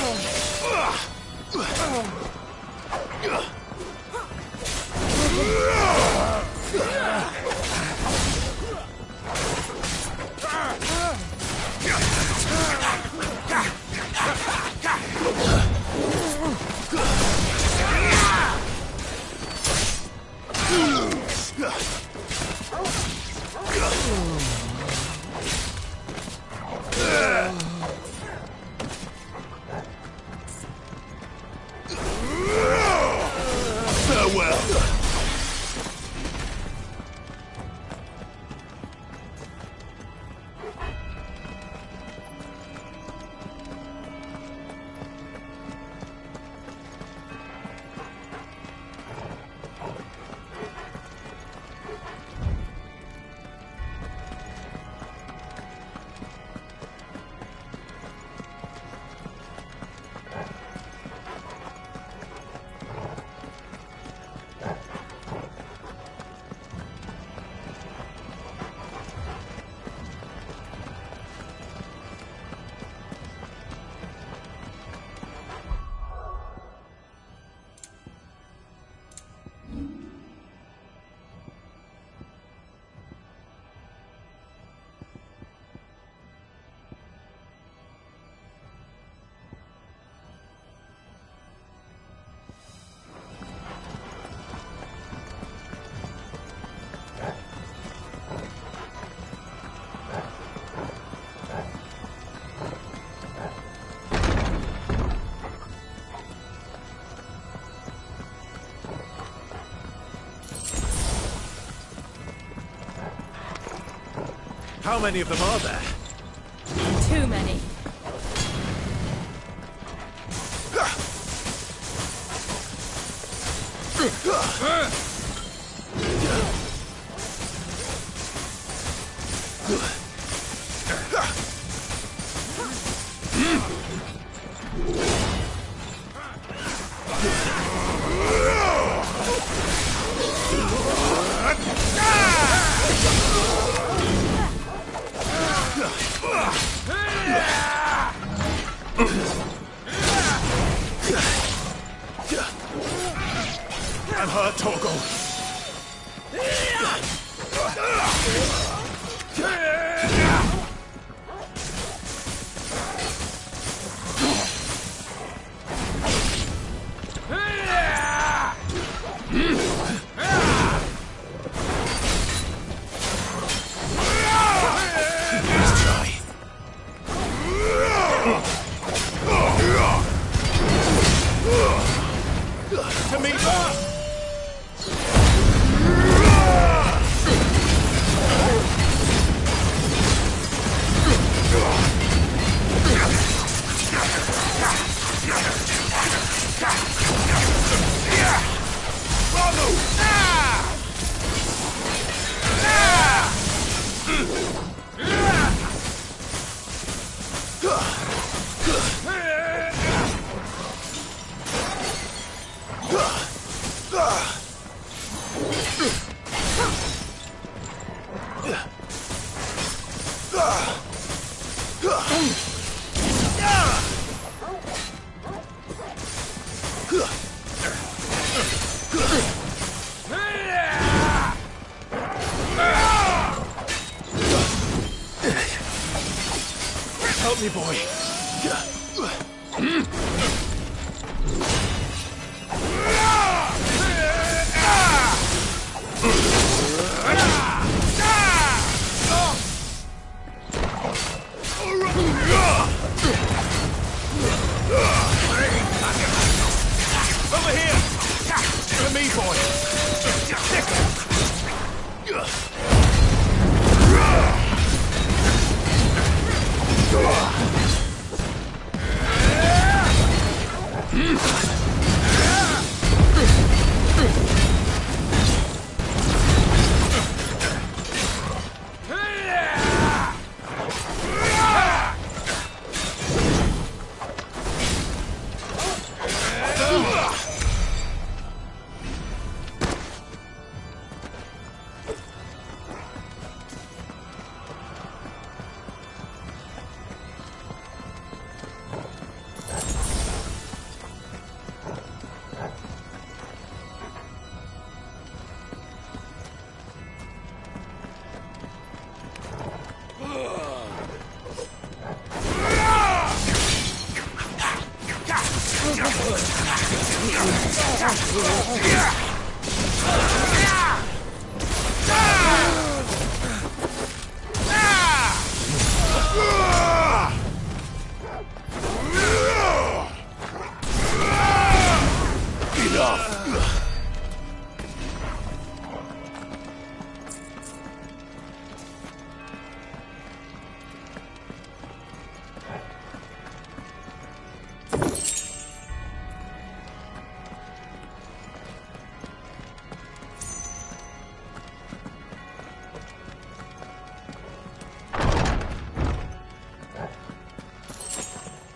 How many of them are there? Too many. I'm hurt, Torgal. To me, help me, boy. Over here! To me, boy!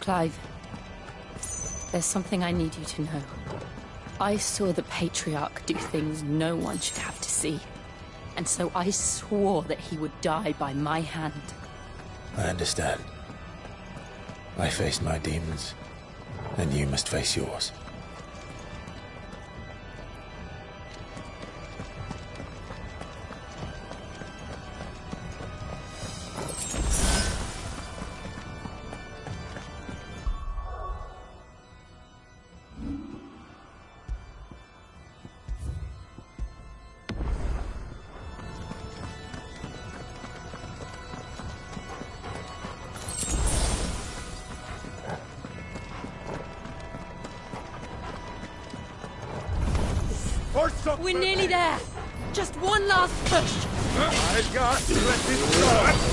Clive, there's something I need you to know. I saw the Patriarch do things no one should have to see. And so I swore that he would die by my hand. I understand. I faced my demons, and you must face yours. We're nearly there. Just one last push. I got to let it go.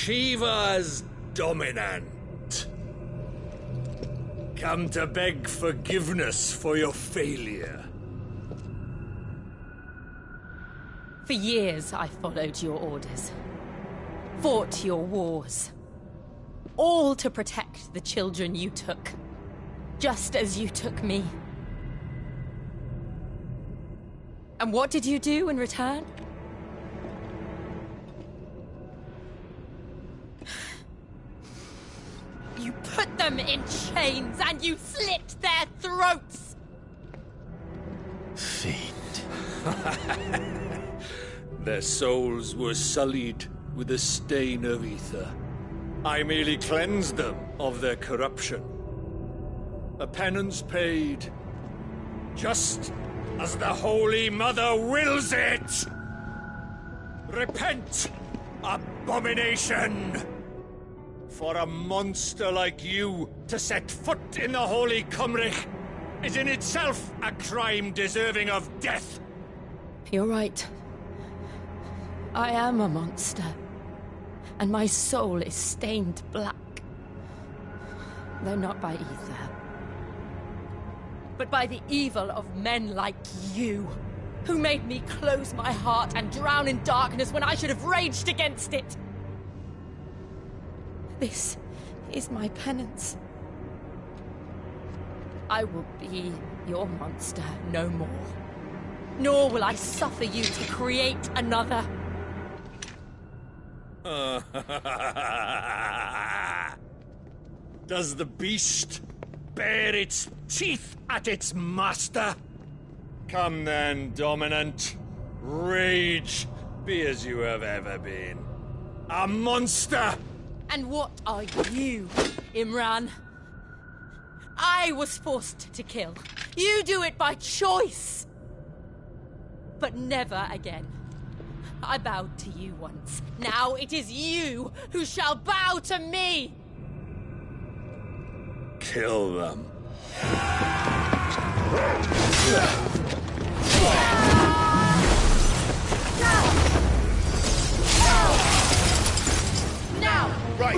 Shiva's dominant. Come to beg forgiveness for your failure. For years, I followed your orders. Fought your wars. All to protect the children you took. Just as you took me. And what did you do in return? You put them in chains and you slit their throats! Fiend. Their souls were sullied with the stain of ether. I merely cleansed them of their corruption. A penance paid, just as the Holy Mother wills it! Repent, abomination! For a monster like you to set foot in the Holy Cymric is in itself a crime deserving of death! You're right. I am a monster. And my soul is stained black. Though not by ether. But by the evil of men like you, who made me close my heart and drown in darkness when I should have raged against it. This is my penance. I will be your monster no more. Nor will I suffer you to create another. Does the beast bare its teeth at its master? Come then, dominant. Rage, be as you have ever been. A monster! And what are you, Imran? I was forced to kill. You do it by choice. But never again. I bowed to you once. Now it is you who shall bow to me! Kill them. Now! Right!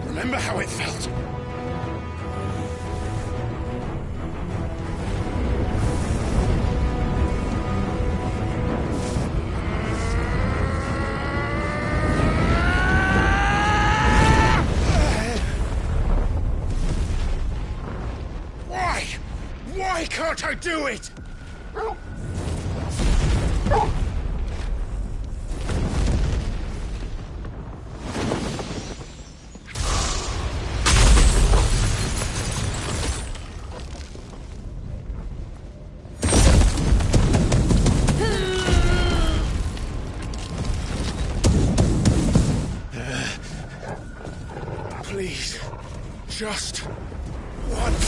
Remember how it felt? Why? Why can't I do it? Please, just once.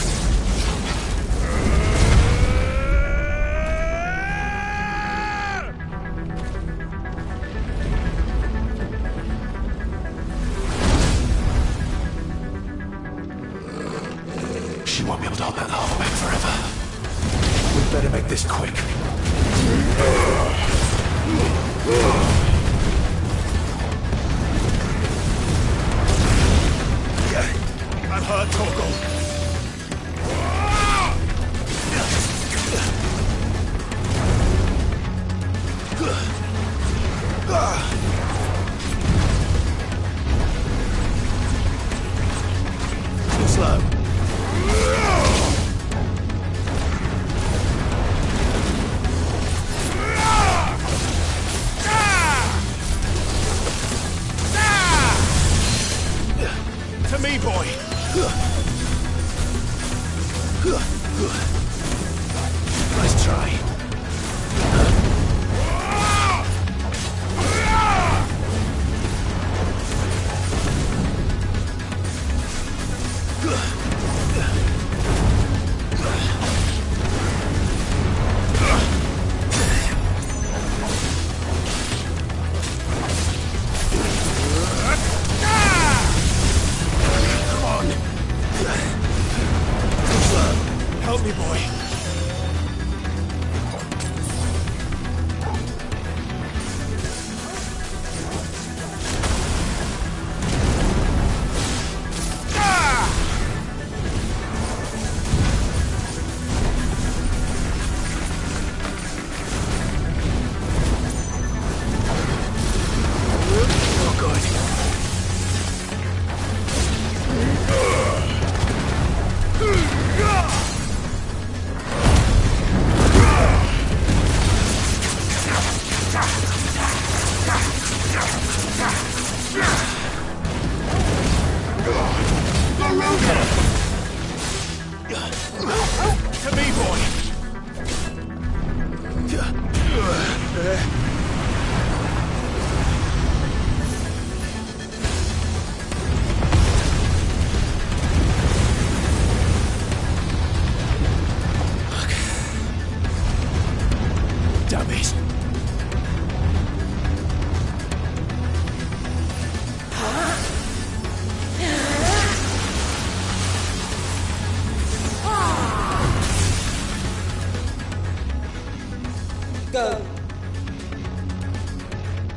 I'm hurt, Torgal. Too slow. To me, boy. Nice try. Come on. Help me, boy. Oh, good. To me, boy. Damn it. Go.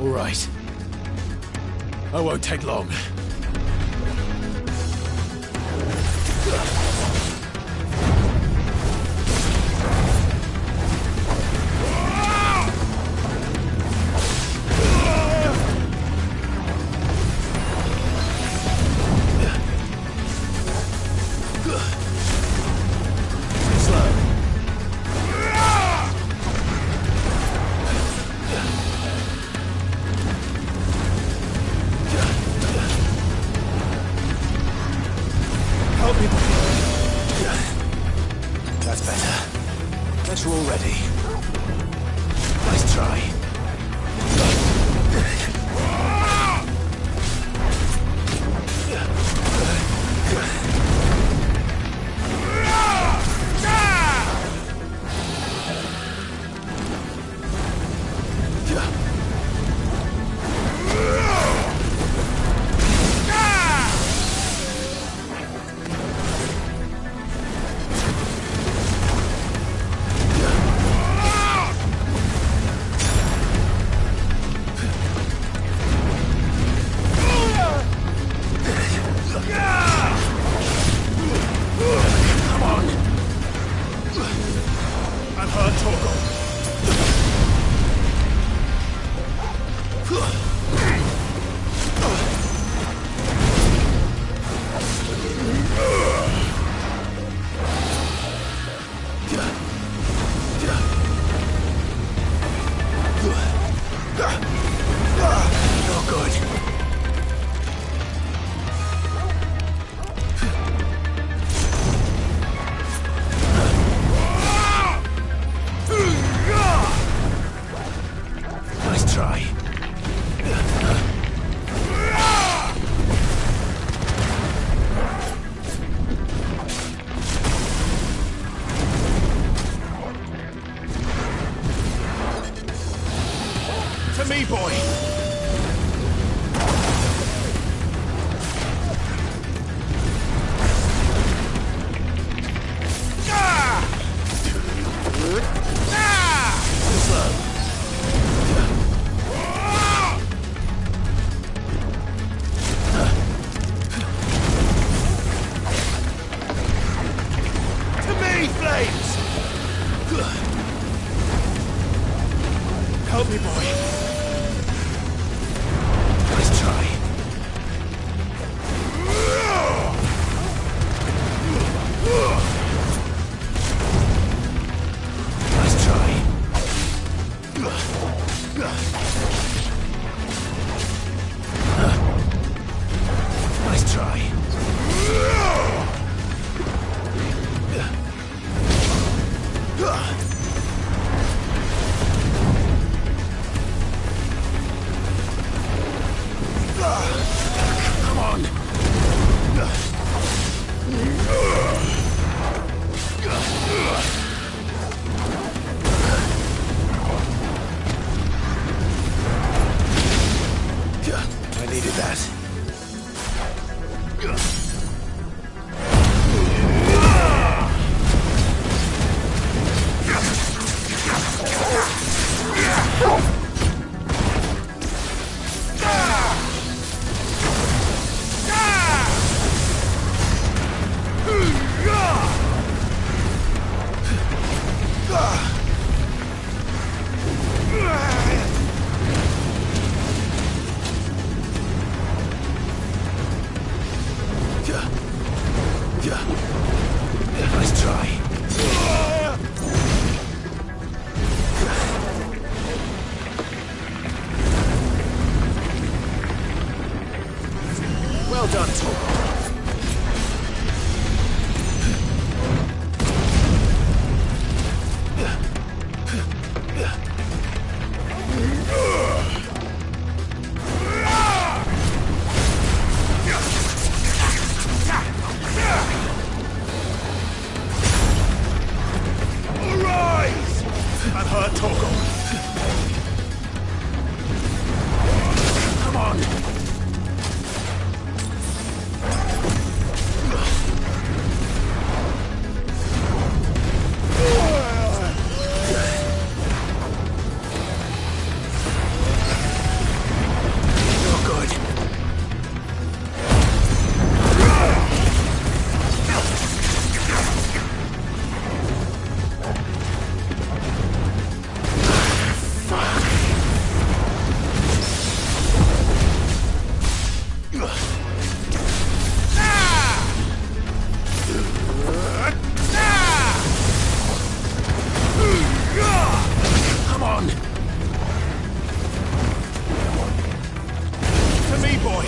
All right. I won't take long. Help me. That's better. That's all ready. Nice try. Come on. I'm hurt, Torgal. Not good. Nice try. To me, boy. Too slow. Help me, boy. Nice try. Nice try. Nice try. Come on. I needed that. Nice try. Well done, Torgal. Arise! I'm hurt, Torgal. Come on. You're good. Come on. To me, boy.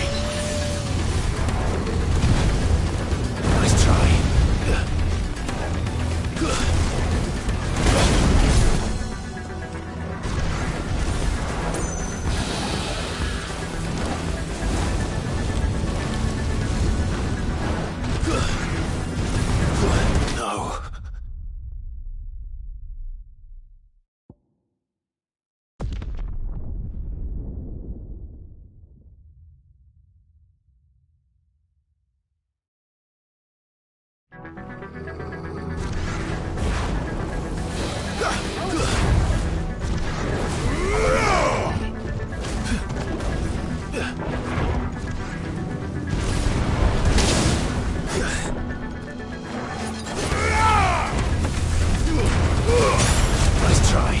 Nice try. No. Nice try.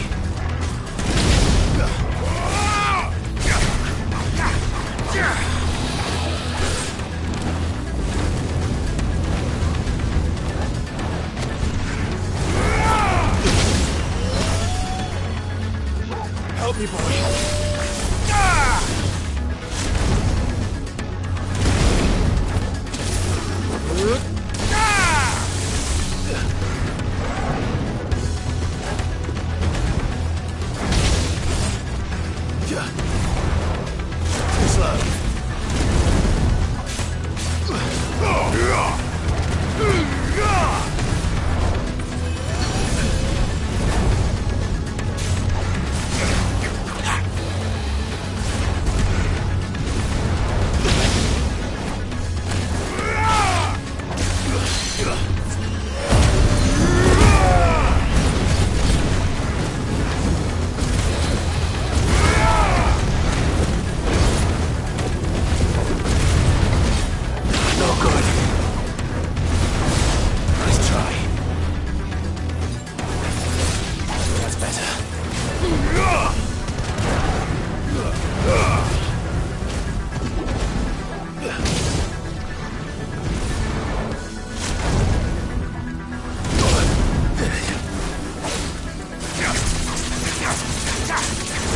Help me, boy. Too slow.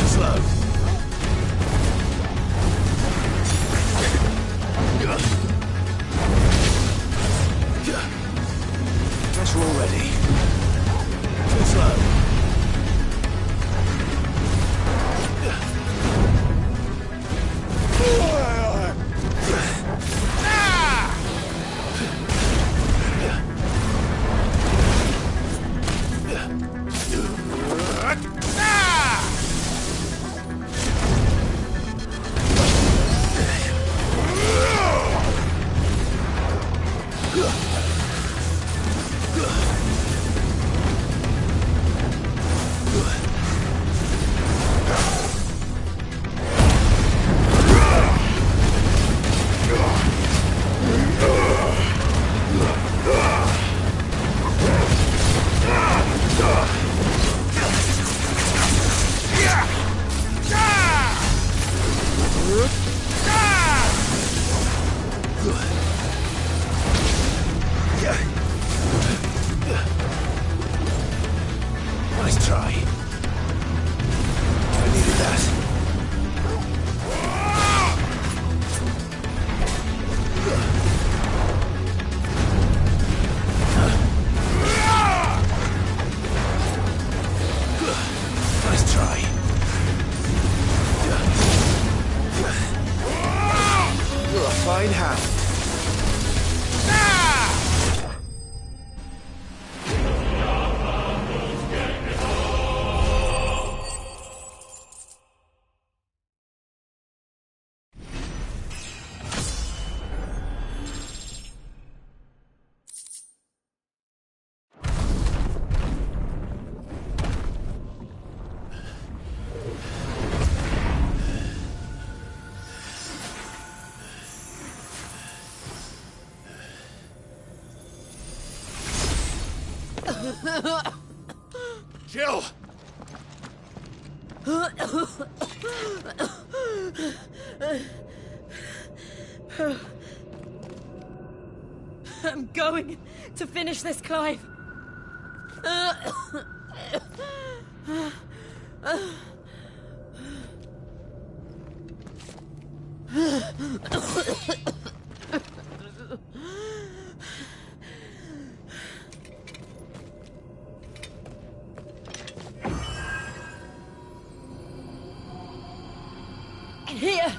Slow. Guess we're all ready. Too slow. Nice try. I needed that. Nice try. You're a fine hound. Jill! I'm going to finish this, Clive. Here!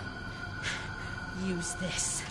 Use this.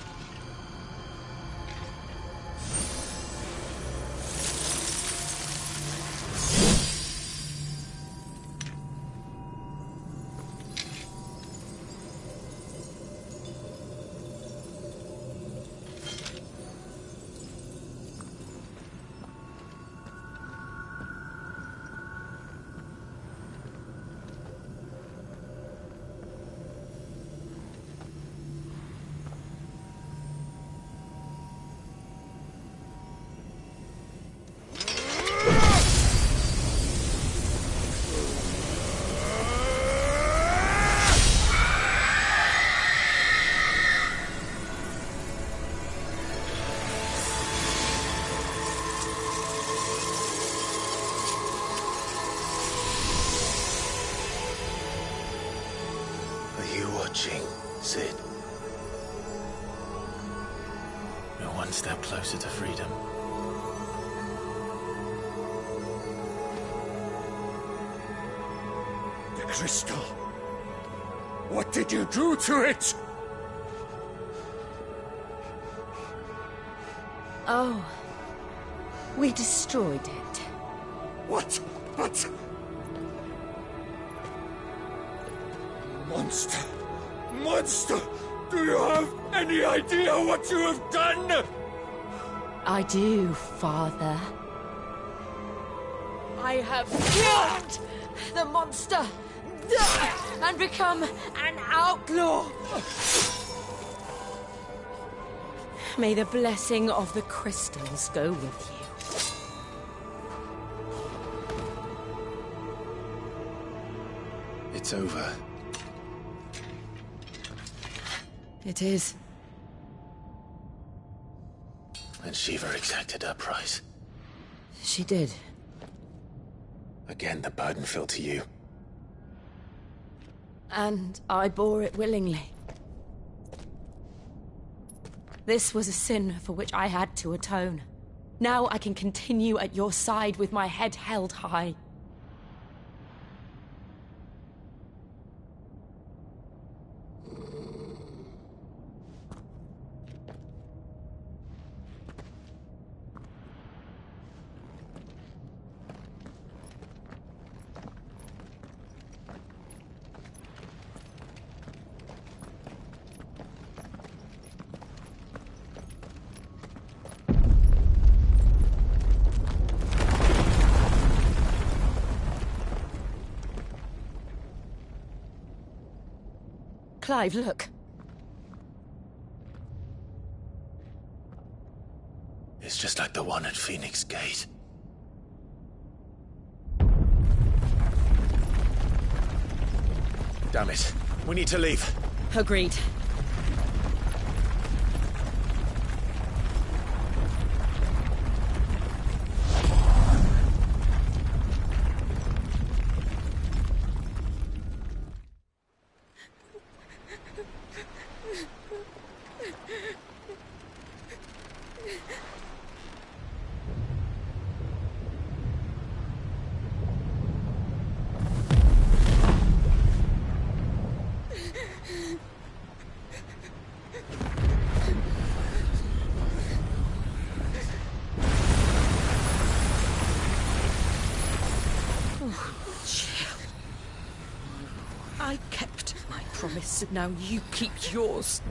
Are you watching, Sid? We're one step closer to freedom. The crystal. What did you do to it? Oh. We destroyed it. What? But... Monster! Monster! Do you have any idea what you have done? I do, Father. I have killed the monster and become an outlaw. May the blessing of the crystals go with you. It's over. It is. And Shiva exacted her price. She did. Again, the burden fell to you. And I bore it willingly. This was a sin for which I had to atone. Now I can continue at your side with my head held high. Clive, look. It's just like the one at Phoenix Gate. Damn it. We need to leave. Agreed. I kept my promise, and now you keep yours.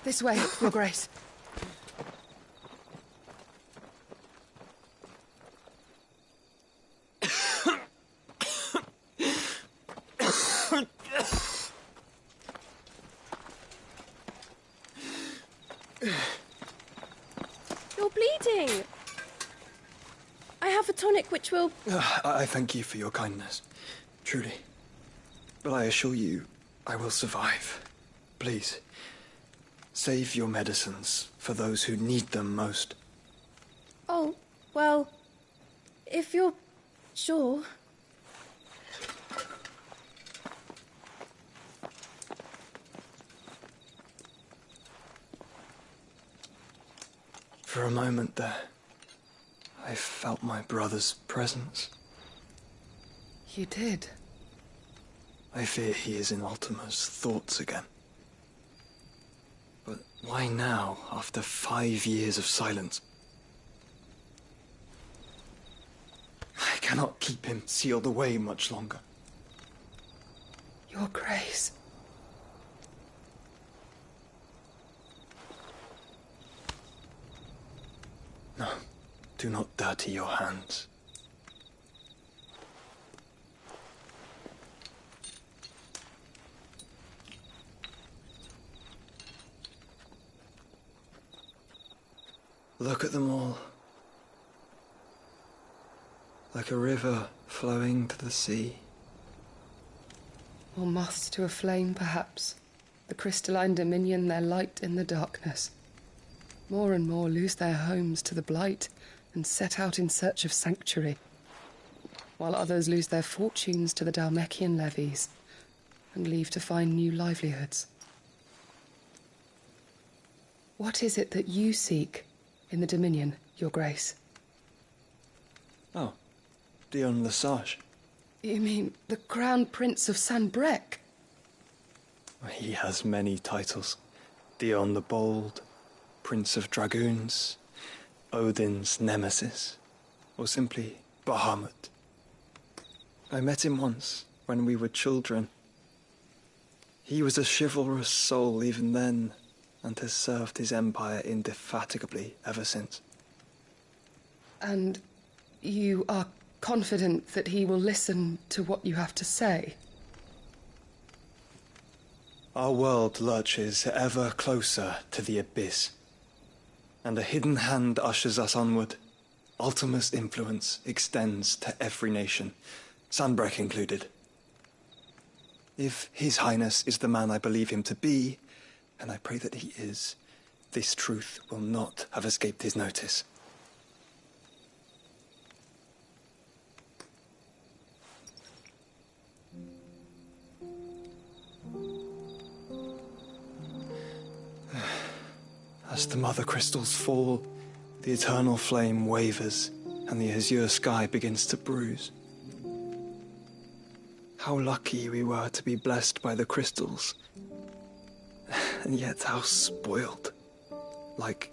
This way, Your Grace. You're bleeding. I have a tonic which will... I thank you for your kindness, truly. But I assure you, I will survive. Please, save your medicines for those who need them most. Oh, well, if you're sure... For a moment there, I felt my brother's presence. You did? I fear he is in Ultima's thoughts again. But why now, after 5 years of silence? I cannot keep him sealed away much longer. Your Grace. No, do not dirty your hands. Look at them all. Like a river flowing to the sea. Or moths to a flame, perhaps. The crystalline dominion, their light in the darkness. More and more lose their homes to the blight and set out in search of sanctuary, while others lose their fortunes to the Dalmekian levies and leave to find new livelihoods. What is it that you seek in the Dominion, Your Grace? Oh, Dion Lesage. You mean the Crown Prince of Sanbreque? He has many titles. Dion the Bold, Prince of Dragoons, Odin's Nemesis, or simply Bahamut. I met him once, when we were children. He was a chivalrous soul even then, and has served his empire indefatigably ever since. And you are confident that he will listen to what you have to say? Our world lurches ever closer to the abyss, and a hidden hand ushers us onward. Ultima's influence extends to every nation, Sanbreque included. If His Highness is the man I believe him to be, and I pray that he is, this truth will not have escaped his notice. As the mother crystals fall, the eternal flame wavers, and the azure sky begins to bruise. How lucky we were to be blessed by the crystals, and yet how spoiled. Like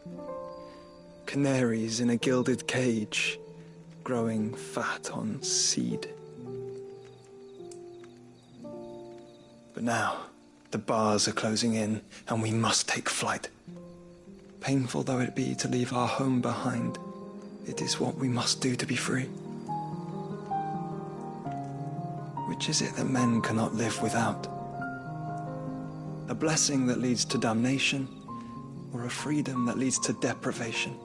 canaries in a gilded cage, growing fat on seed. But now, the bars are closing in, and we must take flight. Painful though it be to leave our home behind, it is what we must do to be free. Which is it that men cannot live without? A blessing that leads to damnation, or a freedom that leads to deprivation?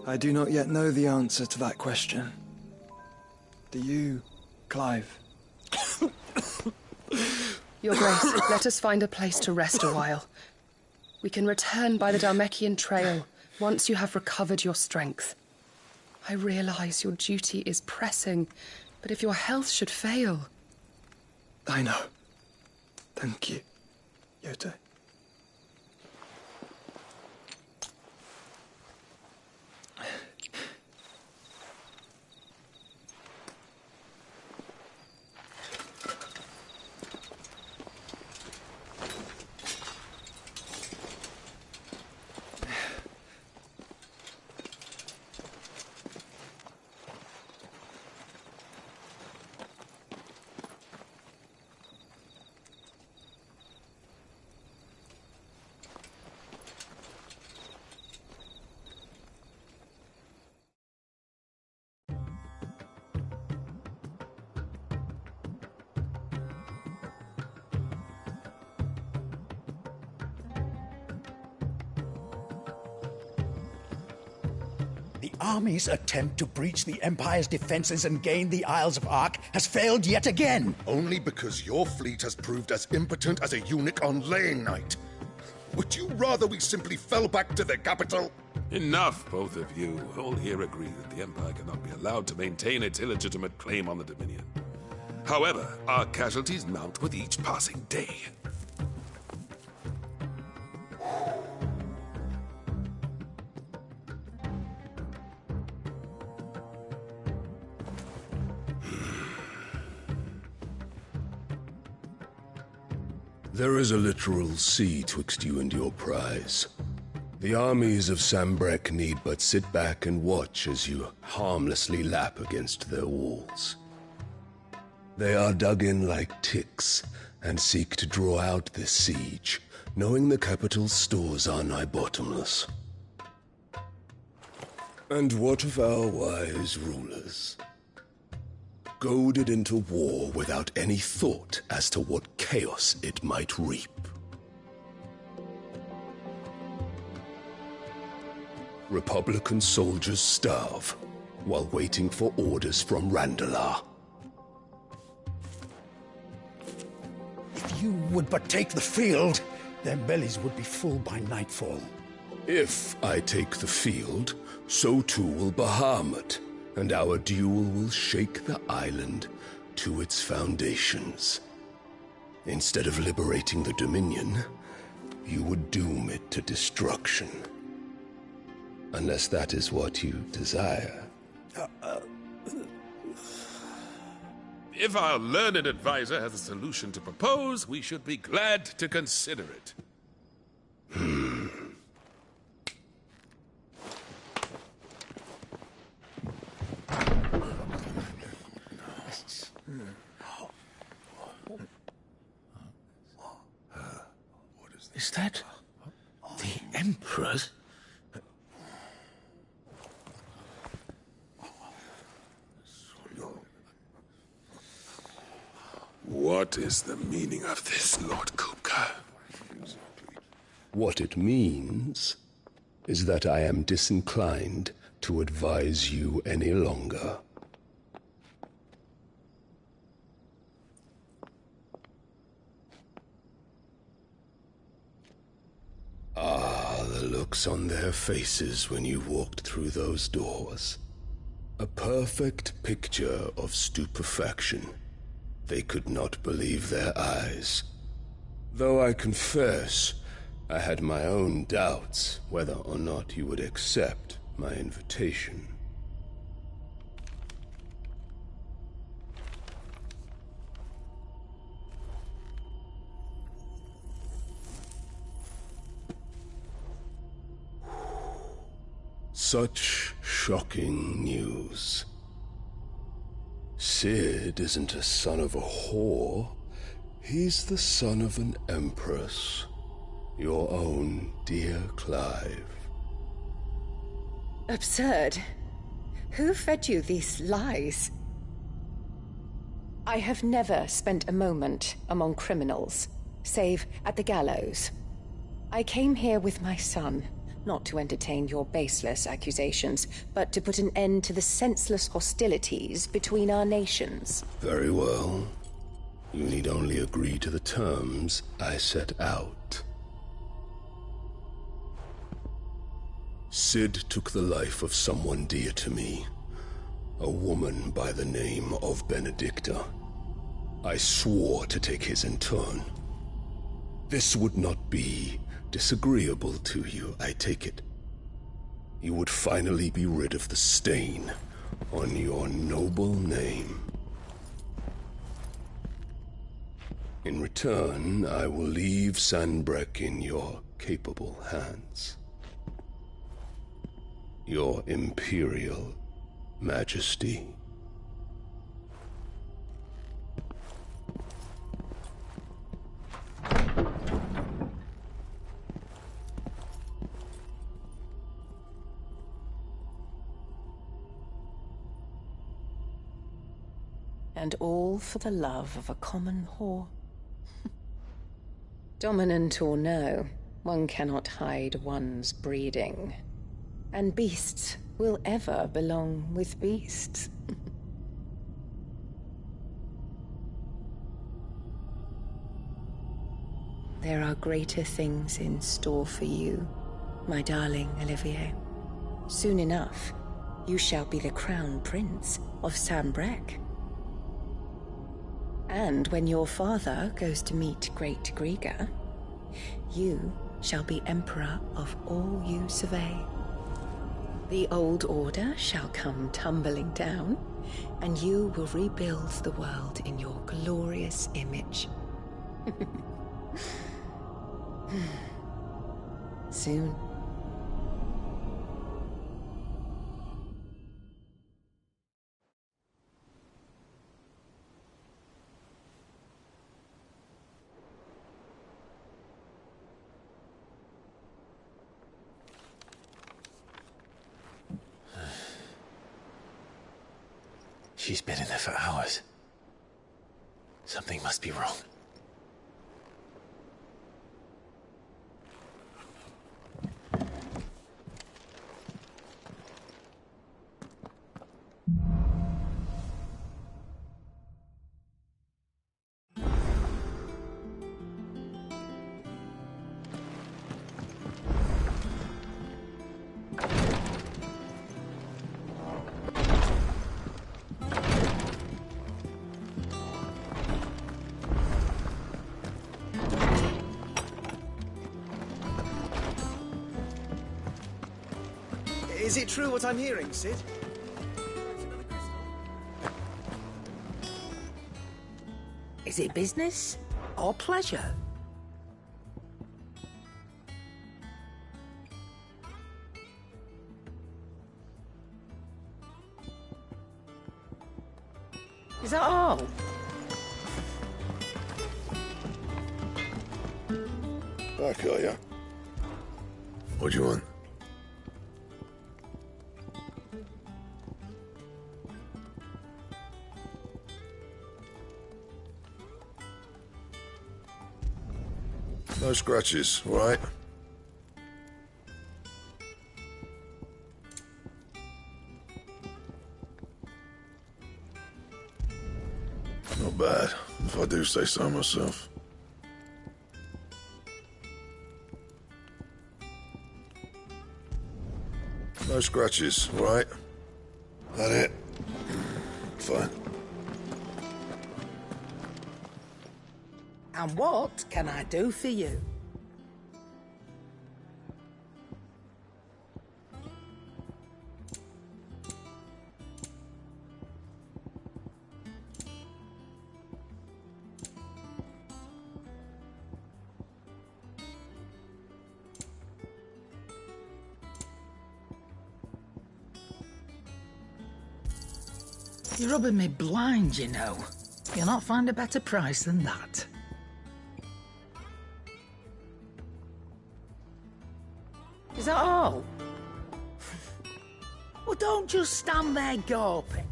I do not yet know the answer to that question. Do you, Clive? Your Grace, let us find a place to rest a while. We can return by the Dalmekian trail once you have recovered your strength. I realize your duty is pressing, but if your health should fail... I know. Thank you, Yote. The army's attempt to breach the Empire's defenses and gain the Isles of Ark has failed yet again. Only because your fleet has proved as impotent as a eunuch on laying night. Would you rather we simply fell back to the capital? Enough, both of you. All here agree that the Empire cannot be allowed to maintain its illegitimate claim on the Dominion. However, our casualties mount with each passing day. There is a literal sea twixt you and your prize. The armies of Sanbreque need but sit back and watch as you harmlessly lap against their walls. They are dug in like ticks, and seek to draw out this siege, knowing the capital's stores are nigh bottomless. And what of our wise rulers? Goaded into war without any thought as to what chaos it might reap. Republican soldiers starve while waiting for orders from Randalar. If you would but take the field, their bellies would be full by nightfall. If I take the field, so too will Bahamut, and our duel will shake the island to its foundations. Instead of liberating the Dominion, you would doom it to destruction. Unless that is what you desire. If our learned advisor has a solution to propose, we should be glad to consider it. Is that the Emperor's? What is the meaning of this, Lord Kupka? What it means is that I am disinclined to advise you any longer. Ah, the looks on their faces when you walked through those doors. A perfect picture of stupefaction. They could not believe their eyes. Though I confess, I had my own doubts whether or not you would accept my invitation. Such shocking news. Sid isn't a son of a whore. He's the son of an empress. Your own dear Clive. Absurd. Who fed you these lies? I have never spent a moment among criminals, save at the gallows. I came here with my son, not to entertain your baseless accusations, but to put an end to the senseless hostilities between our nations. Very well. You need only agree to the terms I set out. Sid took the life of someone dear to me, a woman by the name of Benedicta. I swore to take his in turn. This would not be disagreeable to you, I take it. You would finally be rid of the stain on your noble name. In return, I will leave Sanbreque in your capable hands. Your Imperial Majesty. And all for the love of a common whore. Dominant or no, one cannot hide one's breeding. And beasts will ever belong with beasts. There are greater things in store for you, my darling Olivier. Soon enough, you shall be the crown prince of Sanbreque. And when your father goes to meet Great Griga, you shall be emperor of all you survey. The old order shall come tumbling down, and you will rebuild the world in your glorious image. Soon. She's been in there for hours. Something must be wrong. Is it true what I'm hearing, Sid? Is it business or pleasure? Is that all? Back, are ya? What do you want? No scratches, all right? Not bad, if I do say so myself. No scratches, all right? That it? Fine. And what can I do for you? You're rubbing me blind, you know. You'll not find a better price than that. Is that all? Well, don't just stand there gawping.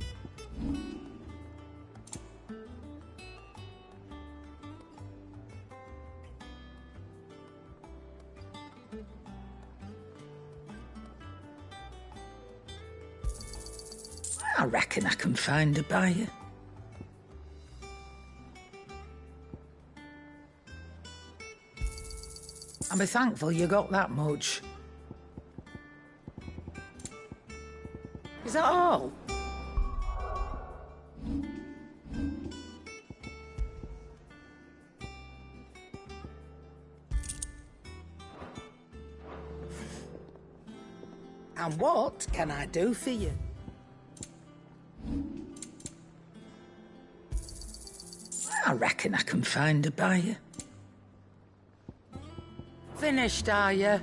I reckon I can find a buyer. I'll be thankful you got that much. Is that all? And what can I do for you? I reckon I can find a buyer. Finished, are you?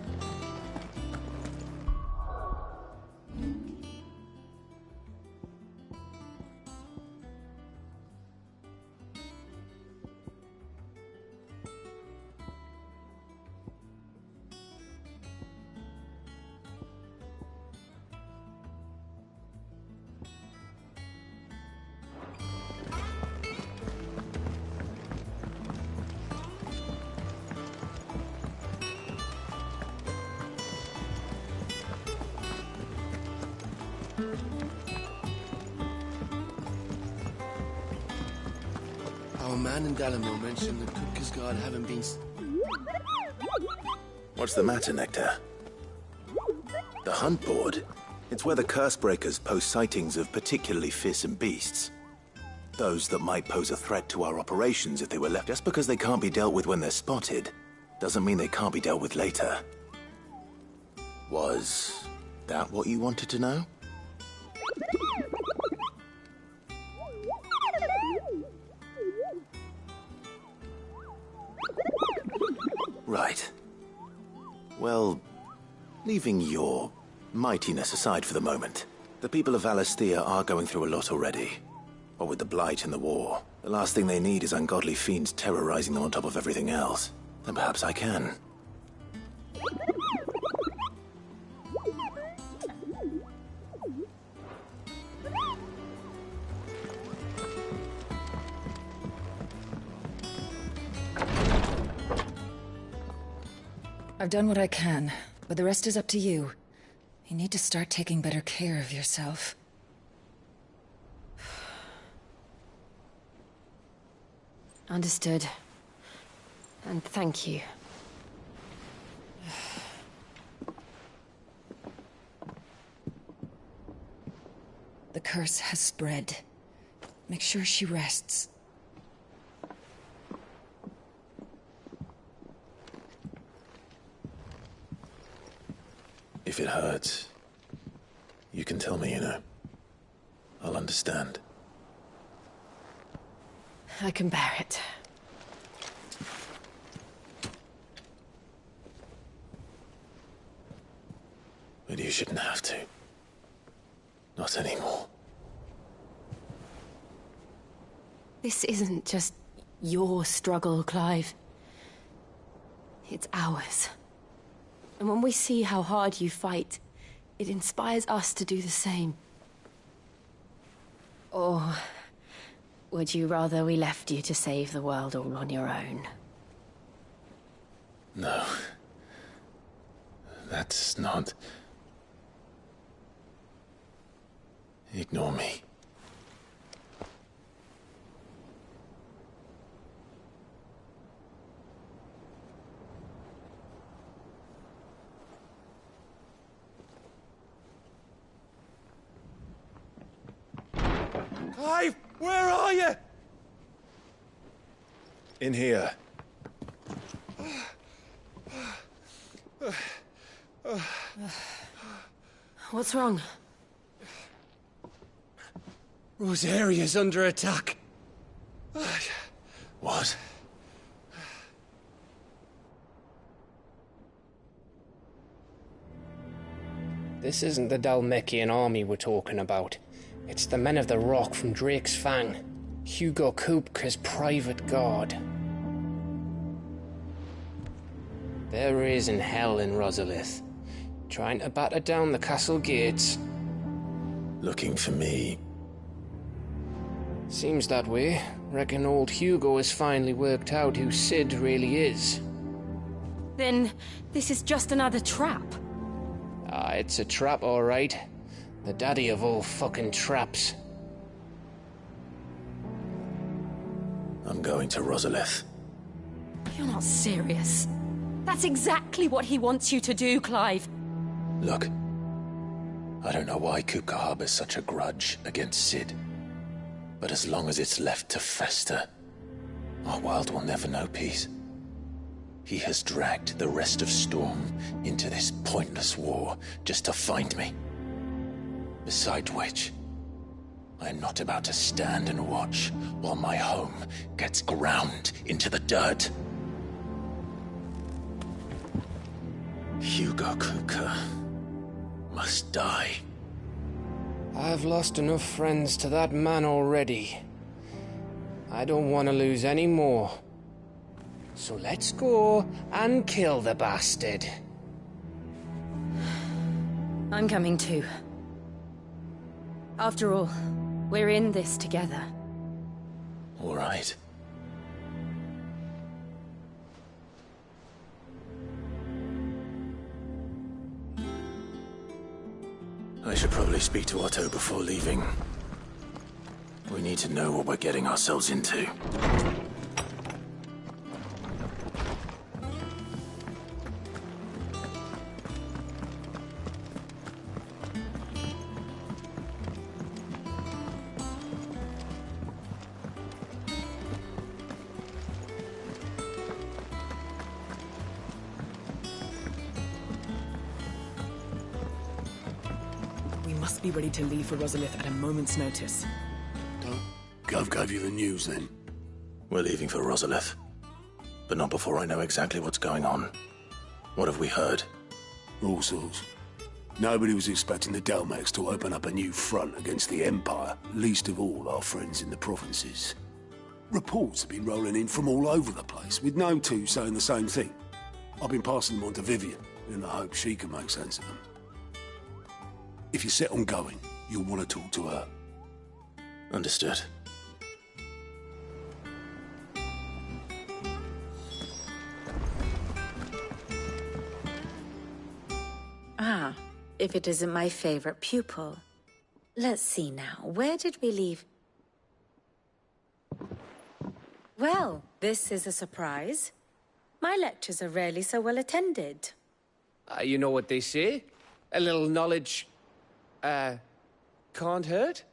Our man in Dalamo mentioned the Cooker's Guard having been... What's the matter, Nectar? The hunt board? It's where the Cursebreakers post sightings of particularly fearsome beasts. Those that might pose a threat to our operations if they were left. Just because they can't be dealt with when they're spotted, doesn't mean they can't be dealt with later. Was that what you wanted to know? Right. Well, leaving your mightiness aside for the moment, the people of Valisthea are going through a lot already. What with the Blight and the war, the last thing they need is ungodly fiends terrorizing them on top of everything else. Then perhaps I can. I've done what I can, but the rest is up to you. You need to start taking better care of yourself. Understood. And thank you. The curse has spread. Make sure she rests. If it hurts, you can tell me, you know. I'll understand. I can bear it. But you shouldn't have to. Not anymore. This isn't just your struggle, Clive. It's ours. And when we see how hard you fight, it inspires us to do the same. Or would you rather we left you to save the world all on your own? No. That's not... Ignore me. Clive, where are you? In here. What's wrong? Rosaria's under attack. What? This isn't the Dalmekian army we're talking about. It's the men of the Rock from Drake's Fang. Hugo Kupka's private guard. There is in hell in Rosalith, trying to batter down the castle gates. Looking for me. Seems that way. Reckon old Hugo has finally worked out who Sid really is. Then this is just another trap. Ah, it's a trap, all right. The daddy of all fucking traps. I'm going to Rosalith. You're not serious. That's exactly what he wants you to do, Clive. Look, I don't know why Kupka harbors such a grudge against Sid. But as long as it's left to fester, our world will never know peace. He has dragged the rest of Storm into this pointless war just to find me. Besides which, I am not about to stand and watch while my home gets ground into the dirt. Hugo Kupka must die. I've lost enough friends to that man already. I don't want to lose any more. So let's go and kill the bastard. I'm coming too. After all, we're in this together. All right. I should probably speak to Otto before leaving. We need to know what we're getting ourselves into. Be ready to leave for Rosalith at a moment's notice. Gov gave you the news, then? We're leaving for Rosalith. But not before I know exactly what's going on. What have we heard? All sorts. Nobody was expecting the Dalmeks to open up a new front against the Empire, least of all our friends in the provinces. Reports have been rolling in from all over the place, with no two saying the same thing. I've been passing them on to Vivian, in the hope she can make sense of them. If you're set on going, you'll want to talk to her. Understood. Ah, if it isn't my favorite pupil. Let's see now, where did we leave? Well, this is a surprise. My lectures are rarely so well attended. You know what they say? A little knowledge... can't hurt?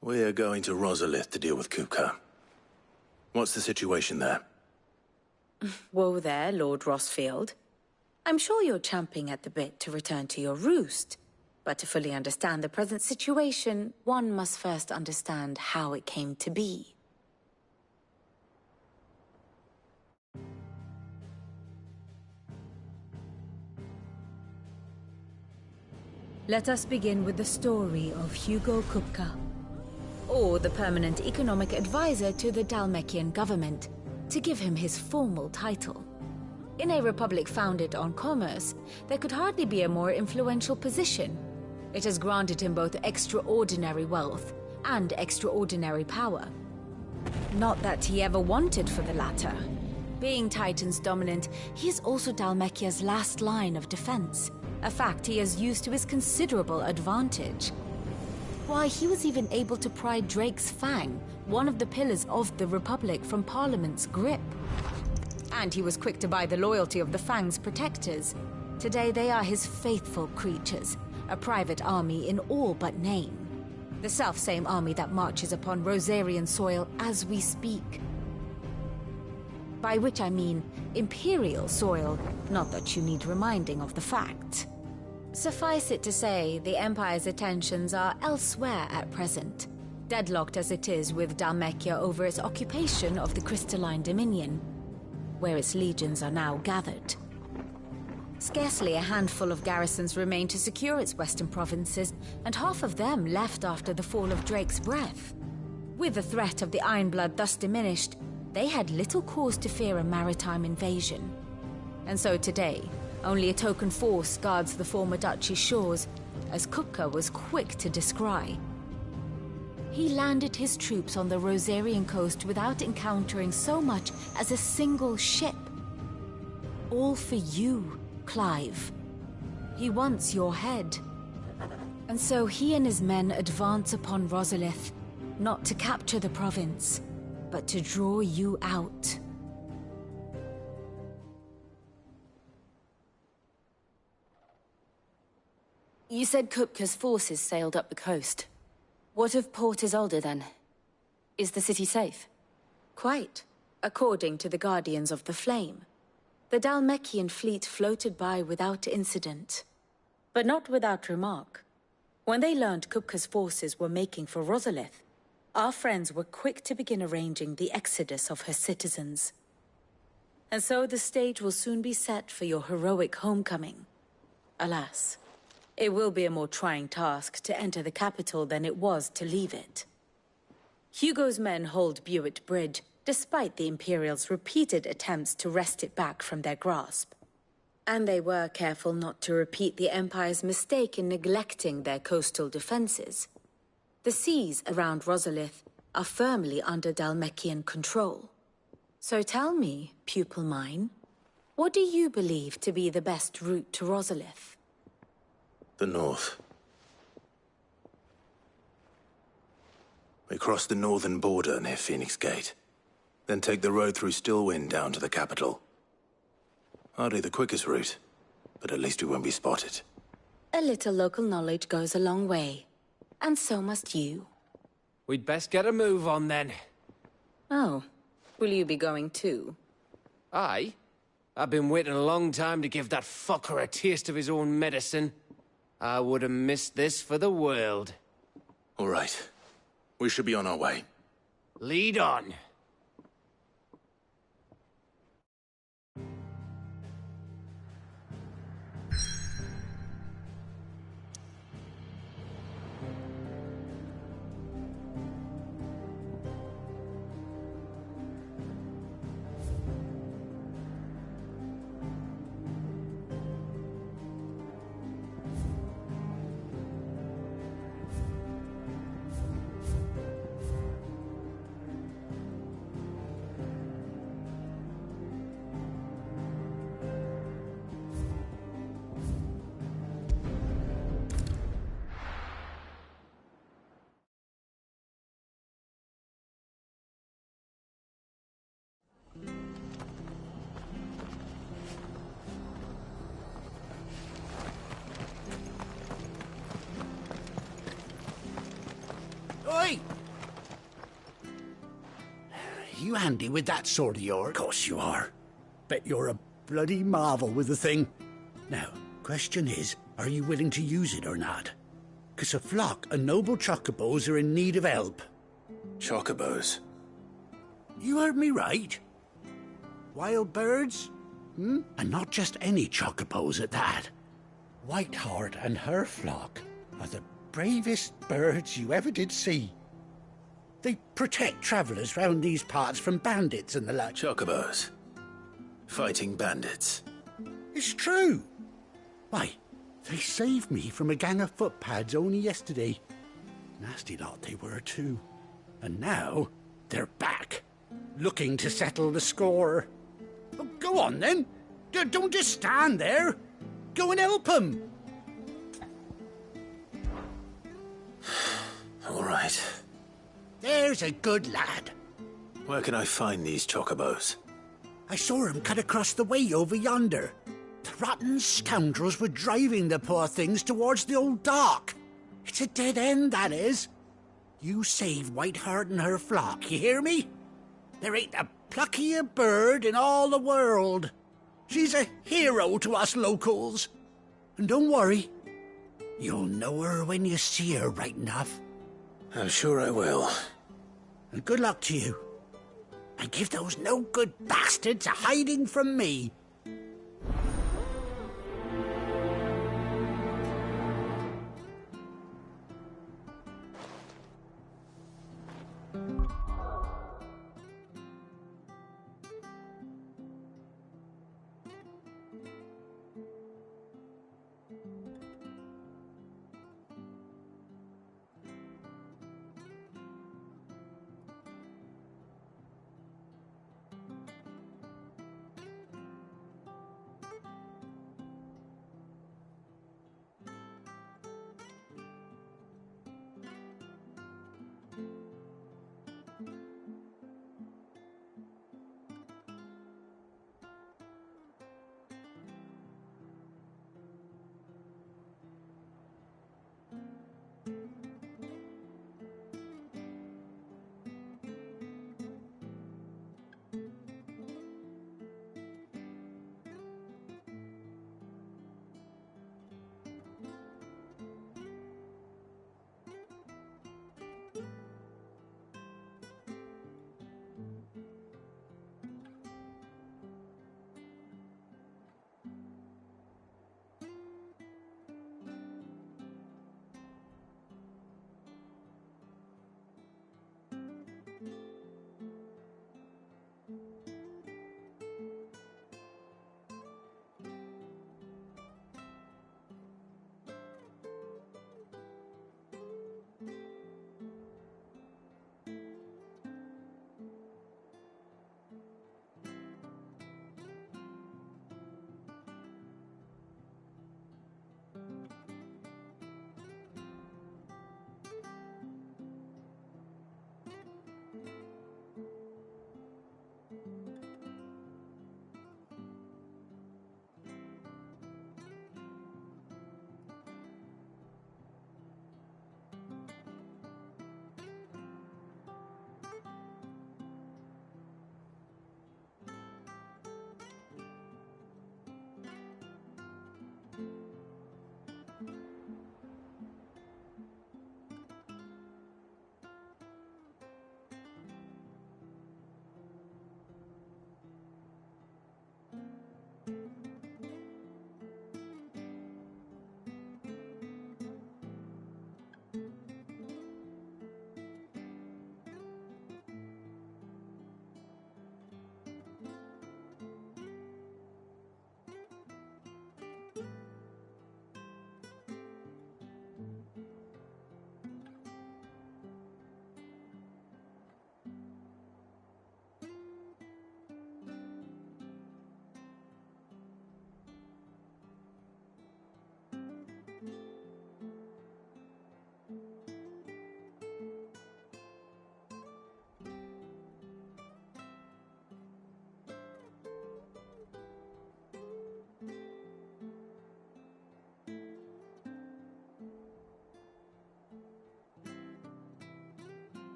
We're going to Rosalith to deal with Kupka. What's the situation there? Whoa there, Lord Rossfield. I'm sure you're champing at the bit to return to your roost. But to fully understand the present situation, one must first understand how it came to be. Let us begin with the story of Hugo Kupka, or the permanent economic advisor to the Dalmekian government, to give him his formal title. In a republic founded on commerce, there could hardly be a more influential position. It has granted him both extraordinary wealth and extraordinary power. Not that he ever wanted for the latter. Being Titan's dominant, he is also Dhalmekia's last line of defense, a fact he has used to his considerable advantage. Why, he was even able to pry Drake's Fang, one of the pillars of the Republic, from Parliament's grip. And he was quick to buy the loyalty of the Fang's protectors. Today they are his faithful creatures, a private army in all but name. The self-same army that marches upon Rosarian soil as we speak. By which I mean Imperial soil, not that you need reminding of the fact. Suffice it to say, the Empire's attentions are elsewhere at present, deadlocked as it is with Dhalmekia over its occupation of the Crystalline Dominion, where its legions are now gathered. Scarcely a handful of garrisons remain to secure its western provinces, and half of them left after the fall of Drake's Breath. With the threat of the Ironblood thus diminished, they had little cause to fear a maritime invasion. And so today, only a token force guards the former duchy's shores, as Kupka was quick to descry. He landed his troops on the Rosarian coast without encountering so much as a single ship. All for you, Clive. He wants your head. And so he and his men advance upon Rosalith, not to capture the province, but to draw you out. You said Kupka's forces sailed up the coast. What of Port Isolde, then? Is the city safe? Quite, according to the Guardians of the Flame. The Dhalmekian fleet floated by without incident. But not without remark. When they learned Kupka's forces were making for Rosalith, our friends were quick to begin arranging the exodus of her citizens. And so the stage will soon be set for your heroic homecoming. Alas, it will be a more trying task to enter the capital than it was to leave it. Hugo's men hold Buet Bridge, despite the Imperials' repeated attempts to wrest it back from their grasp. And they were careful not to repeat the Empire's mistake in neglecting their coastal defenses. The seas around Rosalith are firmly under Dhalmekian control. So tell me, pupil mine, what do you believe to be the best route to Rosalith? The north. We cross the northern border near Phoenix Gate, then take the road through Stillwind down to the capital. Hardly the quickest route, but at least we won't be spotted. A little local knowledge goes a long way. And so must you. We'd best get a move on, then. Oh, will you be going too? Aye. I've been waiting a long time to give that fucker a taste of his own medicine. I would have missed this for the world. All right. We should be on our way. Lead on. Oi! You handy with that sword of yours? Of course you are. Bet you're a bloody marvel with the thing. Now, question is, are you willing to use it or not? 'Cause a flock of noble chocobos are in need of help. Chocobos? You heard me right. Wild birds? And not just any chocobos at that. Whiteheart and her flock are the bravest birds you ever did see. They protect travellers round these parts from bandits and the like. Chocobos? Fighting bandits? It's true. Why, they saved me from a gang of footpads only yesterday. Nasty lot they were too. And now, they're back, looking to settle the score. Go on, then. Don't just stand there. Go and help him. All right. There's a good lad. Where can I find these chocobos? I saw him cut across the way over yonder. The rotten scoundrels were driving the poor things towards the old dock. It's a dead end, that is. You save Whiteheart and her flock, you hear me? There ain't a pluckier bird in all the world. She's a hero to us locals. And don't worry, you'll know her when you see her right enough. I'm sure I will. And good luck to you. And give those no-good bastards a hiding from me.